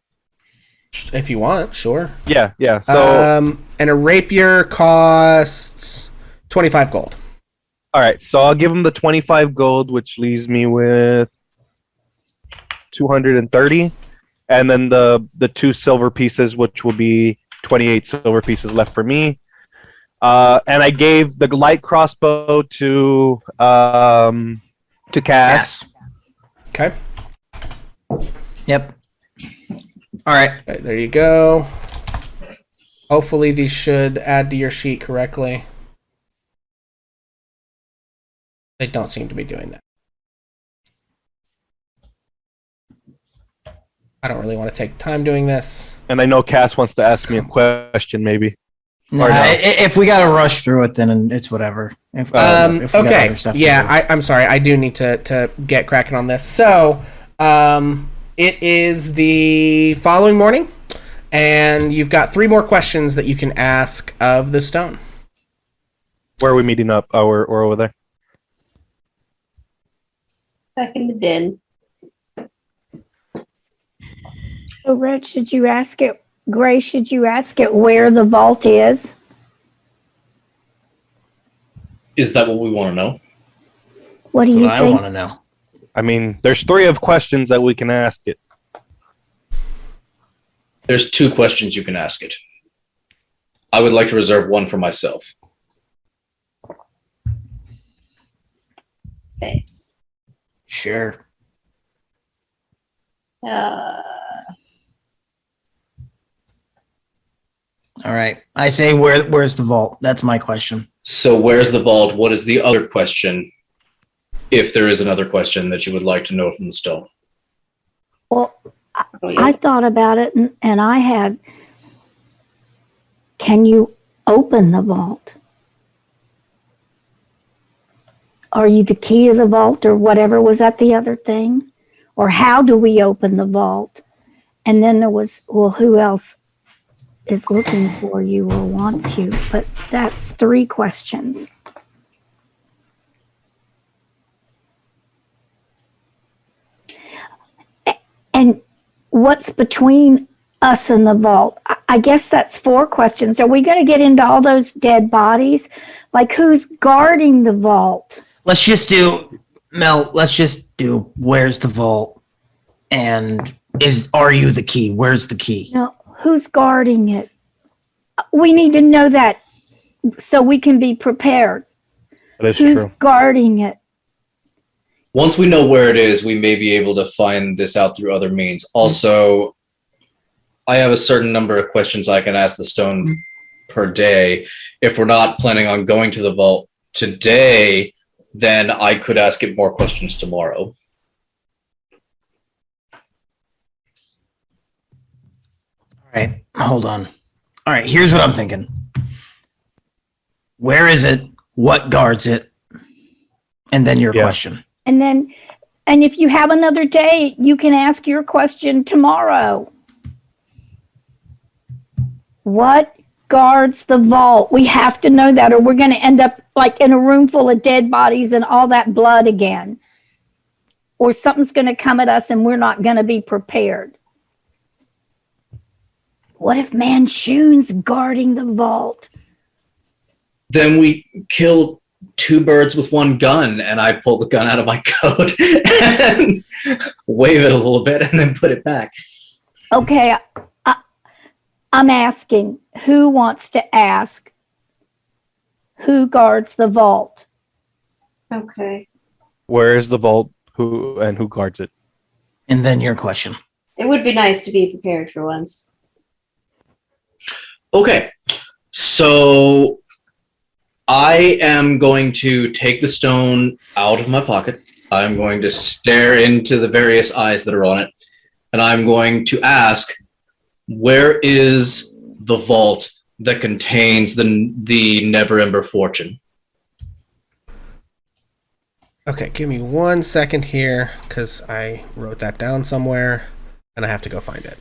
If you want, sure. Yeah. So, and a rapier costs 25 gold. All right, so I'll give him the 25 gold, which leaves me with 230, and then the 2 silver pieces, which will be 28 silver pieces left for me. And I gave the light crossbow to Cass. Okay. Yep. All right. Okay, there you go. Hopefully these should add to your sheet correctly. They don't seem to be doing that. I don't really want to take time doing this. And I know Cass wants to ask me a question, maybe. No, Or no. if we got to rush through it, then it's whatever. If we got Okay. other stuff to Yeah, do. I'm sorry. I do need to get cracking on this. So, it is the following morning, and you've got 3 more questions that you can ask of the stone. Where are we meeting up? Oh, we're over there. Back in the den. So, Red, should you ask it? Gray, should you ask it where the vault is? Is that what we want to know? What do That's you what I think? want to know. I mean, there's 3 of questions that we can ask it. There's 2 questions you can ask it. I would like to reserve one for myself. Say. Sure. All right. I say where's the vault? That's my question. So where's the vault? What is the other question? If there is another question that you would like to know from the stone. Well, I thought about it and I had, can you open the vault? Are you the key of the vault or whatever? Was that the other thing? Or how do we open the vault? And then there was, well, who else is looking for you or wants you? But that's 3 questions. And what's between us and the vault? I guess that's 4 questions. Are we going to get into all those dead bodies? Like who's guarding the vault? Let's just do where's the vault? And are you the key? Where's the key? No, who's guarding it? We need to know that so we can be prepared. That is Who's true. guarding it? Once we know where it is, we may be able to find this out through other means. Also, I have a certain number of questions I can ask the stone per day. If we're not planning on going to the vault today, then I could ask it more questions tomorrow. All right, hold on. All right, here's what I'm thinking. Where is it? What guards it? And then your question. And if you have another day, you can ask your question tomorrow. What guards the vault? We have to know that or we're going to end up like in a room full of dead bodies and all that blood again. Or something's going to come at us and we're not going to be prepared. What if Manchun's guarding the vault? Then we kill 2 birds with 1 gun, and I pull the gun out of my coat and wave it a little bit and then put it back. Okay, I'm asking, who wants to ask who guards the vault? Okay. Where is the vault? Who guards it? And then your question. It would be nice to be prepared for once. Okay, so I am going to take the stone out of my pocket. I'm going to stare into the various eyes that are on it, and I'm going to ask, where is the vault that contains the Never-Ember Fortune? Okay, give me 1 second here, because I wrote that down somewhere, and I have to go find it.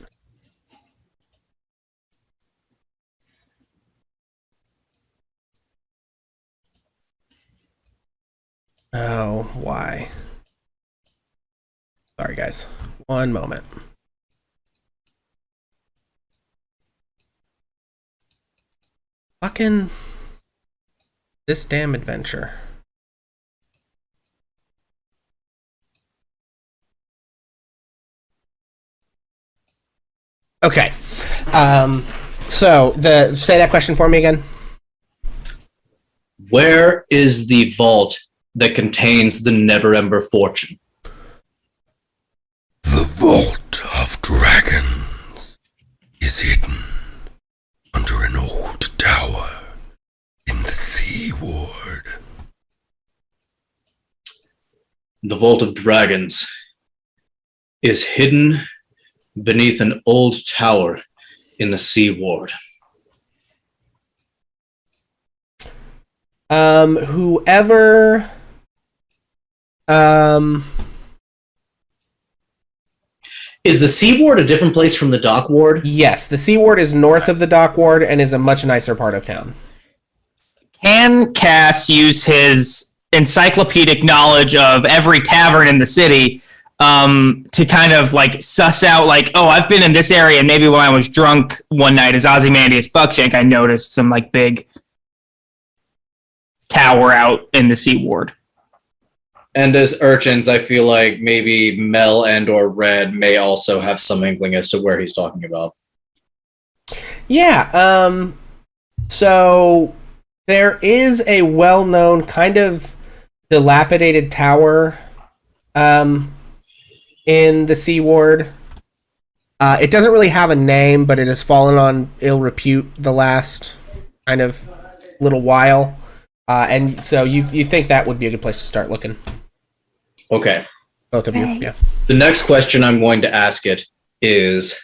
Oh, why? Sorry, guys. 1 moment. Fucking this damn adventure. Okay. So say that question for me again. Where is the vault that contains the Never-Ember Fortune? The Vault of Dragons is hidden under an old tower in the Sea Ward. The Vault of Dragons is hidden beneath an old tower in the Sea Ward. Whoever... Is the Sea Ward a different place from the Dock Ward? Yes, the Sea Ward is north of the Dock Ward and is a much nicer part of town. Can Cass use his encyclopedic knowledge of every tavern in the city to kind of like suss out like, oh, I've been in this area, and maybe when I was drunk one night as Ozymandias Buckshank, I noticed some like big tower out in the Sea Ward. And as urchins, I feel like maybe Mel and or Red may also have some inkling as to where he's talking about. Yeah, so there is a well-known kind of dilapidated tower in the Sea Ward. It doesn't really have a name, but it has fallen on ill repute the last kind of little while. And so you think that would be a good place to start looking. Okay. Both of you, yeah. The next question I'm going to ask it is,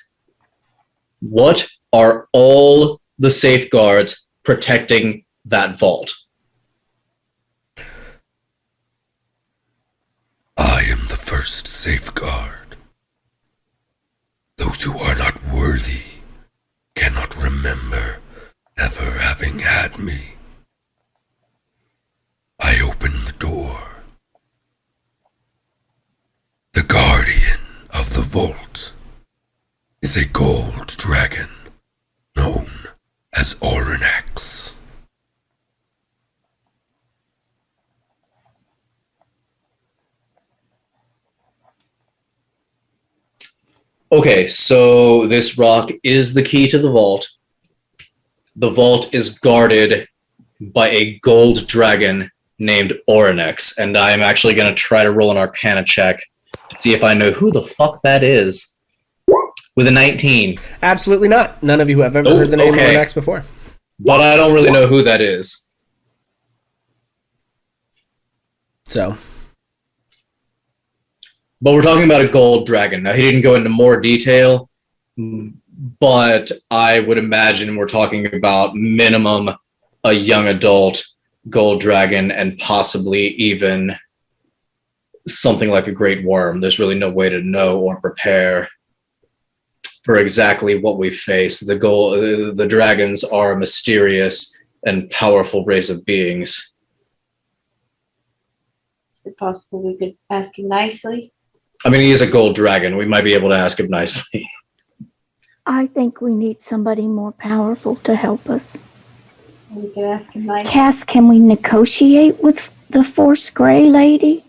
what are all the safeguards protecting that vault? I am the first safeguard. Those who are not worthy cannot remember ever having had me. I open the door. The guardian of the vault is a gold dragon known as Orinax. Okay, so this rock is the key to the vault. The vault is guarded by a gold dragon named Orinax, and I'm actually going to try to roll an Arcana check to see if I know who the fuck that is. With a 19. Absolutely not. None of you have ever heard the name Orinax before. But I don't really know who that is. So. But we're talking about a gold dragon. Now, he didn't go into more detail, but I would imagine we're talking about minimum a young adult gold dragon and possibly even something like a great worm. There's really no way to know or prepare for exactly what we face. The dragons are a mysterious and powerful race of beings. Is it possible we could ask him nicely? I mean, he is a gold dragon. We might be able to ask him nicely. I think we need somebody more powerful to help us. We could ask him nicely. Cass, can we negotiate with the Force Grey lady?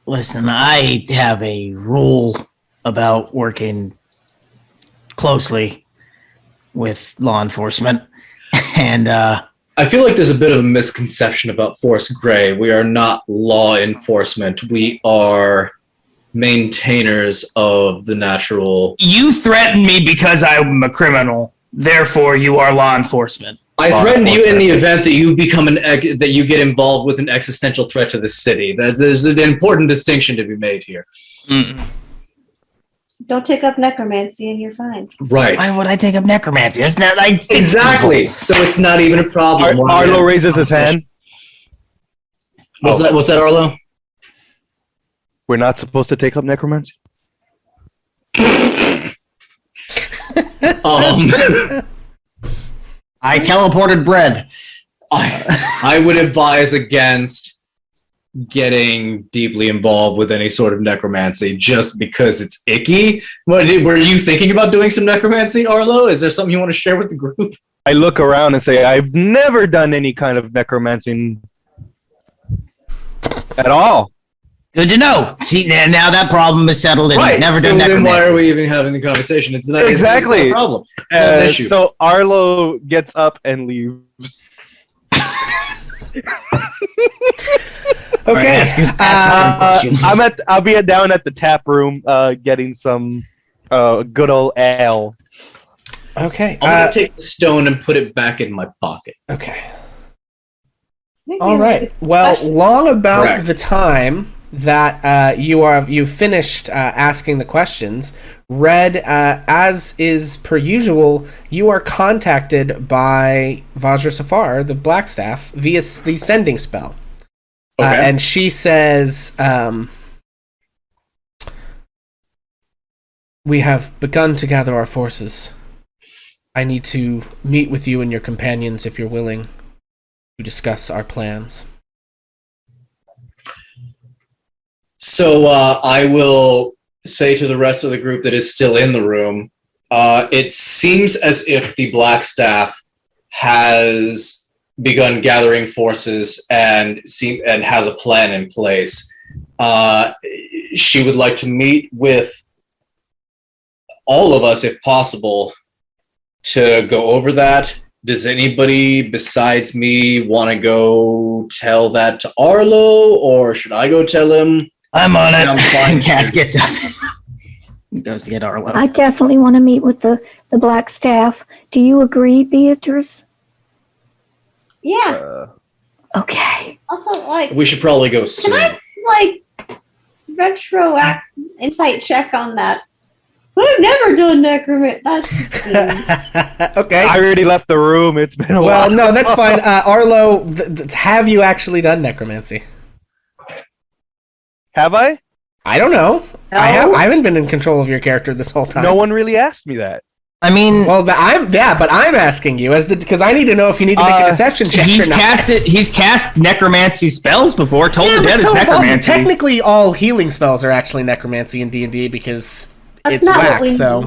Listen, I have a rule about working closely with law enforcement, and I feel like there's a bit of a misconception about Force Grey. We are not law enforcement. We are maintainers of the natural. You threaten me because I'm a criminal. Therefore, you are law enforcement. I threatened you in the event that you become that you get involved with an existential threat to the city. That there's an important distinction to be made here. Mm. Don't take up necromancy and you're fine. Right. why would I take up necromancy? That's not like Exactly. So it's not even a problem. Arlo raises his hand. What's that, Arlo? We're not supposed to take up necromancy? I teleported bread. I would advise against getting deeply involved with any sort of necromancy just because it's icky. Were you thinking about doing some necromancy, Arlo? Is there something you want to share with the group? I look around and say, I've never done any kind of necromancy at all. Good to know. See, now that problem is settled, and he's never so done then necromancy. why are we even having the conversation? It's not Exactly. It's not a problem. It's not an issue. So Arlo gets up and leaves. Okay. I'll be down at the tap room getting some good old ale. Okay. I'm going to take the stone and put it back in my pocket. Okay. Maybe All right. Well, long about the time that you finished asking the questions, Red, as is per usual, you are contacted by Vajra Safar, the Blackstaff, via the sending spell. Okay. And she says, we have begun to gather our forces. I need to meet with you and your companions if you're willing to discuss our plans. So I will say to the rest of the group that is still in the room, it seems as if the Blackstaff has begun gathering forces and has a plan in place. She would like to meet with all of us, if possible, to go over that. Does anybody besides me want to go tell that to Arlo, or should I go tell him? I'm on it. I'm fine. Cass gets up. He goes to get Arlo. I definitely want to meet with the Black Staff. Do you agree, Beatrice? Yeah. Okay. Also, like, We should probably go soon. can I, like, retroact insight check on that? I've never done necromancy. That seems. Okay. I already left the room. It's been a Well, while. no, that's fine. Arlo, have you actually done necromancy? Have I? I don't know. No? I haven't been in control of your character this whole time. No one really asked me that. I mean, Well, but I'm asking you because I need to know if you need to make a deception check. he's or not. He's cast necromancy spells before. Told the but Dead is so necromancy. technically, all healing spells are actually necromancy in D&D because That's it's not whack. what we So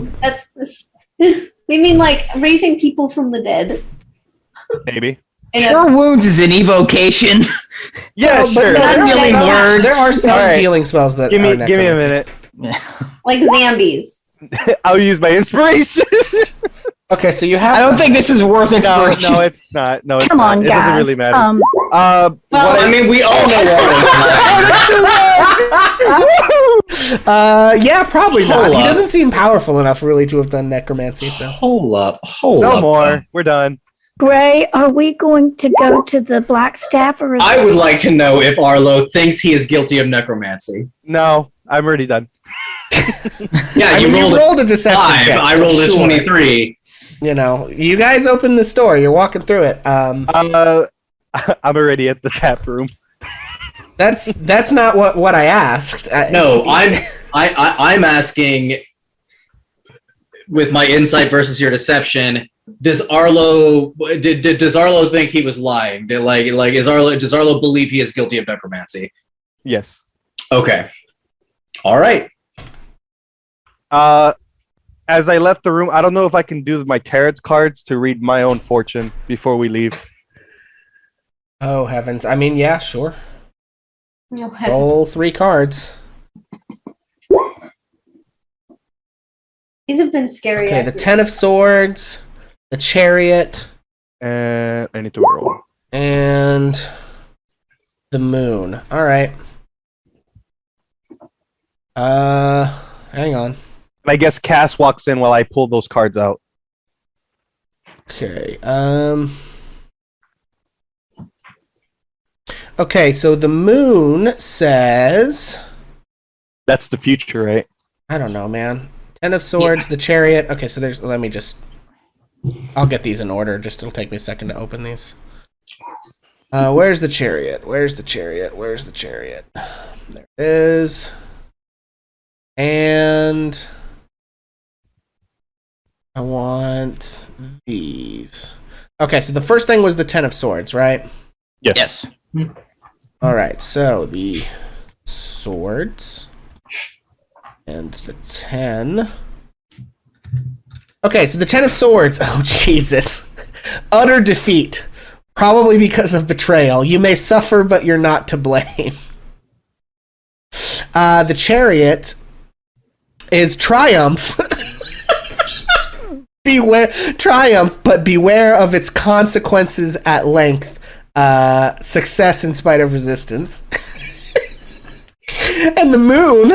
mean. We mean like raising people from the dead. Maybe. In a- Cure wounds is an evocation. Yeah, but sure. no, there are Healing some- word. There are some Alright. healing spells that Give are me a necromancy. minute. like zombies. I'll use my inspiration. Okay, so you have. I don't think this is worth no, inspiration. no, it's not. No, it's Come not. on, It guys. doesn't really matter. Well, I mean, we all know Yeah, probably not. Hold He up. doesn't seem powerful enough really to have done necromancy. So Hold up. No more. We're done. Gray, are we going to go to the Black Staff or is I would like to know if Arlo thinks he is guilty of necromancy. No, I'm already done. Yeah, I mean, you rolled a deception 5. check. I so rolled a sure. 23. You know, you guys open the store. You're walking through it. I'm already at the tap room. That's not what I asked. No, I'm asking with my insight versus your deception. Does Arlo does Arlo think he was lying? Does Arlo believe he is guilty of necromancy? Yes. Okay. All right. As I left the room, I don't know if I can do my tarot cards to read my own fortune before we leave. Oh heavens! I mean, yeah, sure. no heaven. Roll 3 cards. These have been scary. Okay, the 10 of Swords, the Chariot, And I need to roll. and the Moon. All right. Hang on. I guess Cass walks in while I pull those cards out. Okay. Okay, so the Moon says, That's the future, right? I don't know, man. 10 of Swords, the Chariot. Okay, so I'll get these in order. Just it'll take me a second to open these. Where's the Chariot? Where's the Chariot? Where's the Chariot? There it is. And I want these. Okay, so the first thing was the 10 of Swords, right? Yes. All right, so the swords and the 10. Okay, so the 10 of Swords. Oh, Jesus. Utter defeat. Probably because of betrayal. You may suffer, but you're not to blame. The Chariot is triumph. Triumph, but beware of its consequences at length. Success in spite of resistance. And the Moon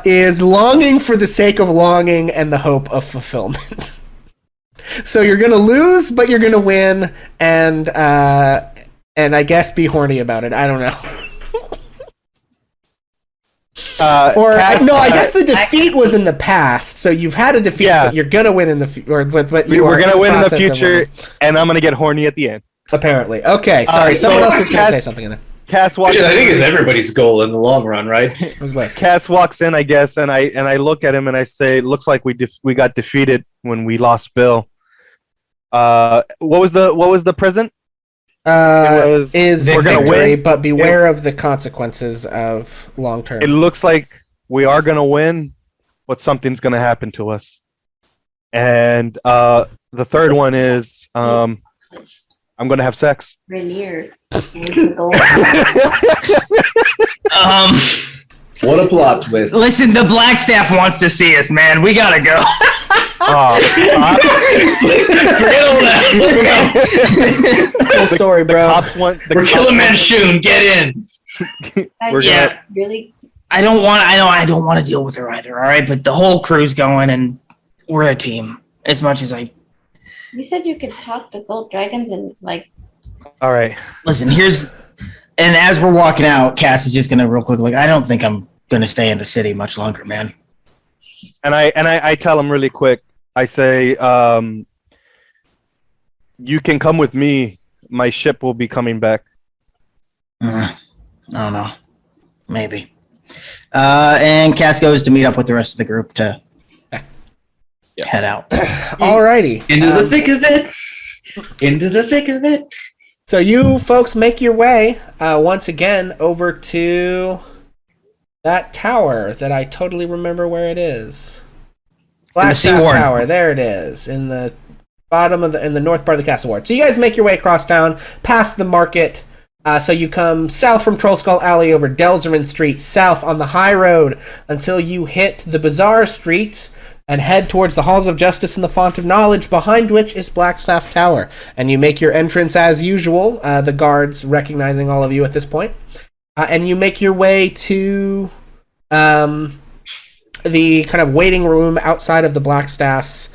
is longing for the sake of longing and the hope of fulfillment. So you're gonna lose, but you're gonna win, and I guess be horny about it. I don't know. I guess the defeat was in the past, so you've had a defeat, but you're gonna win in the future. We're gonna win in the future, and I'm gonna get horny at the end. Apparently. Okay, sorry. Someone else was gonna say something in there. Cass walks Which I in. think is everybody's goal in the long run, right? Cass walks in, I guess, and I look at him and I say, "Looks like we got defeated when we lost Bill." What was the present? We're gonna win, but beware of the consequences of long term. It looks like we are gonna win, but something's gonna happen to us. And the third one is I'm gonna have sex. Rainier. What a plot twist. Listen, the Black Staff wants to see us, man. We gotta go. Forget all that. Let's go. Cool story, bro. We're killing Manshoon. Get in. Guys, really? I don't want to deal with her either. All right, but the whole crew's going, and we're a team. As much as I. You said you could talk to gold dragons and like. All right. Listen, and as we're walking out, Cass is just gonna real quick, like, I don't think I'm gonna stay in the city much longer, man. And I tell him really quick. I say, you can come with me. My ship will be coming back. I don't know. Maybe. And Cass goes to meet up with the rest of the group to head out. Alrighty. Into the thick of it. Into the thick of it. So you folks make your way once again over to that tower that I totally remember where it is. Flagstaff Tower, there it is, in the bottom of in the north part of the castle ward. So you guys make your way across town, past the market. So you come south from Trollskull Alley over Delzerin Street, south on the high road until you hit the Bazaar Street and head towards the Halls of Justice and the Font of Knowledge, behind which is Blackstaff Tower. And you make your entrance as usual, the guards recognizing all of you at this point. And you make your way to the kind of waiting room outside of the Blackstaff's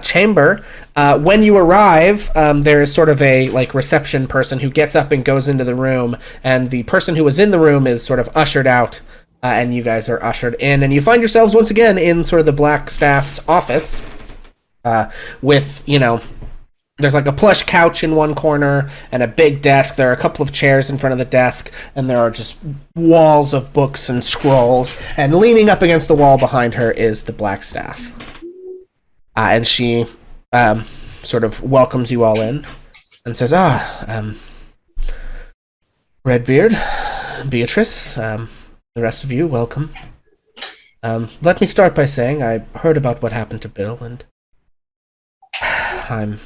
chamber. When you arrive, there is sort of a reception person who gets up and goes into the room, and the person who was in the room is sort of ushered out, and you guys are ushered in, and you find yourselves once again in sort of the Blackstaff's office, with, there's like a plush couch in one corner and a big desk. There are a couple of chairs in front of the desk, and there are just walls of books and scrolls, and leaning up against the wall behind her is the Blackstaff. And she sort of welcomes you all in and says, Redbeard, Beatrice, the rest of you, welcome. Let me start by saying I heard about what happened to Bill, and I'm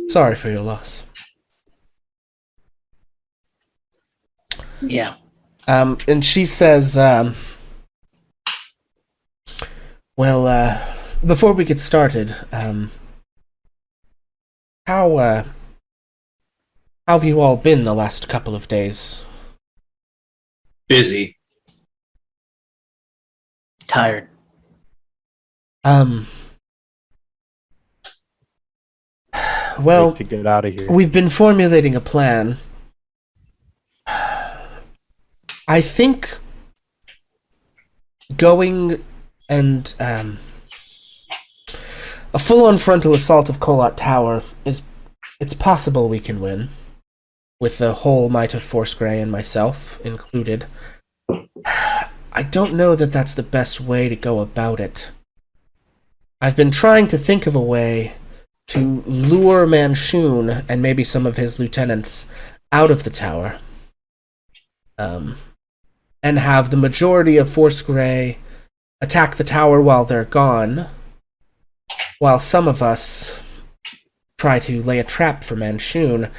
sorry for your loss. Yeah. And she says, before we get started, how have you all been the last couple of days? Busy. Tired. Well, to get out of here. We've been formulating a plan. I think going and a full-on frontal assault of Kolat Tower it's possible we can win, with the whole might of Force Grey and myself included. I don't know that that's the best way to go about it. I've been trying to think of a way to lure Manshoon and maybe some of his lieutenants out of the tower, and have the majority of Force Grey attack the tower while they're gone, while some of us try to lay a trap for Manshoon.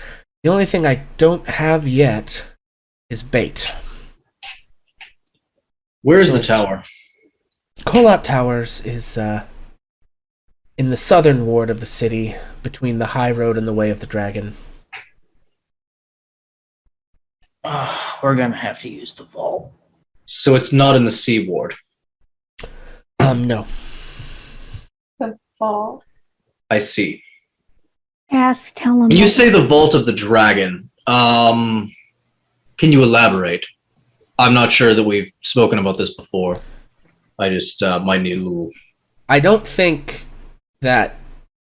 The only thing I don't have yet is bait. Where is the tower? Kolat Towers is in the southern ward of the city, between the High Road and the Way of the Dragon. We're gonna have to use the vault. So it's not in the Sea Ward. No. The fall. I see. Yes, tell him. When you say the Vault of the Dragon, can you elaborate? I'm not sure that we've spoken about this before. I just might need a little. I don't think that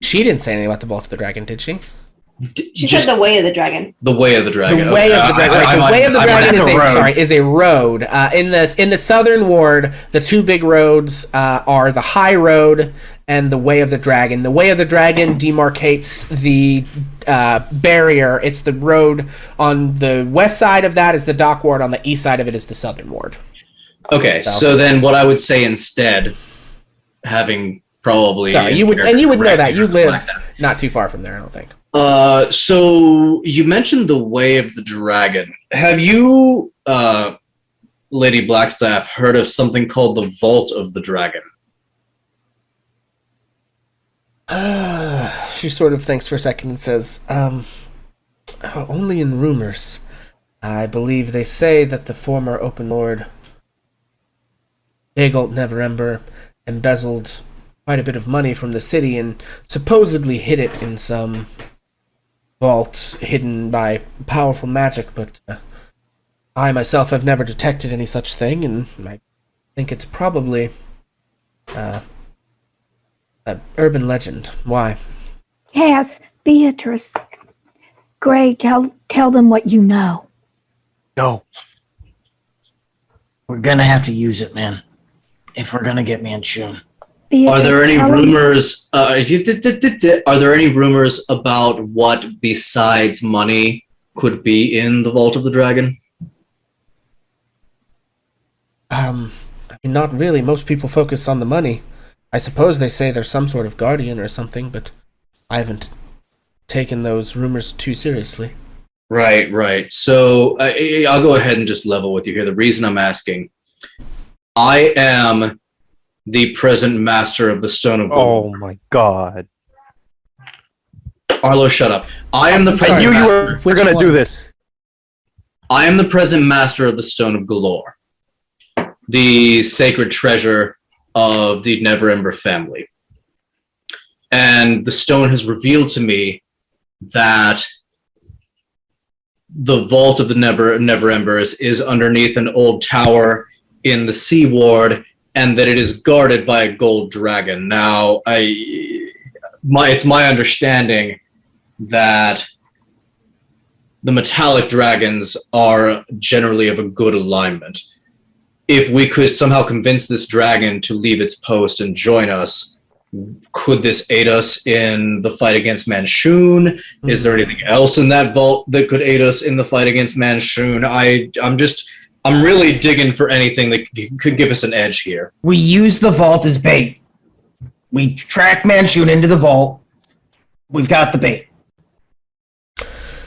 she didn't say anything about the Vault of the Dragon, did she? She said the way of the dragon. The way of the dragon. The way of the dragon. Right. The way of the dragon is a road. In the southern ward, the two big roads are the High Road and the Way of the Dragon. The Way of the Dragon demarcates the barrier. It's the road on the west side of that is the dock ward. On the east side of it is the southern ward. Okay, so then what I would say instead, having probably you would know that you live not too far from there. I don't think. So you mentioned the Way of the Dragon. Have you, Lady Blackstaff, heard of something called the Vault of the Dragon? She sort of thinks for a second and says, only in rumors. I believe they say that the former Open Lord, Dagult Neverember, embezzled quite a bit of money from the city and supposedly hid it in some vault hidden by powerful magic, but I myself have never detected any such thing, and I think it's probably an urban legend. Why? Cass, Beatrice, Gray, tell them what you know. No. We're gonna have to use it, man. If we're gonna get Manchun. Beatrice, Are there any rumors? Are there any rumors about what besides money could be in the Vault of the Dragon? I mean, not really. Most people focus on the money. I suppose they say there's some sort of guardian or something, but I haven't taken those rumors too seriously. Right. So I'll go ahead and just level with you here. The reason I'm asking, I am the present master of the Stone of Gold. Oh my god. Arlo, shut up. I am the present We're gonna do this. I am the present master of the Stone of Galore, the sacred treasure of the Neverember family. And the stone has revealed to me that the Vault of the Neverembers is underneath an old tower in the Sea Ward, and that it is guarded by a gold dragon. Now, it's my understanding that the metallic dragons are generally of a good alignment. If we could somehow convince this dragon to leave its post and join us, could this aid us in the fight against Manchun? Mm-hmm. Is there anything else in that vault that could aid us in the fight against Manchun? I'm really digging for anything that could give us an edge here. We use the vault as bait. We track Manchun into the vault. We've got the bait.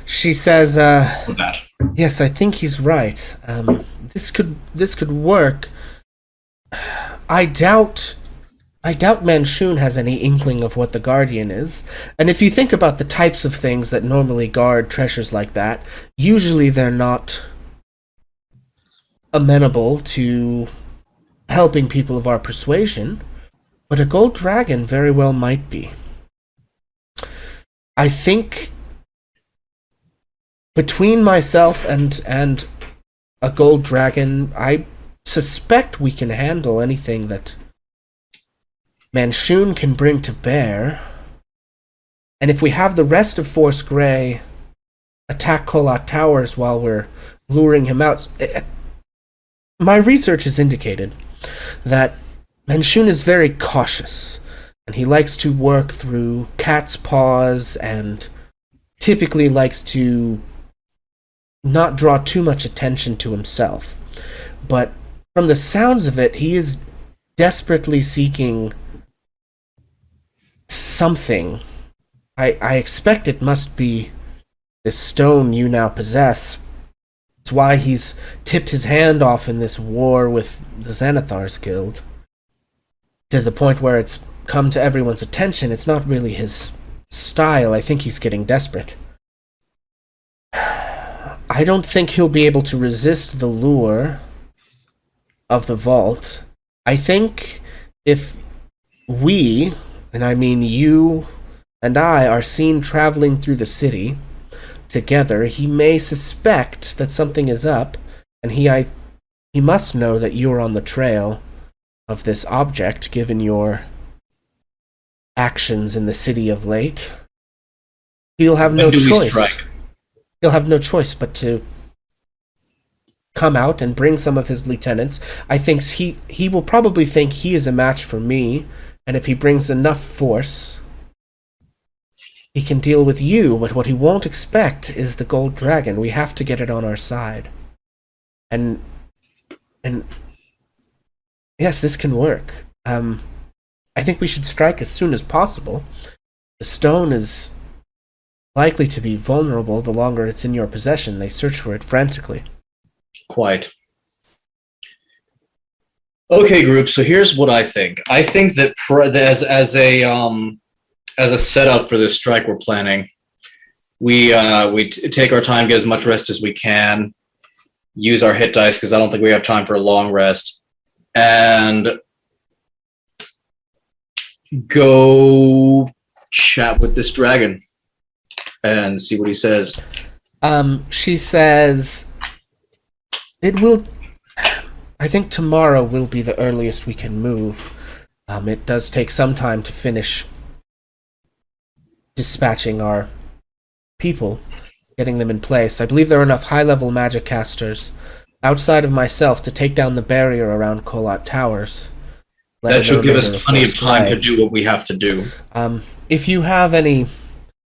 She says, yes, I think he's right. This could work. I doubt Manchun has any inkling of what the Guardian is. And if you think about the types of things that normally guard treasures like that, usually they're not amenable to helping people of our persuasion, but a gold dragon very well might be. I think between myself and a gold dragon, I suspect we can handle anything that Manchun can bring to bear. And if we have the rest of Force Grey attack Kolak Towers while we're luring him out, my research has indicated that Manchun is very cautious, and he likes to work through cat's paws and typically likes to not draw too much attention to himself. But from the sounds of it, he is desperately seeking something. I expect it must be this stone you now possess. It's why he's tipped his hand off in this war with the Xanathar's Guild. To the point where it's come to everyone's attention. It's not really his style. I think he's getting desperate. I don't think he'll be able to resist the lure of the vault. I think if we, and I mean you and I, are seen traveling through the city together, he may suspect that something is up, and he he must know that you are on the trail of this object, given your actions in the city of late. He'll have no choice. He'll have no choice but to come out and bring some of his lieutenants. I think he will probably think he is a match for me, and if he brings enough force, he can deal with you, but what he won't expect is the gold dragon. We have to get it on our side. And yes, this can work. I think we should strike as soon as possible. The stone is likely to be vulnerable the longer it's in your possession. They search for it frantically. Quite. Okay, group. So here's what I think. I think that as a setup for this strike we're planning, we take our time, get as much rest as we can, use our hit dice because I don't think we have time for a long rest, and go chat with this dragon and see what he says. She says, I think tomorrow will be the earliest we can move. It does take some time to finish dispatching our people, getting them in place. I believe there are enough high-level magic casters outside of myself to take down the barrier around Kolat Towers. That should give us plenty of time to do what we have to do. If you have any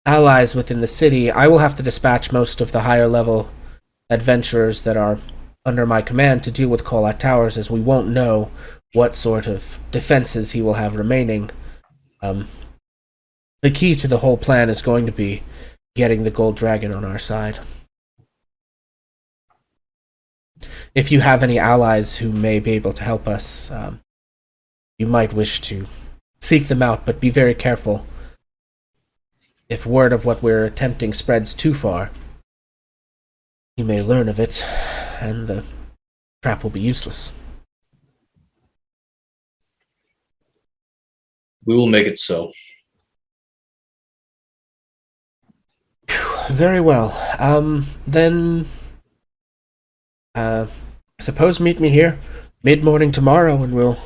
allies within the city, I will have to dispatch most of the higher-level adventurers that are under my command to deal with Kolat Towers, as we won't know what sort of defenses he will have remaining. The key to the whole plan is going to be getting the gold dragon on our side. If you have any allies who may be able to help us, you might wish to seek them out, but be very careful. If word of what we're attempting spreads too far, you may learn of it, and the trap will be useless. We will make it so. Very well. Then suppose meet me here mid-morning tomorrow and we'll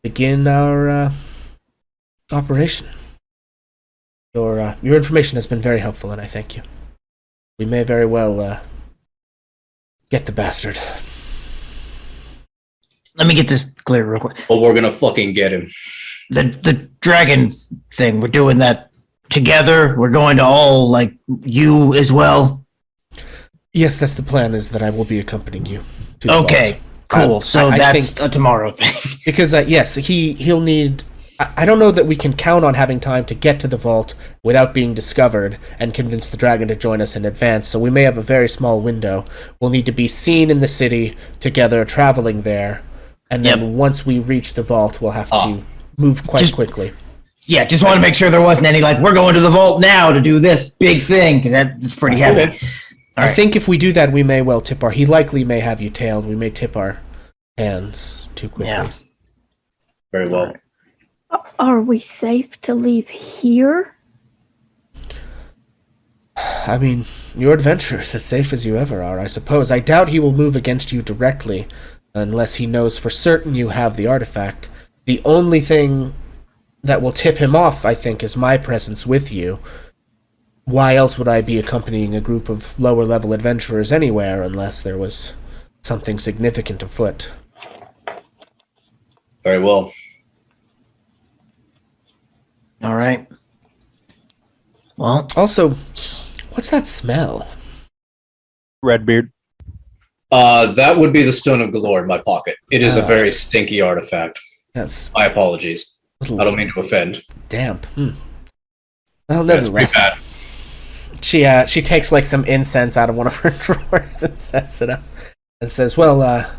begin our operation. Your information has been very helpful and I thank you. We may very well get the bastard. Let me get this clear real quick. Well, we're gonna fucking get him. The dragon thing, we're doing that together. We're going to all, like, you as well. Yes, that's the plan, is that I will be accompanying you to the Okay, vault. cool. So I that's think, a tomorrow thing. Because, yes, he'll need... I don't know that we can count on having time to get to the vault without being discovered and convince the dragon to join us in advance, so we may have a very small window. We'll need to be seen in the city together, traveling there, and then once we reach the vault, we'll have to move quite quickly. Yeah, just want to make sure there wasn't any, like, we're going to the vault now to do this big thing, because that's pretty heavy. Okay. I think if we do that, we may well tip our... He likely may have you tailed. We may tip our hands too quickly. Yeah. Very well. Are we safe to leave here? I mean, your adventure is as safe as you ever are, I suppose. I doubt he will move against you directly, unless he knows for certain you have the artifact. The only thing that will tip him off, I think, is my presence with you. Why else would I be accompanying a group of lower-level adventurers anywhere unless there was something significant afoot? Very well. All right. Well, also, what's that smell? Redbeard. That would be the Stone of Galore in my pocket. It is a very stinky artifact. Yes. My apologies. I don't mean to offend. Damp. Well, nevertheless. She takes like some incense out of one of her drawers and sets it up and says, "Well,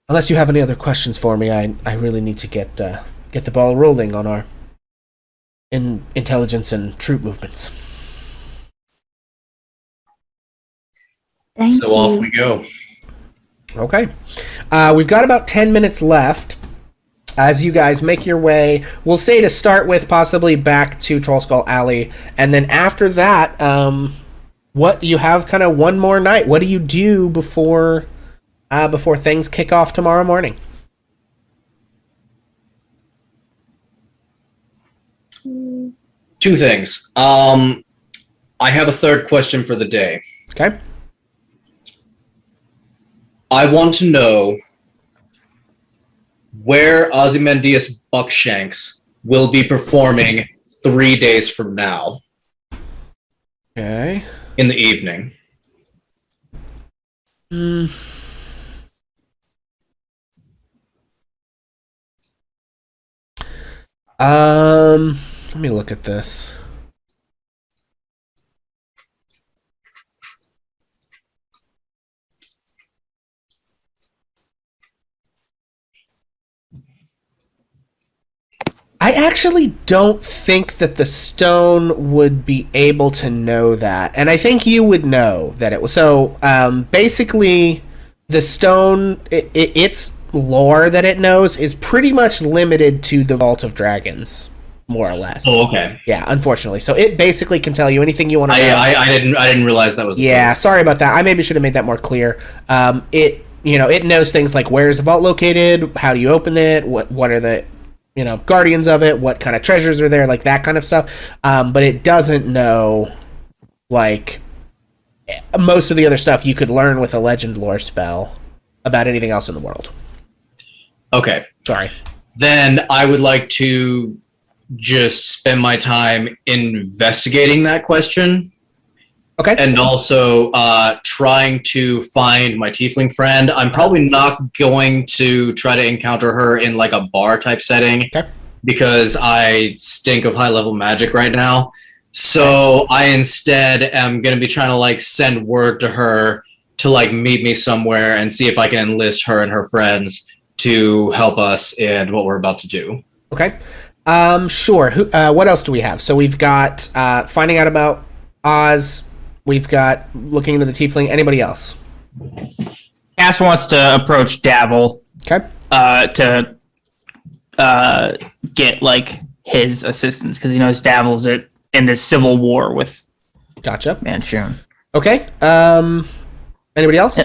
unless you have any other questions for me, I really need to get the ball rolling on our intelligence and troop movements." Thank so you. Off we go. Okay. We've got about 10 minutes left as you guys make your way, we'll say to start with, possibly back to Trollskull Alley, and then after that, what you have kind of one more night. What do you do before before things kick off tomorrow morning. Two things. I have a third question for the day. Okay. I want to know where Ozymandias Buckshanks will be performing 3 days from now. Okay. In the evening. Let me look at this. I actually don't think that the stone would be able to know that. And I think you would know that it was. So, basically, the stone, its lore that it knows is pretty much limited to the Vault of Dragons, more or less. Oh, okay. Yeah, unfortunately. So it basically can tell you anything you want to know. I didn't realize that was the Yeah, case. sorry about that. I maybe should have made that more clear. It knows things like where's the vault located, how do you open it, what are the guardians of it, what kind of treasures are there, like that kind of stuff. But it doesn't know like most of the other stuff you could learn with a legend lore spell about anything else in the world. Okay. Sorry. Then I would like to just spend my time investigating that question. Okay. And also trying to find my tiefling friend. I'm probably not going to try to encounter her in like a bar type setting. Okay. Because I stink of high level magic right now. So I instead am going to be trying to like send word to her to like meet me somewhere and see if I can enlist her and her friends to help us in what we're about to do. Okay. Sure. What else do we have? So we've got finding out about Oz. We've got looking into the tiefling. Anybody else? Cass wants to approach Davil. Okay. To get like his assistance because he knows Davil's in this civil war with. Gotcha. Manchun. Okay. Anybody else?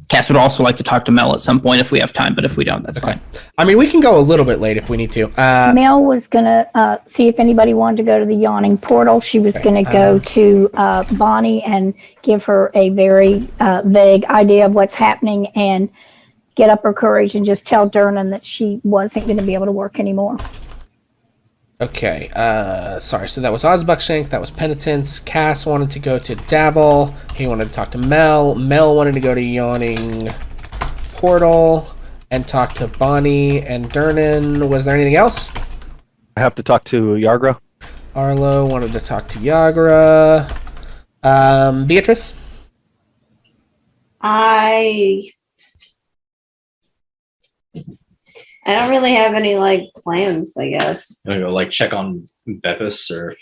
Cass would also like to talk to Mel at some point if we have time, but if we don't, that's fine. I mean, we can go a little bit late if we need to. Mel was going to see if anybody wanted to go to the yawning portal. She was going to go to Bonnie and give her a very vague idea of what's happening and get up her courage and just tell Durnan that she wasn't going to be able to work anymore. Okay. Sorry. So that was Ozbuckshank. That was Penitence. Cass wanted to go to Davil. He wanted to talk to Mel. Mel wanted to go to Yawning Portal and talk to Bonnie and Durnan. Was there anything else? I have to talk to Yargra. Arlo wanted to talk to Yagra. Beatrice? I don't really have any like plans, I guess. I'm gonna go like check on Beppis or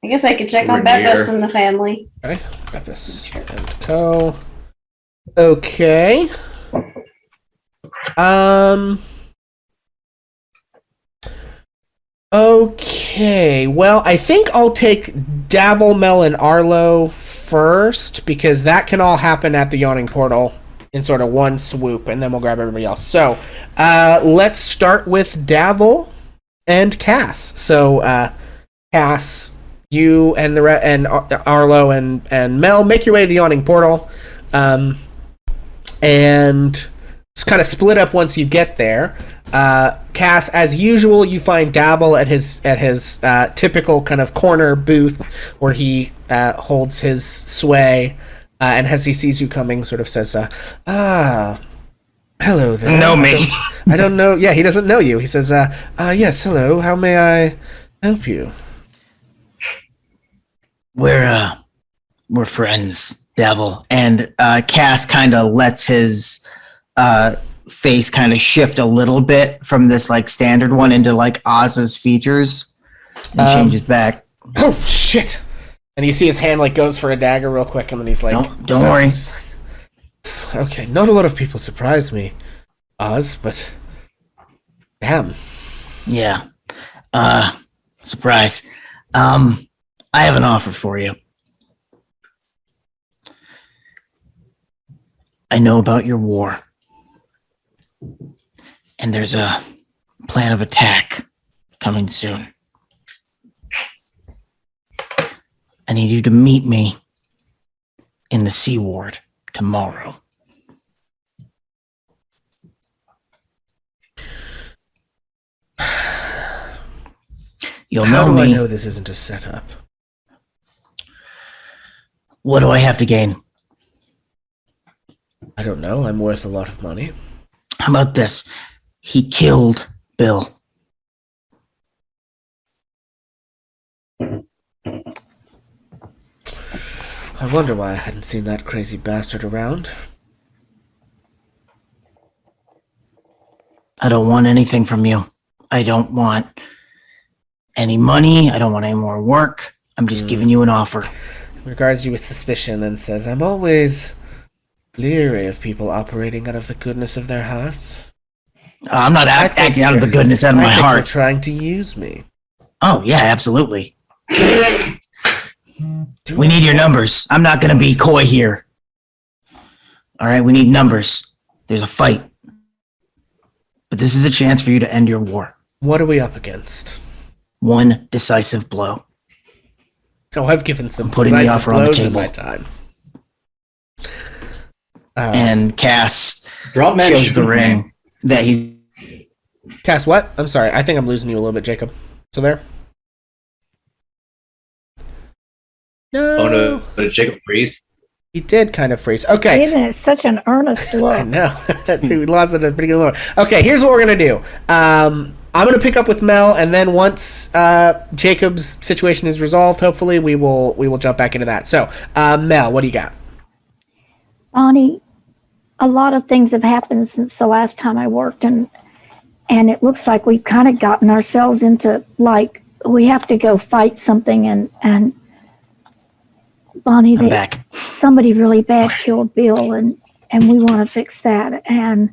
I guess I could check on Beppis and the family. Okay. Beppis and Co. Okay. Okay. Well, I think I'll take Davil, Mel, and Arlo first because that can all happen at the Yawning Portal in sort of one swoop, and then we'll grab everybody else. So, let's start with Davil and Cass. So, Cass, you and and Arlo and Mel make your way to the Yawning Portal, and it's kind of split up once you get there. Cass, as usual, you find Davil at his typical kind of corner booth where he holds his sway. And as he sees you coming, sort of says, hello there. Know me. I don't know. Yeah, he doesn't know you. He says, yes, hello. How may I help you? We're friends, Davil. And Cass kind of lets his face kind of shift a little bit from this like standard one into like Oz's features and changes back. Oh, shit. And you see his hand like goes for a dagger real quick, and then he's like, "Don't worry." Okay, not a lot of people surprise me, Oz, but damn. Yeah. Surprise. I have an offer for you. I know about your war. And there's a plan of attack coming soon. I need you to meet me in the Sea Ward tomorrow. You'll How know do I me. know this isn't a setup? What do I have to gain? I don't know. I'm worth a lot of money. How about this? He killed Bill. I wonder why I hadn't seen that crazy bastard around. I don't want anything from you. I don't want any money. I don't want any more work. I'm just giving you an offer. Regards you with suspicion and says, I'm always leery of people operating out of the goodness of their hearts. I'm not I think acting out of the you're- goodness out of I my think you're heart. trying to use me. Oh, yeah, absolutely. We need your numbers. I'm not going to be coy here. All right, we need numbers. There's a fight. But this is a chance for you to end your war. What are we up against? One decisive blow. Oh, I've given some putting the decisive offer on the blows in table. my time. And Cass Drop man shows the shoots ring that he. Cass, what? I'm sorry. I think I'm losing you a little bit, Jacob. So there? No. Oh no, but Jacob breathe. He did kind of freeze. Okay. Isn't it such an earnest I look? know. Dude, we lost it a pretty good moment. Okay, here's what we're going to do. I'm going to pick up with Mel, and then once Jacob's situation is resolved, hopefully, we will jump back into that. So, Mel, what do you got? Bonnie, a lot of things have happened since the last time I worked, and it looks like we've kind of gotten ourselves into, like, we have to go fight something, and Bonnie, I'm back. somebody really bad killed Bill, and we want to fix that, and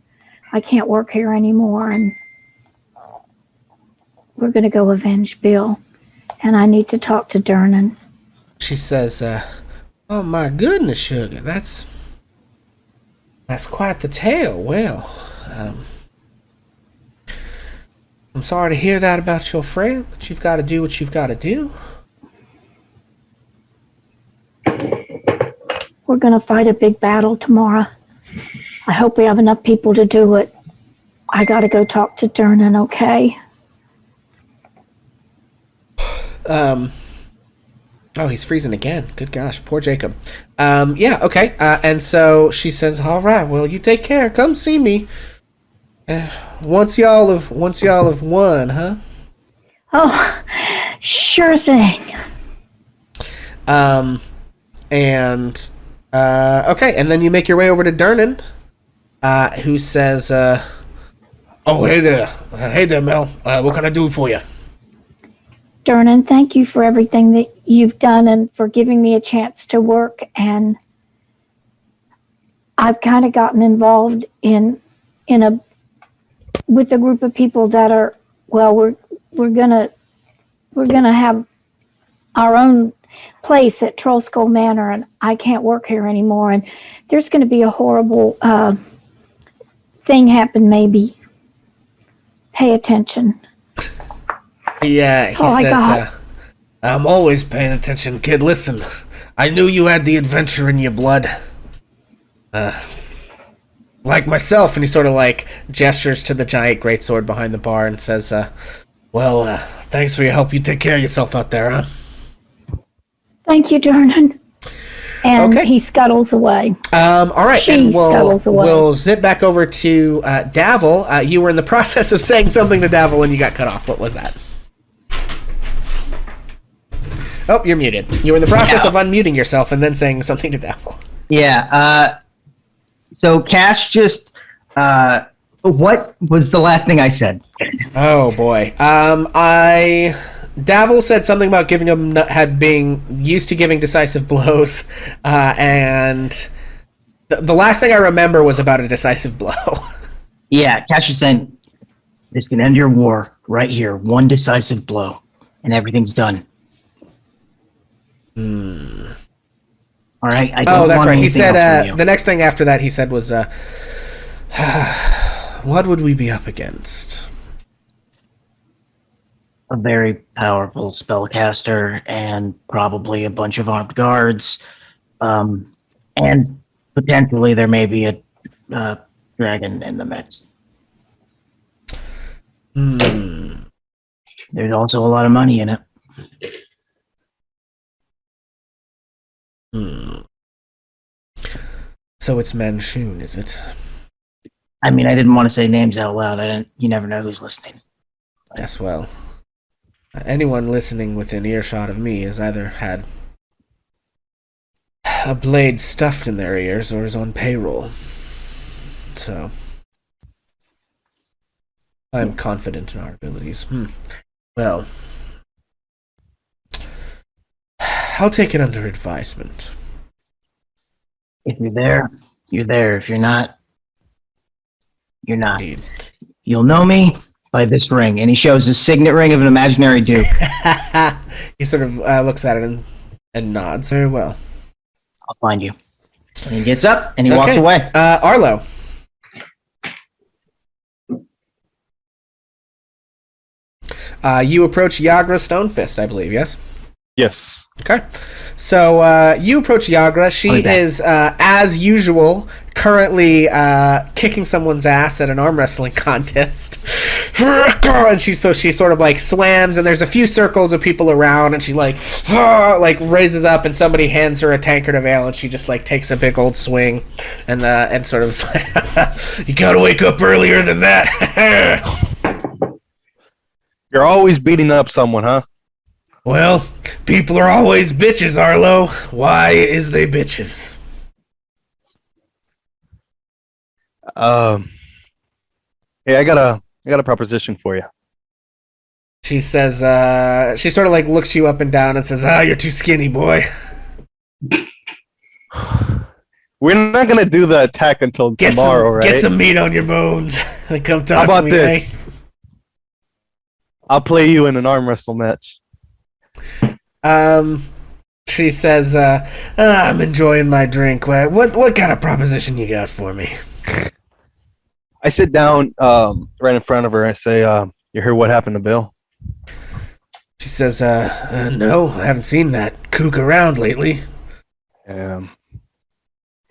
I can't work here anymore, and we're going to go avenge Bill, and I need to talk to Dernan. She says, oh my goodness, sugar, that's quite the tale. Well, I'm sorry to hear that about your friend, but you've got to do what you've got to do. We're going to fight a big battle tomorrow. I hope we have enough people to do it. I got to go talk to Dernan, okay? Oh, he's freezing again. Good gosh, poor Jacob. Yeah, okay. And so she says, all right, well, you take care. Come see me. Once y'all have won, huh? Oh, sure thing. Okay, and then you make your way over to Dernan, who says, oh, hey there, Mel. What can I do for you? Dernan, thank you for everything that you've done and for giving me a chance to work. And I've kind of gotten involved with a group of people that are, well, we're gonna have our own place at Troll Skull Manor, and I can't work here anymore. And there's going to be a horrible thing happen. Maybe pay attention. Yeah, he says, I'm always paying attention, kid. Listen, I knew you had the adventure in your blood. Like myself. And he sort of like gestures to the giant greatsword behind the bar and says, well, thanks for your help. You take care of yourself out there, huh? Thank you, Dernan. And Okay. he scuttles away. All right, She and scuttles away. we'll zip back over to Davil. You were in the process of saying something to Davil and you got cut off. What was that? Oh, you're muted. You were in the process of unmuting yourself and then saying something to Davil. Yeah. So Cash just. What was the last thing I said? Oh boy. Davil said something about giving him being used to giving decisive blows, and the last thing I remember was about a decisive blow. Yeah, Cash is saying, this can end your war right here. One decisive blow, and everything's done. All right. I don't Oh, that's want right. He anything else said from you. the next thing after that he said was, what would we be up against? A very powerful spellcaster and probably a bunch of armed guards. And potentially there may be a dragon in the mix. There's also a lot of money in it. So it's Manchun, is it? I mean, I didn't want to say names out loud. You never know who's listening. Yes, well, anyone listening within earshot of me has either had a blade stuffed in their ears or is on payroll. So, I'm confident in our abilities. Well, I'll take it under advisement. If you're there, you're there. If you're not, you're not. Indeed. You'll know me by this ring. And he shows a signet ring of an imaginary duke. He sort of looks at it and nods. Very well. I'll find you. And he gets up and he walks away. Arlo. You approach Yagra Stonefist, I believe, yes? Yes. Okay. So you approach Yagra. She is, as usual, currently kicking someone's ass at an arm wrestling contest. And she sort of like slams, and there's a few circles of people around, and she like raises up, and somebody hands her a tankard of ale, and she just like takes a big old swing, and sort of like, you gotta wake up earlier than that. You're always beating up someone, huh? Well, people are always bitches, Arlo. Why is they bitches? Hey, I got a proposition for you. She says, she sort of like looks you up and down and says, you're too skinny, boy. We're not gonna do the attack until tomorrow, right? Get some meat on your bones and come talk How about to me. this? I'll play you in an arm wrestle match. She says, I'm enjoying my drink. What kind of proposition you got for me? I sit down right in front of her. I say, you heard what happened to Bill? She says, no, I haven't seen that kook around lately.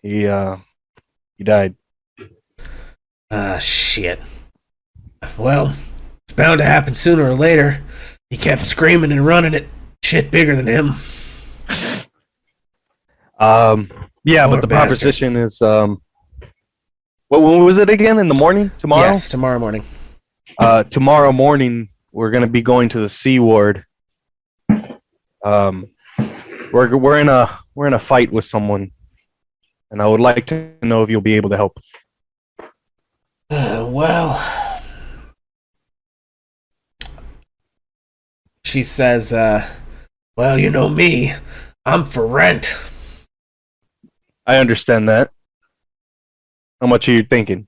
He died. Shit. Well, it's bound to happen sooner or later. He kept screaming and running at shit bigger than him. Yeah, Poor but the bastard. proposition is, what was it again? In the morning? Tomorrow? Yes, tomorrow morning. Tomorrow morning, we're going to be going to the C ward. We're in a fight with someone, and I would like to know if you'll be able to help. Well, she says, well, you know me. I'm for rent. I understand that. How much are you thinking?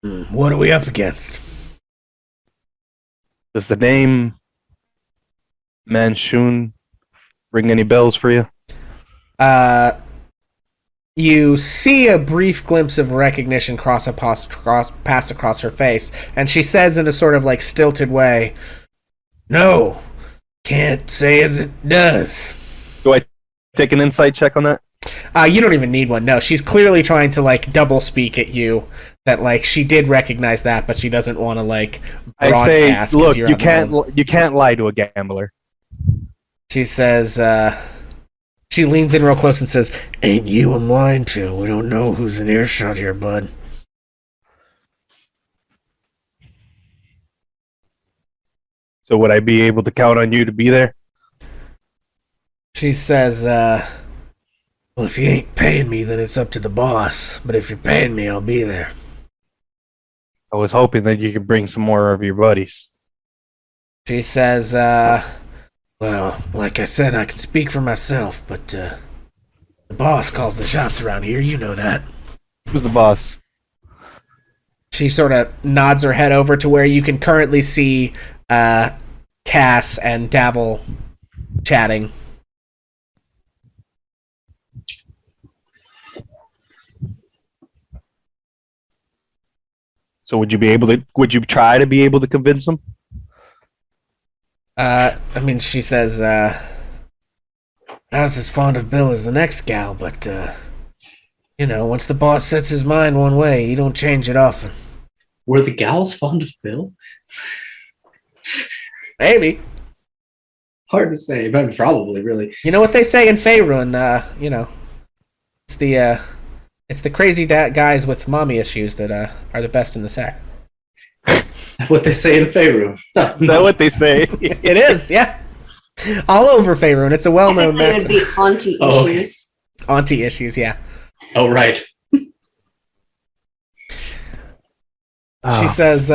What are we up against? Does the name Manchun ring any bells for you? You see a brief glimpse of recognition pass across her face, and she says in a sort of like stilted way, "No, can't say as it does." Do I take an insight check on that? You don't even need one. No, she's clearly trying to like double speak at you that like she did recognize that, but she doesn't want to like broadcast. I say, look, you can't lie to a gambler. She says, she leans in real close and says, "Ain't you I'm lying to? We don't know who's in earshot here, bud." So would I be able to count on you to be there? She says, well, if you ain't paying me, then it's up to the boss. But if you're paying me, I'll be there. I was hoping that you could bring some more of your buddies. She says, well, like I said, I can speak for myself, but the boss calls the shots around here. You know that. Who's the boss? She sort of nods her head over to where you can currently see Cass and Davil chatting. So would you try to be able to convince him? I mean, she says, I was as fond of Bill as the next gal, but, once the boss sets his mind one way, he don't change it often. Were the gals fond of Bill? Maybe. Hard to say, but probably, really. You know what they say in Faerun, it's the crazy guys with mommy issues that are the best in the sack. Is that what they say in Faerun? Is that what they say? It is, yeah. All over Faerun. It's a well-known maxim. It would be auntie issues. Okay. Auntie issues, yeah. Oh, right. She says,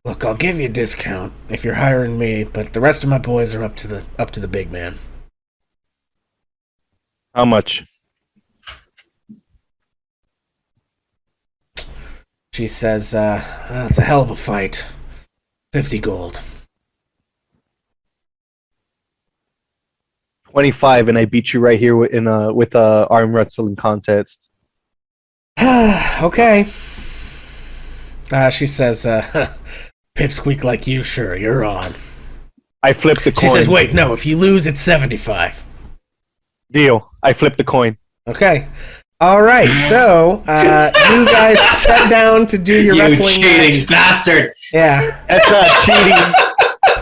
look, I'll give you a discount if you're hiring me, but the rest of my boys are up to the big man. How much? She says, it's a hell of a fight. 50 gold. 25, and I beat you right here with a arm wrestling contest. Okay. She says, pipsqueak like you, sure, you're on. I flip the coin. She says, wait, no, if you lose, it's 75. Deal. I flip the coin. Okay. All right, so you guys sat down to do your wrestling cheating match. bastard. Yeah. That's not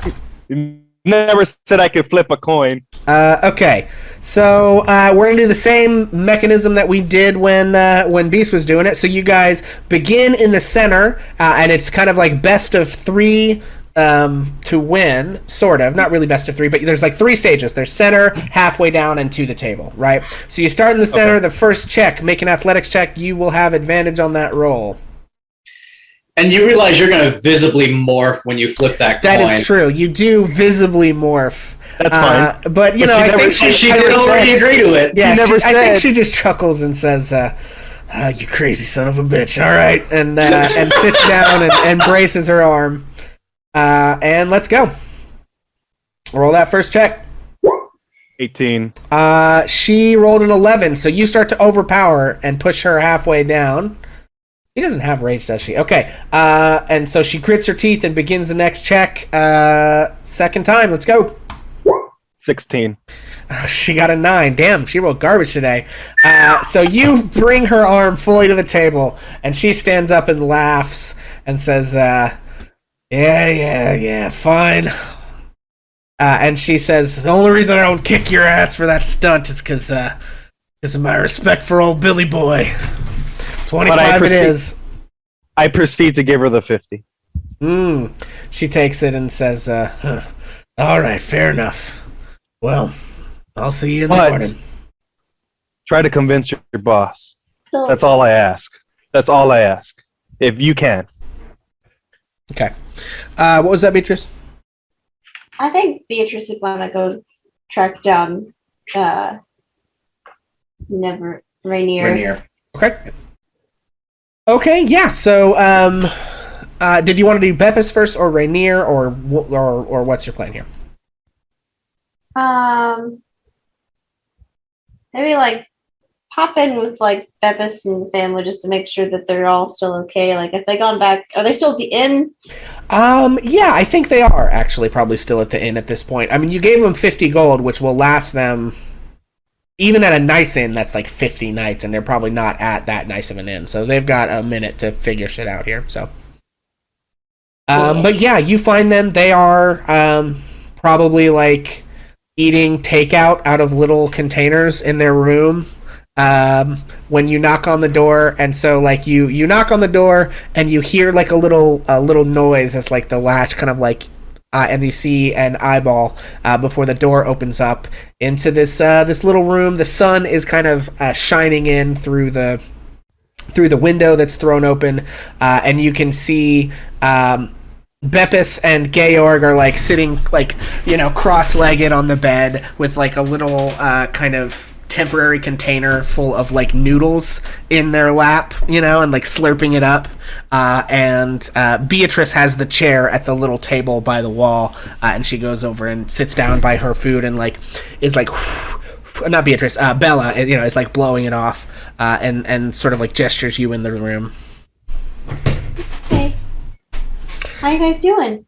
cheating. You never said I could flip a coin. Okay, so we're gonna do the same mechanism that we did when Beast was doing it. So you guys begin in the center, and it's kind of like best of three to win, sort of. Not really best of three, but there's like three stages. There's center, halfway down, and to the table, right? So you start in the center. Okay. The first check, make an athletics check. You will have advantage on that roll. And you realize you're going to visibly morph when you flip that coin. That is true. You do visibly morph. That's fine. But I think she did already agree to it. Yeah, I think she just chuckles and says, "You crazy son of a bitch!" All right, and sits down and braces her arm. And let's go. Roll that first check. 18. She rolled an 11, so you start to overpower and push her halfway down. She doesn't have rage, does she? Okay. And so she grits her teeth and begins the next check. Second time. Let's go. 16. She got a 9. Damn, she rolled garbage today. So you bring her arm fully to the table, and she stands up and laughs and says, yeah, fine. And she says, the only reason I don't kick your ass for that stunt is because of my respect for old Billy Boy. 25 it is. I proceed to give her the 50. She takes it and says, all right, fair enough. Well, I'll see you in the morning. Try to convince your boss. So, that's all I ask. That's all I ask. If you can. Okay. What was that, Beatrice? I think Beatrice would want to go track down Rainier. Okay. Okay, yeah. So, did you want to do Beppis first, or Rainier, or what's your plan here? Maybe like pop in with like Beppis and the family just to make sure that they're all still okay. Like, if they gone back, are they still at the inn? Yeah, I think they are actually probably still at the inn at this point. I mean, you gave them 50 gold, which will last them. Even at a nice inn, that's like 50 nights, and they're probably not at that nice of an inn. So they've got a minute to figure shit out here. So, but yeah, you find them. They are probably like eating takeout out of little containers in their room. When you knock on the door, and so like you knock on the door, and you hear like a little noise as like the latch kind of like. And you see an eyeball before the door opens up into this little room. The sun is kind of shining in through the window that's thrown open, and you can see Beppis and Georg are like sitting like cross-legged on the bed with like a little kind of temporary container full of like noodles in their lap, and like slurping it up. And Beatrice has the chair at the little table by the wall, and she goes over and sits down by her food and like is like not Beatrice, Bella, is like blowing it off, and sort of like gestures you in the room. How you guys doing?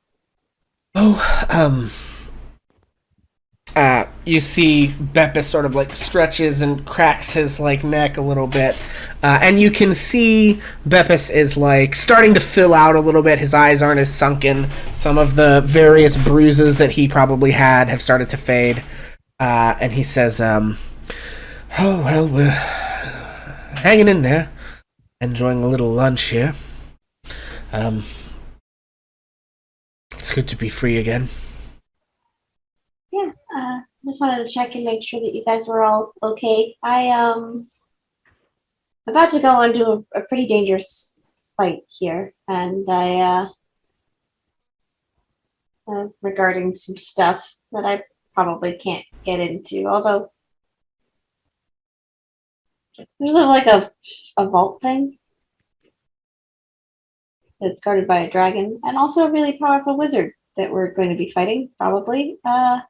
Oh, you see Beppis sort of like stretches and cracks his like neck a little bit. And you can see Beppis is like starting to fill out a little bit. His eyes aren't as sunken. Some of the various bruises that he probably had have started to fade. And he says, oh, well, we're hanging in there. Enjoying a little lunch here. It's good to be free again. Yeah, just wanted to check and make sure that you guys were all okay. I'm about to go into a pretty dangerous fight here, and regarding some stuff that I probably can't get into. Although there's like a vault thing that's guarded by a dragon, and also a really powerful wizard that we're going to be fighting, probably. But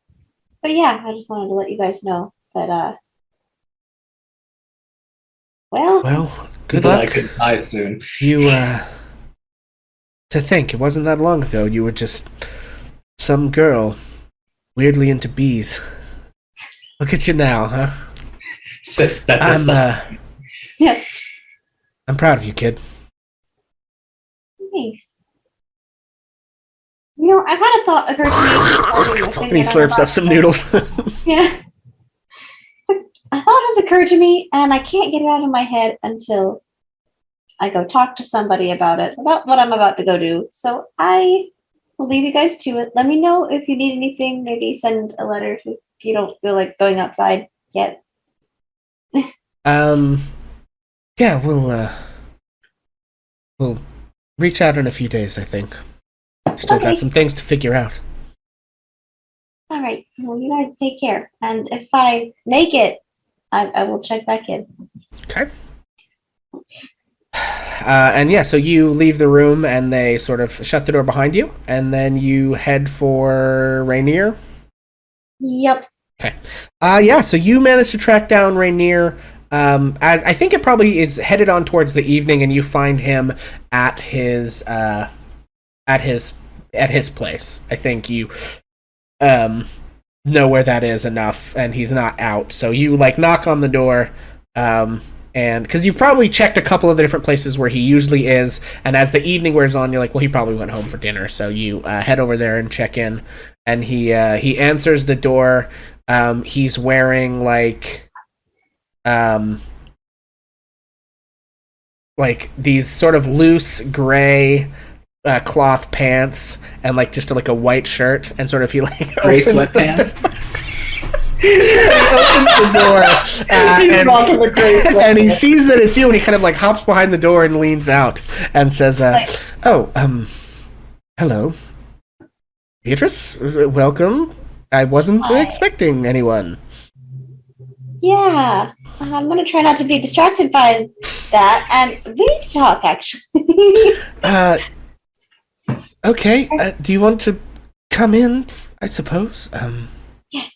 yeah, I just wanted to let you guys know that, Well, good That I luck. could die soon. You, to think, it wasn't that long ago, you were just some girl weirdly into bees. Look at you now, huh? Says Beppis. yeah, I'm proud of you, kid. thanks. You know, I've had a thought occur to me. And he slurps up some noodles. Yeah. A thought has occurred to me, and I can't get it out of my head until I go talk to somebody about it, about what I'm about to go do. So I will leave you guys to it. Let me know if you need anything. Maybe send a letter if you don't feel like going outside yet. Yeah, we'll reach out in a few days, I think. Still got some things to figure out. All right. Well, you guys take care. And if I make it, I will check back in. Okay. And yeah, so you leave the room and they sort of shut the door behind you, and then you head for Rainier. Yep. Okay. Yeah, so you managed to track down Rainier. As I think it probably is headed on towards the evening, and you find him at his place. I think you know where that is enough, and he's not out. So you like knock on the door, and because you've probably checked a couple of the different places where he usually is, and as the evening wears on, you're like, well, he probably went home for dinner. So you head over there and check in, and he answers the door. He's wearing like these sort of loose gray cloth pants and like just like a white shirt, and sort of he like Gray sweatpants. He opens the door and he sees that it's you, and he kind of like hops behind the door and leans out and says, hello, Beatrice, welcome. I wasn't expecting anyone. Yeah. I'm going to try not to be distracted by that, and we need to talk, actually. Okay. Do you want to come in, I suppose? Yeah.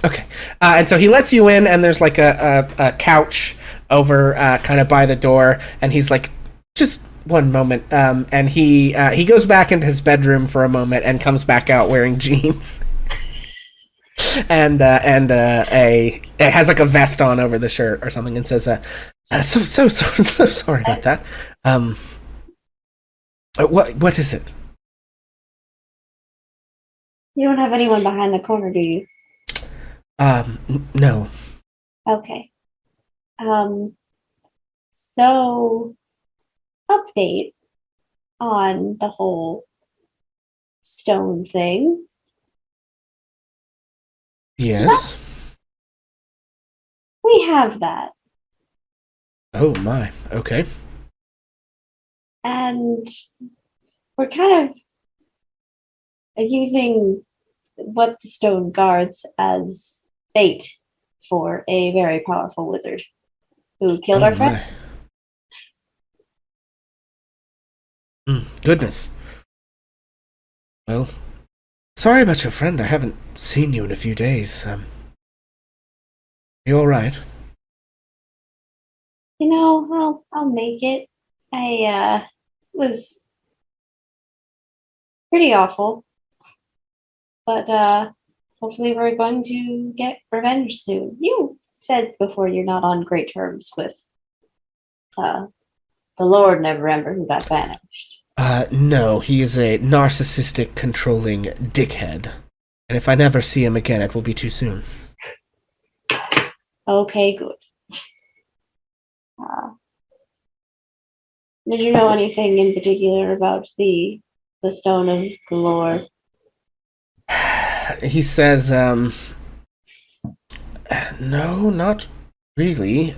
Okay. And so he lets you in, and there's like a couch over kind of by the door, and he's like, just one moment. And he goes back into his bedroom for a moment and comes back out wearing jeans. and it has like a vest on over the shirt or something, and says, so sorry about that. What is it? You don't have anyone behind the corner, do you? No. Okay. So, update on the whole stone thing. Yes. We have that. Oh my. Okay. And we're kind of using what the stone guards as bait for a very powerful wizard who killed our friend. Goodness. Well, sorry about your friend. I haven't seen you in a few days. You all right? You know, I'll make it. I was pretty awful. But hopefully we're going to get revenge soon. You said before you're not on great terms with the Lord Neverember who got banished. No, he is a narcissistic, controlling dickhead. And if I never see him again, it will be too soon. Okay, good. Did you know anything in particular about the Stone of Galore? He says, no, not really.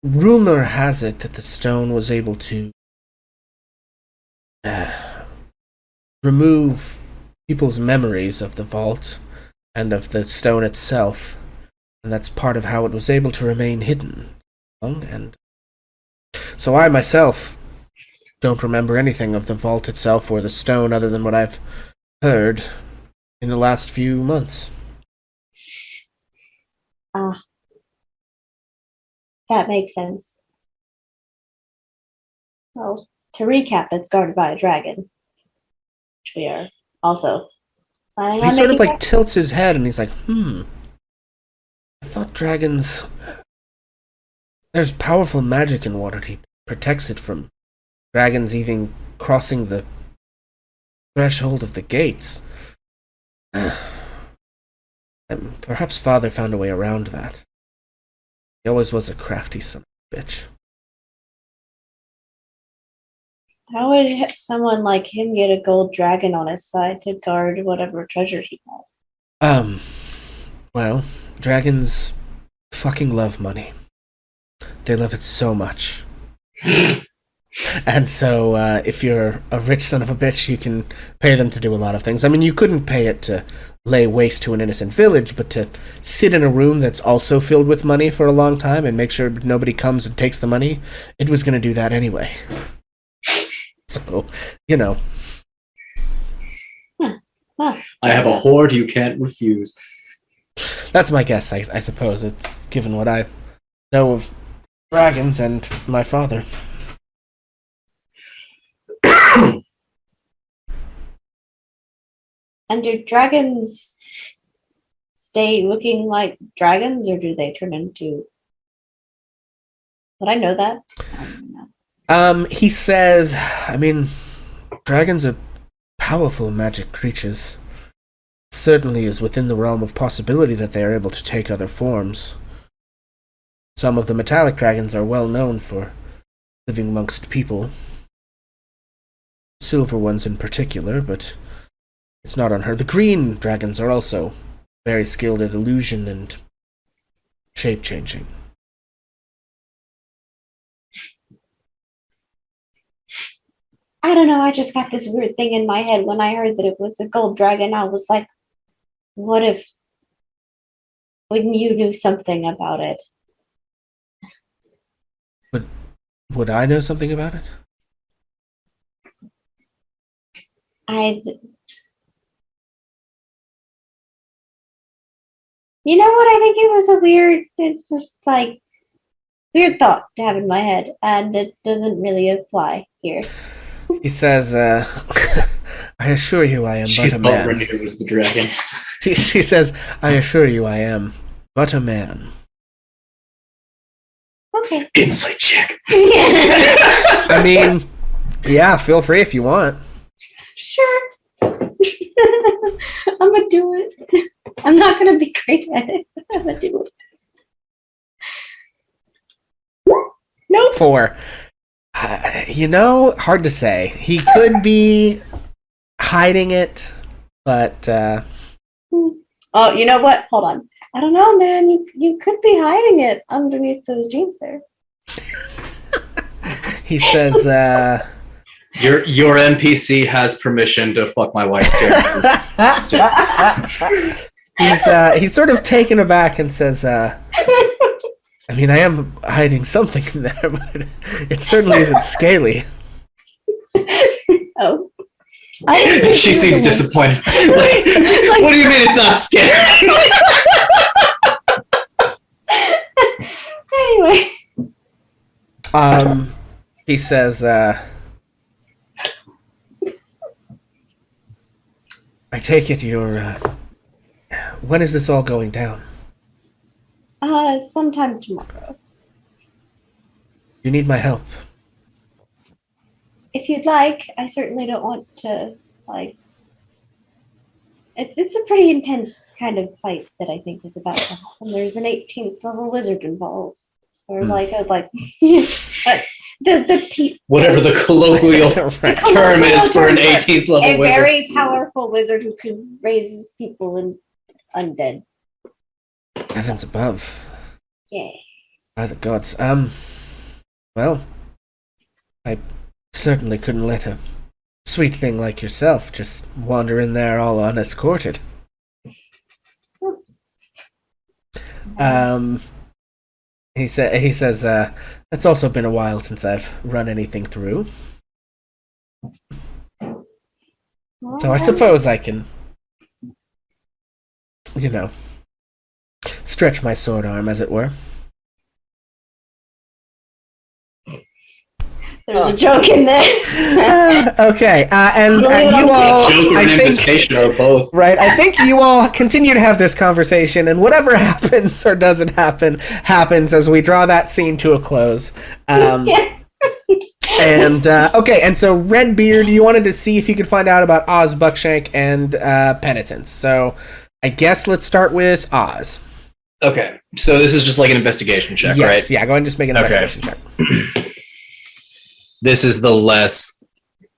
Rumor has it that the stone was able to remove people's memories of the vault and of the stone itself, and that's part of how it was able to remain hidden. And so I myself don't remember anything of the vault itself or the stone other than what I've heard in the last few months. That makes sense. Well, to recap, it's guarded by a dragon, which we are also planning on. He sort of like tilts his head and he's like, I thought dragons... There's powerful magic in Waterdeep that protects it from dragons even crossing the threshold of the gates. And perhaps Father found a way around that. He always was a crafty son of a bitch. How would someone like him get a gold dragon on his side to guard whatever treasure he had? Well, dragons fucking love money. They love it so much. And so, if you're a rich son of a bitch, you can pay them to do a lot of things. I mean, you couldn't pay it to lay waste to an innocent village, but to sit in a room that's also filled with money for a long time and make sure nobody comes and takes the money, it was going to do that anyway. So, you know. I have a hoard you can't refuse. That's my guess, I suppose. It's given what I know of dragons and my father. And do dragons stay looking like dragons, or do they turn into... Would I know that? I don't know. He says, I mean, dragons are powerful magic creatures. It certainly is within the realm of possibility that they are able to take other forms. Some of the metallic dragons are well known for living amongst people. Silver ones in particular, but it's not unheard. The green dragons are also very skilled at illusion and shape-changing. I don't know, I just got this weird thing in my head when I heard that it was a gold dragon. I was like, what if when you knew something about it? Would I know something about it? You know what? I think it was a weird, it's just like weird thought to have in my head, and it doesn't really apply here. He says, I assure you I am She but a thought man. Rainier was the dragon. She says, I assure you I am but a man. Okay. Insight check. I mean, yeah, feel free if you want. Sure. I'm gonna do it. I'm not gonna be great at it, but I'm gonna do it. Nope. 4. Hard to say. He could be hiding it, but Oh, you know what? Hold on. I don't know, man. You could be hiding it underneath those jeans there. he says, Your NPC has permission to fuck my wife too. he's sort of taken aback and says, I mean, I am hiding something in there, but it certainly isn't scaly. Oh. She seems disappointed. Like, what do you mean it's not scary? Anyway. He says, take it you're. When is this all going down? Sometime tomorrow. You need my help. If you'd like, I certainly don't want to, like... It's a pretty intense kind of fight that I think is about to happen. There's an 18th level wizard involved. Or whatever the colloquial term is for an 18th level a wizard. A very powerful wizard who can raise people and undead. Heavens above. Yeah. By the gods. Well, I certainly couldn't let a sweet thing like yourself just wander in there all unescorted. He says, it's also been a while since I've run anything through. So I suppose I can, stretch my sword arm, as it were. There's a joke in there. Okay, and you all, joke or an invitation or both. Right, I think you all continue to have this conversation, and whatever happens or doesn't happen, happens as we draw that scene to a close. Yeah. And, okay, and so Redbeard, you wanted to see if you could find out about Oz, Buckshank, and Penitence. So I guess let's start with Oz. Okay, so this is just like an investigation check, yes, right? Yeah, go ahead and just make an investigation check. This is the less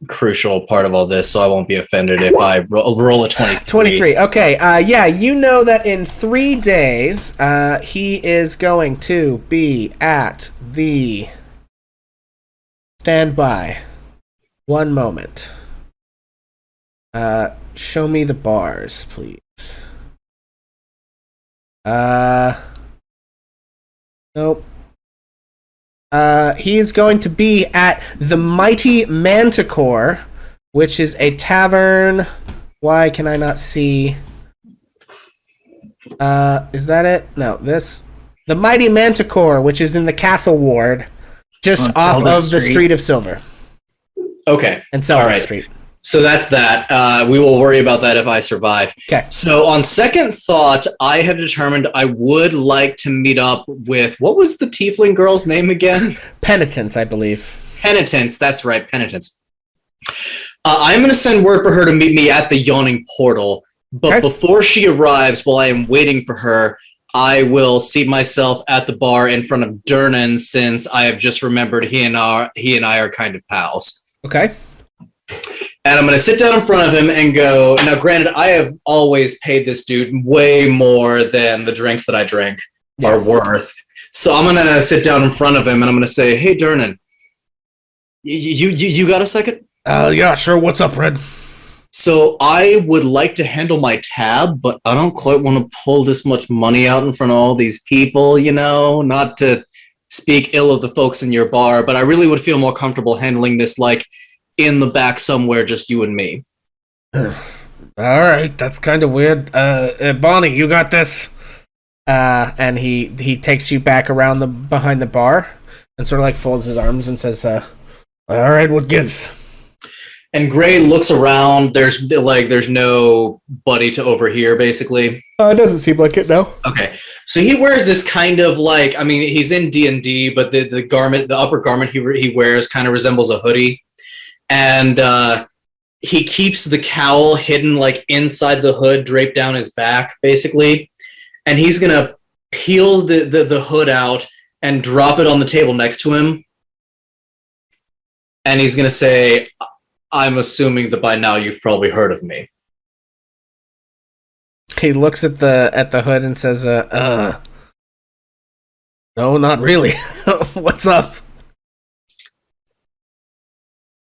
crucial part of all this, so I won't be offended if I roll a 23. 23, okay. Yeah, you know that in 3 days, he is going to be at the... Stand by. One moment. Show me the bars, please. Nope. He is going to be at the Mighty Manticore, which is a tavern. Why can I not see? Is that it? No, this. The Mighty Manticore, which is in the Castle Ward, just off of the Street of Silver. Okay. And Selvin All right. Street. So that's that. We will worry about that if I survive. Okay. So on second thought, I have determined I would like to meet up with, what was the tiefling girl's name again? Penitence, I believe. Penitence. That's right, Penitence. I'm going to send word for her to meet me at the Yawning Portal. But before she arrives, while I am waiting for her, I will seat myself at the bar in front of Durnan, since I have just remembered he and I are kind of pals. Okay. And I'm going to sit down in front of him and go, now granted, I have always paid this dude way more than the drinks that I drink are worth. So I'm going to sit down in front of him and I'm going to say, hey, Durnan, you got a second? Yeah, sure. What's up, Red? So I would like to handle my tab, but I don't quite want to pull this much money out in front of all these people, not to speak ill of the folks in your bar, but I really would feel more comfortable handling this like in the back somewhere, just you and me. All right, that's kind of weird. Bonnie, you got this. And he takes you back around behind the bar and sort of like folds his arms and says, all right, what gives? And Gray looks around. There's nobody to overhear, basically. It doesn't seem like it, no. Okay, so he wears this kind of like, I mean, he's in D&D, but the garment, the upper garment he wears kind of resembles a hoodie. And he keeps the cowl hidden like inside the hood, draped down his back, basically. And he's going to peel the hood out and drop it on the table next to him. And he's going to say, I'm assuming that by now you've probably heard of me. He looks at the hood and says, no, not really. What's up?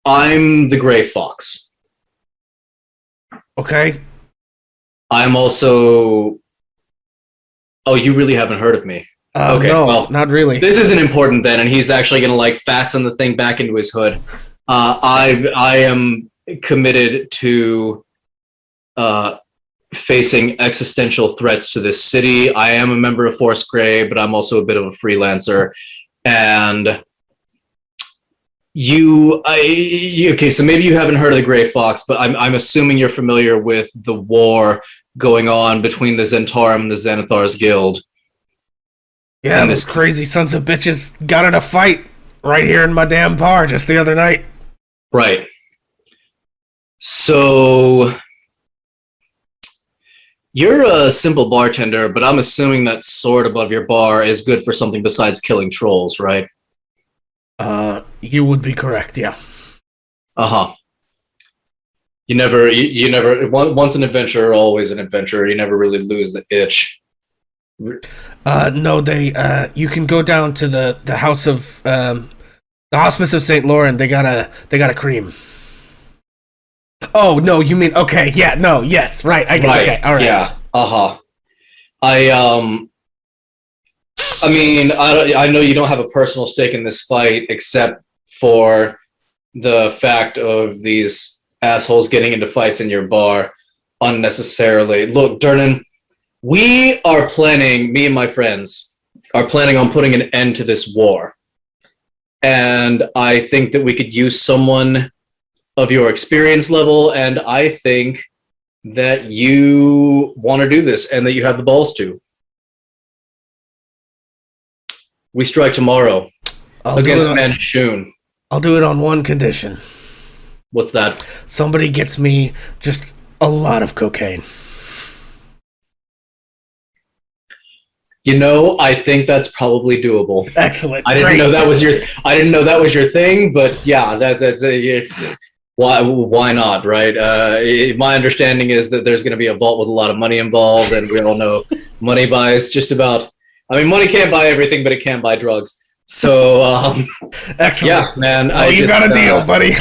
I'm the Gray Fox. Okay. I'm also... Oh, you really haven't heard of me? Okay, no, well, not really. This isn't important then, and he's actually going to like fasten the thing back into his hood. I am committed to facing existential threats to this city. I am a member of Force Grey, but I'm also a bit of a freelancer. And Okay, so maybe you haven't heard of the Gray Fox, but I'm assuming you're familiar with the war going on between the Zentarum and the Xanathar's Guild. Yeah, And those crazy sons of bitches got in a fight right here in my damn bar just the other night. Right. So you're a simple bartender, but I'm assuming that sword above your bar is good for something besides killing trolls, right? You would be correct, yeah. Uh-huh. You never, once an adventurer, always an adventurer. You never really lose the itch. No, you can go down to the house of, the Hospice of St. Lauren. They got a cream. Oh, no, you mean, okay, yeah, no, yes, right, I get Right, okay, all right. yeah, uh-huh. I mean, I know you don't have a personal stake in this fight, except for the fact of these assholes getting into fights in your bar unnecessarily. Look, Durnan, me and my friends, are planning on putting an end to this war. And I think that we could use someone of your experience level, and I think that you want to do this and that you have the balls to. We strike tomorrow against Manchun. I'll do it on one condition. What's that? Somebody gets me just a lot of cocaine. You know, I think that's probably doable. Excellent. I didn't know that was your thing, but yeah, why not, right? My understanding is that there's going to be a vault with a lot of money involved, and we all know money buys just about. I mean, money can't buy everything, but it can buy drugs. So, excellent. Yeah, man. Oh, you got a deal, buddy.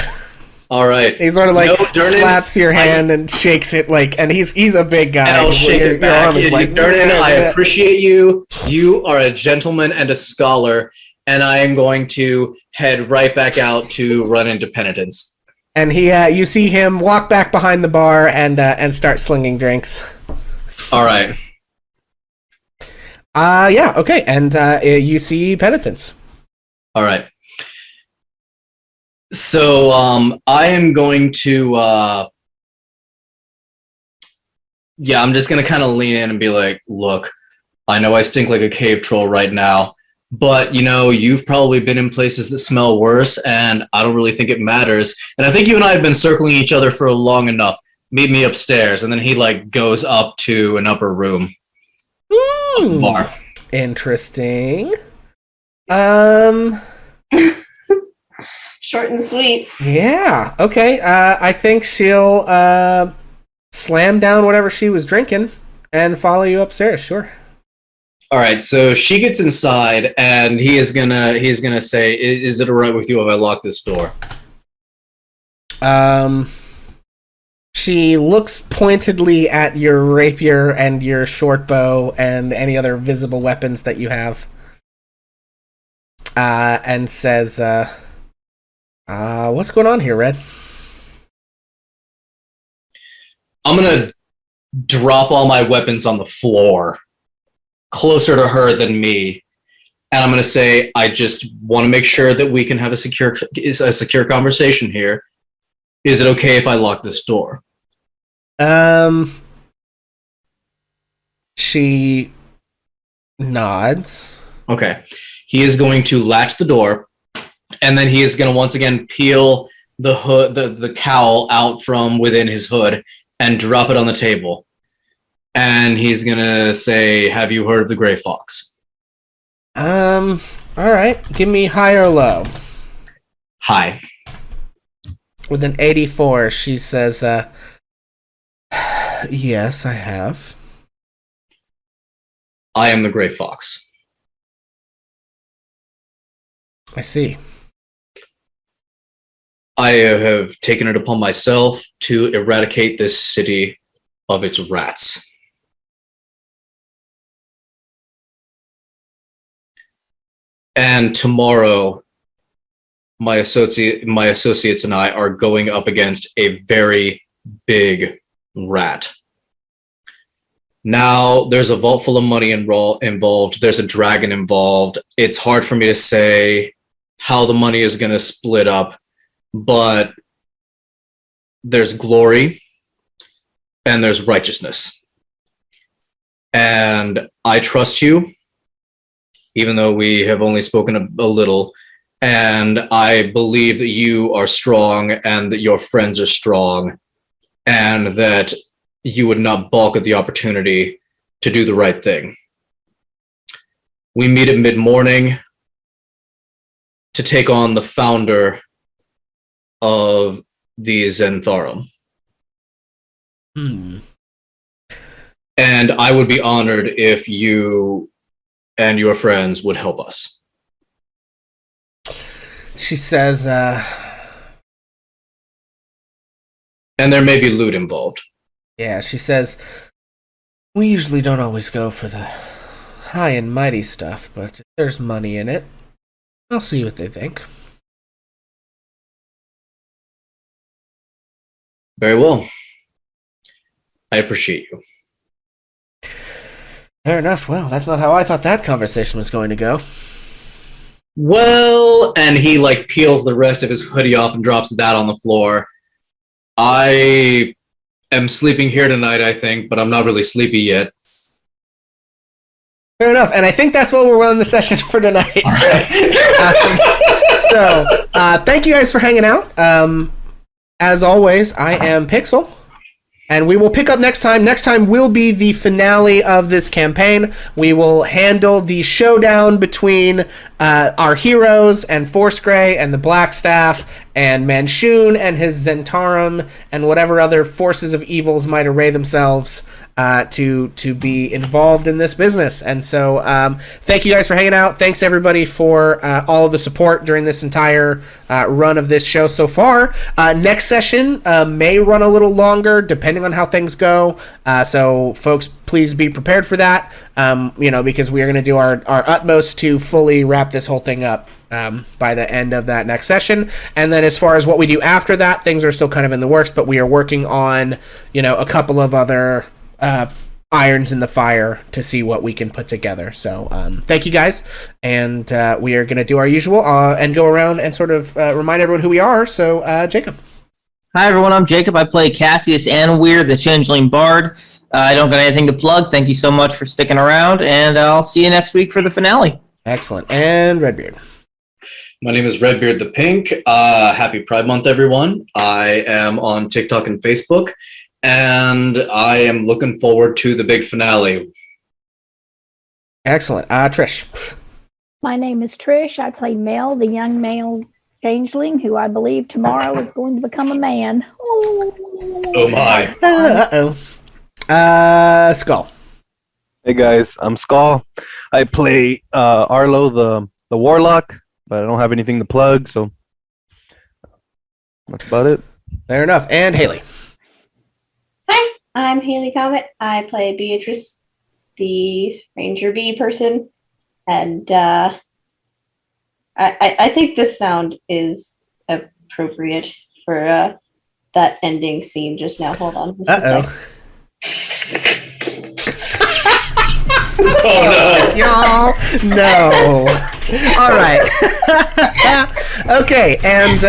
All right. He sort of like slaps your hand and shakes it like, and he's a big guy. And I'll shake it back. Durnan, I appreciate you. You are a gentleman and a scholar, and I am going to head right back out to run into penitence. And you see him walk back behind the bar and start slinging drinks. All right. Yeah, okay, and you see penitence. All right. So I am going to I'm just gonna kind of lean in and be like, look, I know I stink like a cave troll right now, but you've probably been in places that smell worse, and I don't really think it matters. And I think you and I have been circling each other for long enough. Meet me upstairs. And then he goes up to an upper room. Bar. Interesting. Short and sweet. Yeah. Okay. I think she'll slam down whatever she was drinking and follow you upstairs. Sure. All right. So she gets inside, and he's gonna say, "Is it all right with you if I lock this door?" She looks pointedly at your rapier and your short bow and any other visible weapons that you have, and says, what's going on here, Red? I'm gonna drop all my weapons on the floor, closer to her than me, and I'm gonna say, I just want to make sure that we can have a secure conversation here. Is it okay if I lock this door? She nods. Okay. He is going to latch the door, and then he is going to once again peel the hood, the cowl out from within his hood and drop it on the table. And he's going to say, "Have you heard of the Gray Fox?" All right. Give me high or low. High. With an 84, she says, yes, I have. I am the Gray Fox. I see. I have taken it upon myself to eradicate this city of its rats. And tomorrow, my associates and I are going up against a very big rat. Now, there's a vault full of money involved. There's a dragon involved. It's hard for me to say how the money is going to split up, but there's glory and there's righteousness. And I trust you, even though we have only spoken a little, and I believe that you are strong and that your friends are strong and that you would not balk at the opportunity to do the right thing. We meet at mid-morning to take on the founder of the Zentharum. And I would be honored if you and your friends would help us. She says, and there may be loot involved. Yeah, she says, we usually don't always go for the high and mighty stuff, but if there's money in it, I'll see what they think. Very well. I appreciate you. Fair enough. Well, that's not how I thought that conversation was going to go. Well, and he like peels the rest of his hoodie off and drops that on the floor. I am sleeping here tonight, I think, but I'm not really sleepy yet. Fair enough. And I think that's what we're running the session for tonight. All right. Thank you guys for hanging out. As always, I am Pixel. And we will pick up next time. Next time will be the finale of this campaign. We will handle the showdown between our heroes and Force Grey and the Blackstaff and Manshoon and his Zentarum and whatever other forces of evils might array themselves to be involved in this business. And so thank you guys for hanging out. Thanks everybody for all of the support during this entire run of this show so far. Next session may run a little longer depending on how things go. So folks, please be prepared for that. Because we are going to do our utmost to fully wrap this whole thing up by the end of that next session. And then as far as what we do after that, things are still kind of in the works, but we are working on, a couple of other irons in the fire to see what we can put together. So thank you guys, and we are going to do our usual and go around and sort of remind everyone who we are. So Jacob. Hi everyone, I'm Jacob. I play Cassius Anweir, the Changeling Bard. I don't got anything to plug. Thank you so much for sticking around, and I'll see you next week for the finale. Excellent. And Redbeard. My name is Redbeard the Pink. Happy Pride Month, everyone. I am on TikTok and Facebook, and I am looking forward to the big finale. Excellent. Trish. My name is Trish. I play Mel, the young male changeling, who I believe tomorrow is going to become a man. Oh my. Skull. Hey guys, I'm Skull. I play Arlo, the warlock, but I don't have anything to plug, so that's about it. Fair enough. And Haley. Hi, I'm Haley Comet. I play Beatrice, the Ranger Bee person, and I think this sound is appropriate for that ending scene just now. Hold on. Just a sec. Oh no. Y'all. No. All right. Okay, and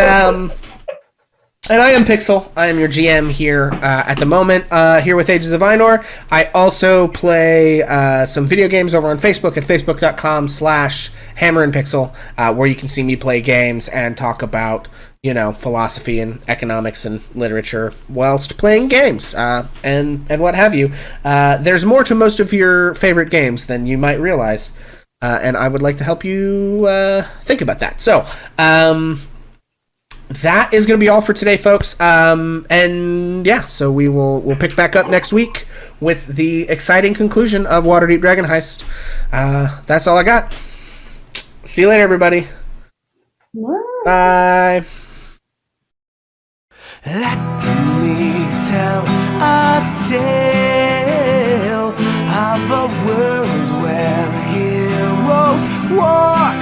I am Pixel. I am your GM here at the moment, here with Ages of Einor. I also play some video games over on Facebook at facebook.com/hammerandpixel, where you can see me play games and talk about, philosophy and economics and literature whilst playing games and what have you. There's more to most of your favorite games than you might realize, and I would like to help you think about that. So, that is going to be all for today, folks. And yeah, so we'll pick back up next week with the exciting conclusion of Waterdeep Dragon Heist. That's all I got. See you later, everybody. Bye. Let me tell a tale of a world where heroes walk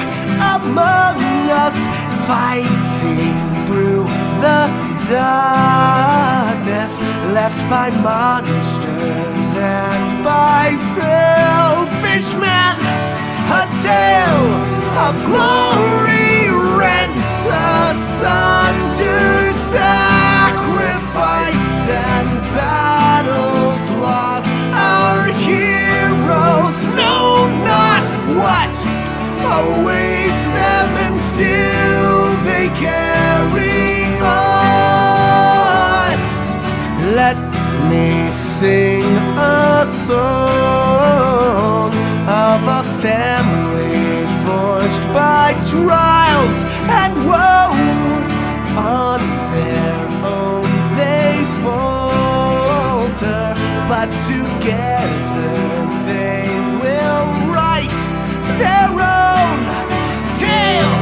among us, fighting through the darkness, left by monsters and by selfish men. A tale of glory, asunder, sacrifice and battles lost. Our heroes know not what awaits them, and still they carry on. Let me sing a song of a family forged by trials and woe. On their own they falter, but together they will write their own tale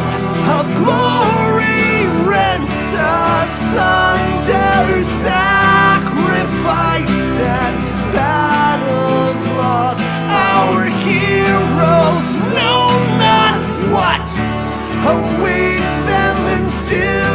of glory, rent asunder, sacrifice and battles lost. Our heroes know not what awaits them, and still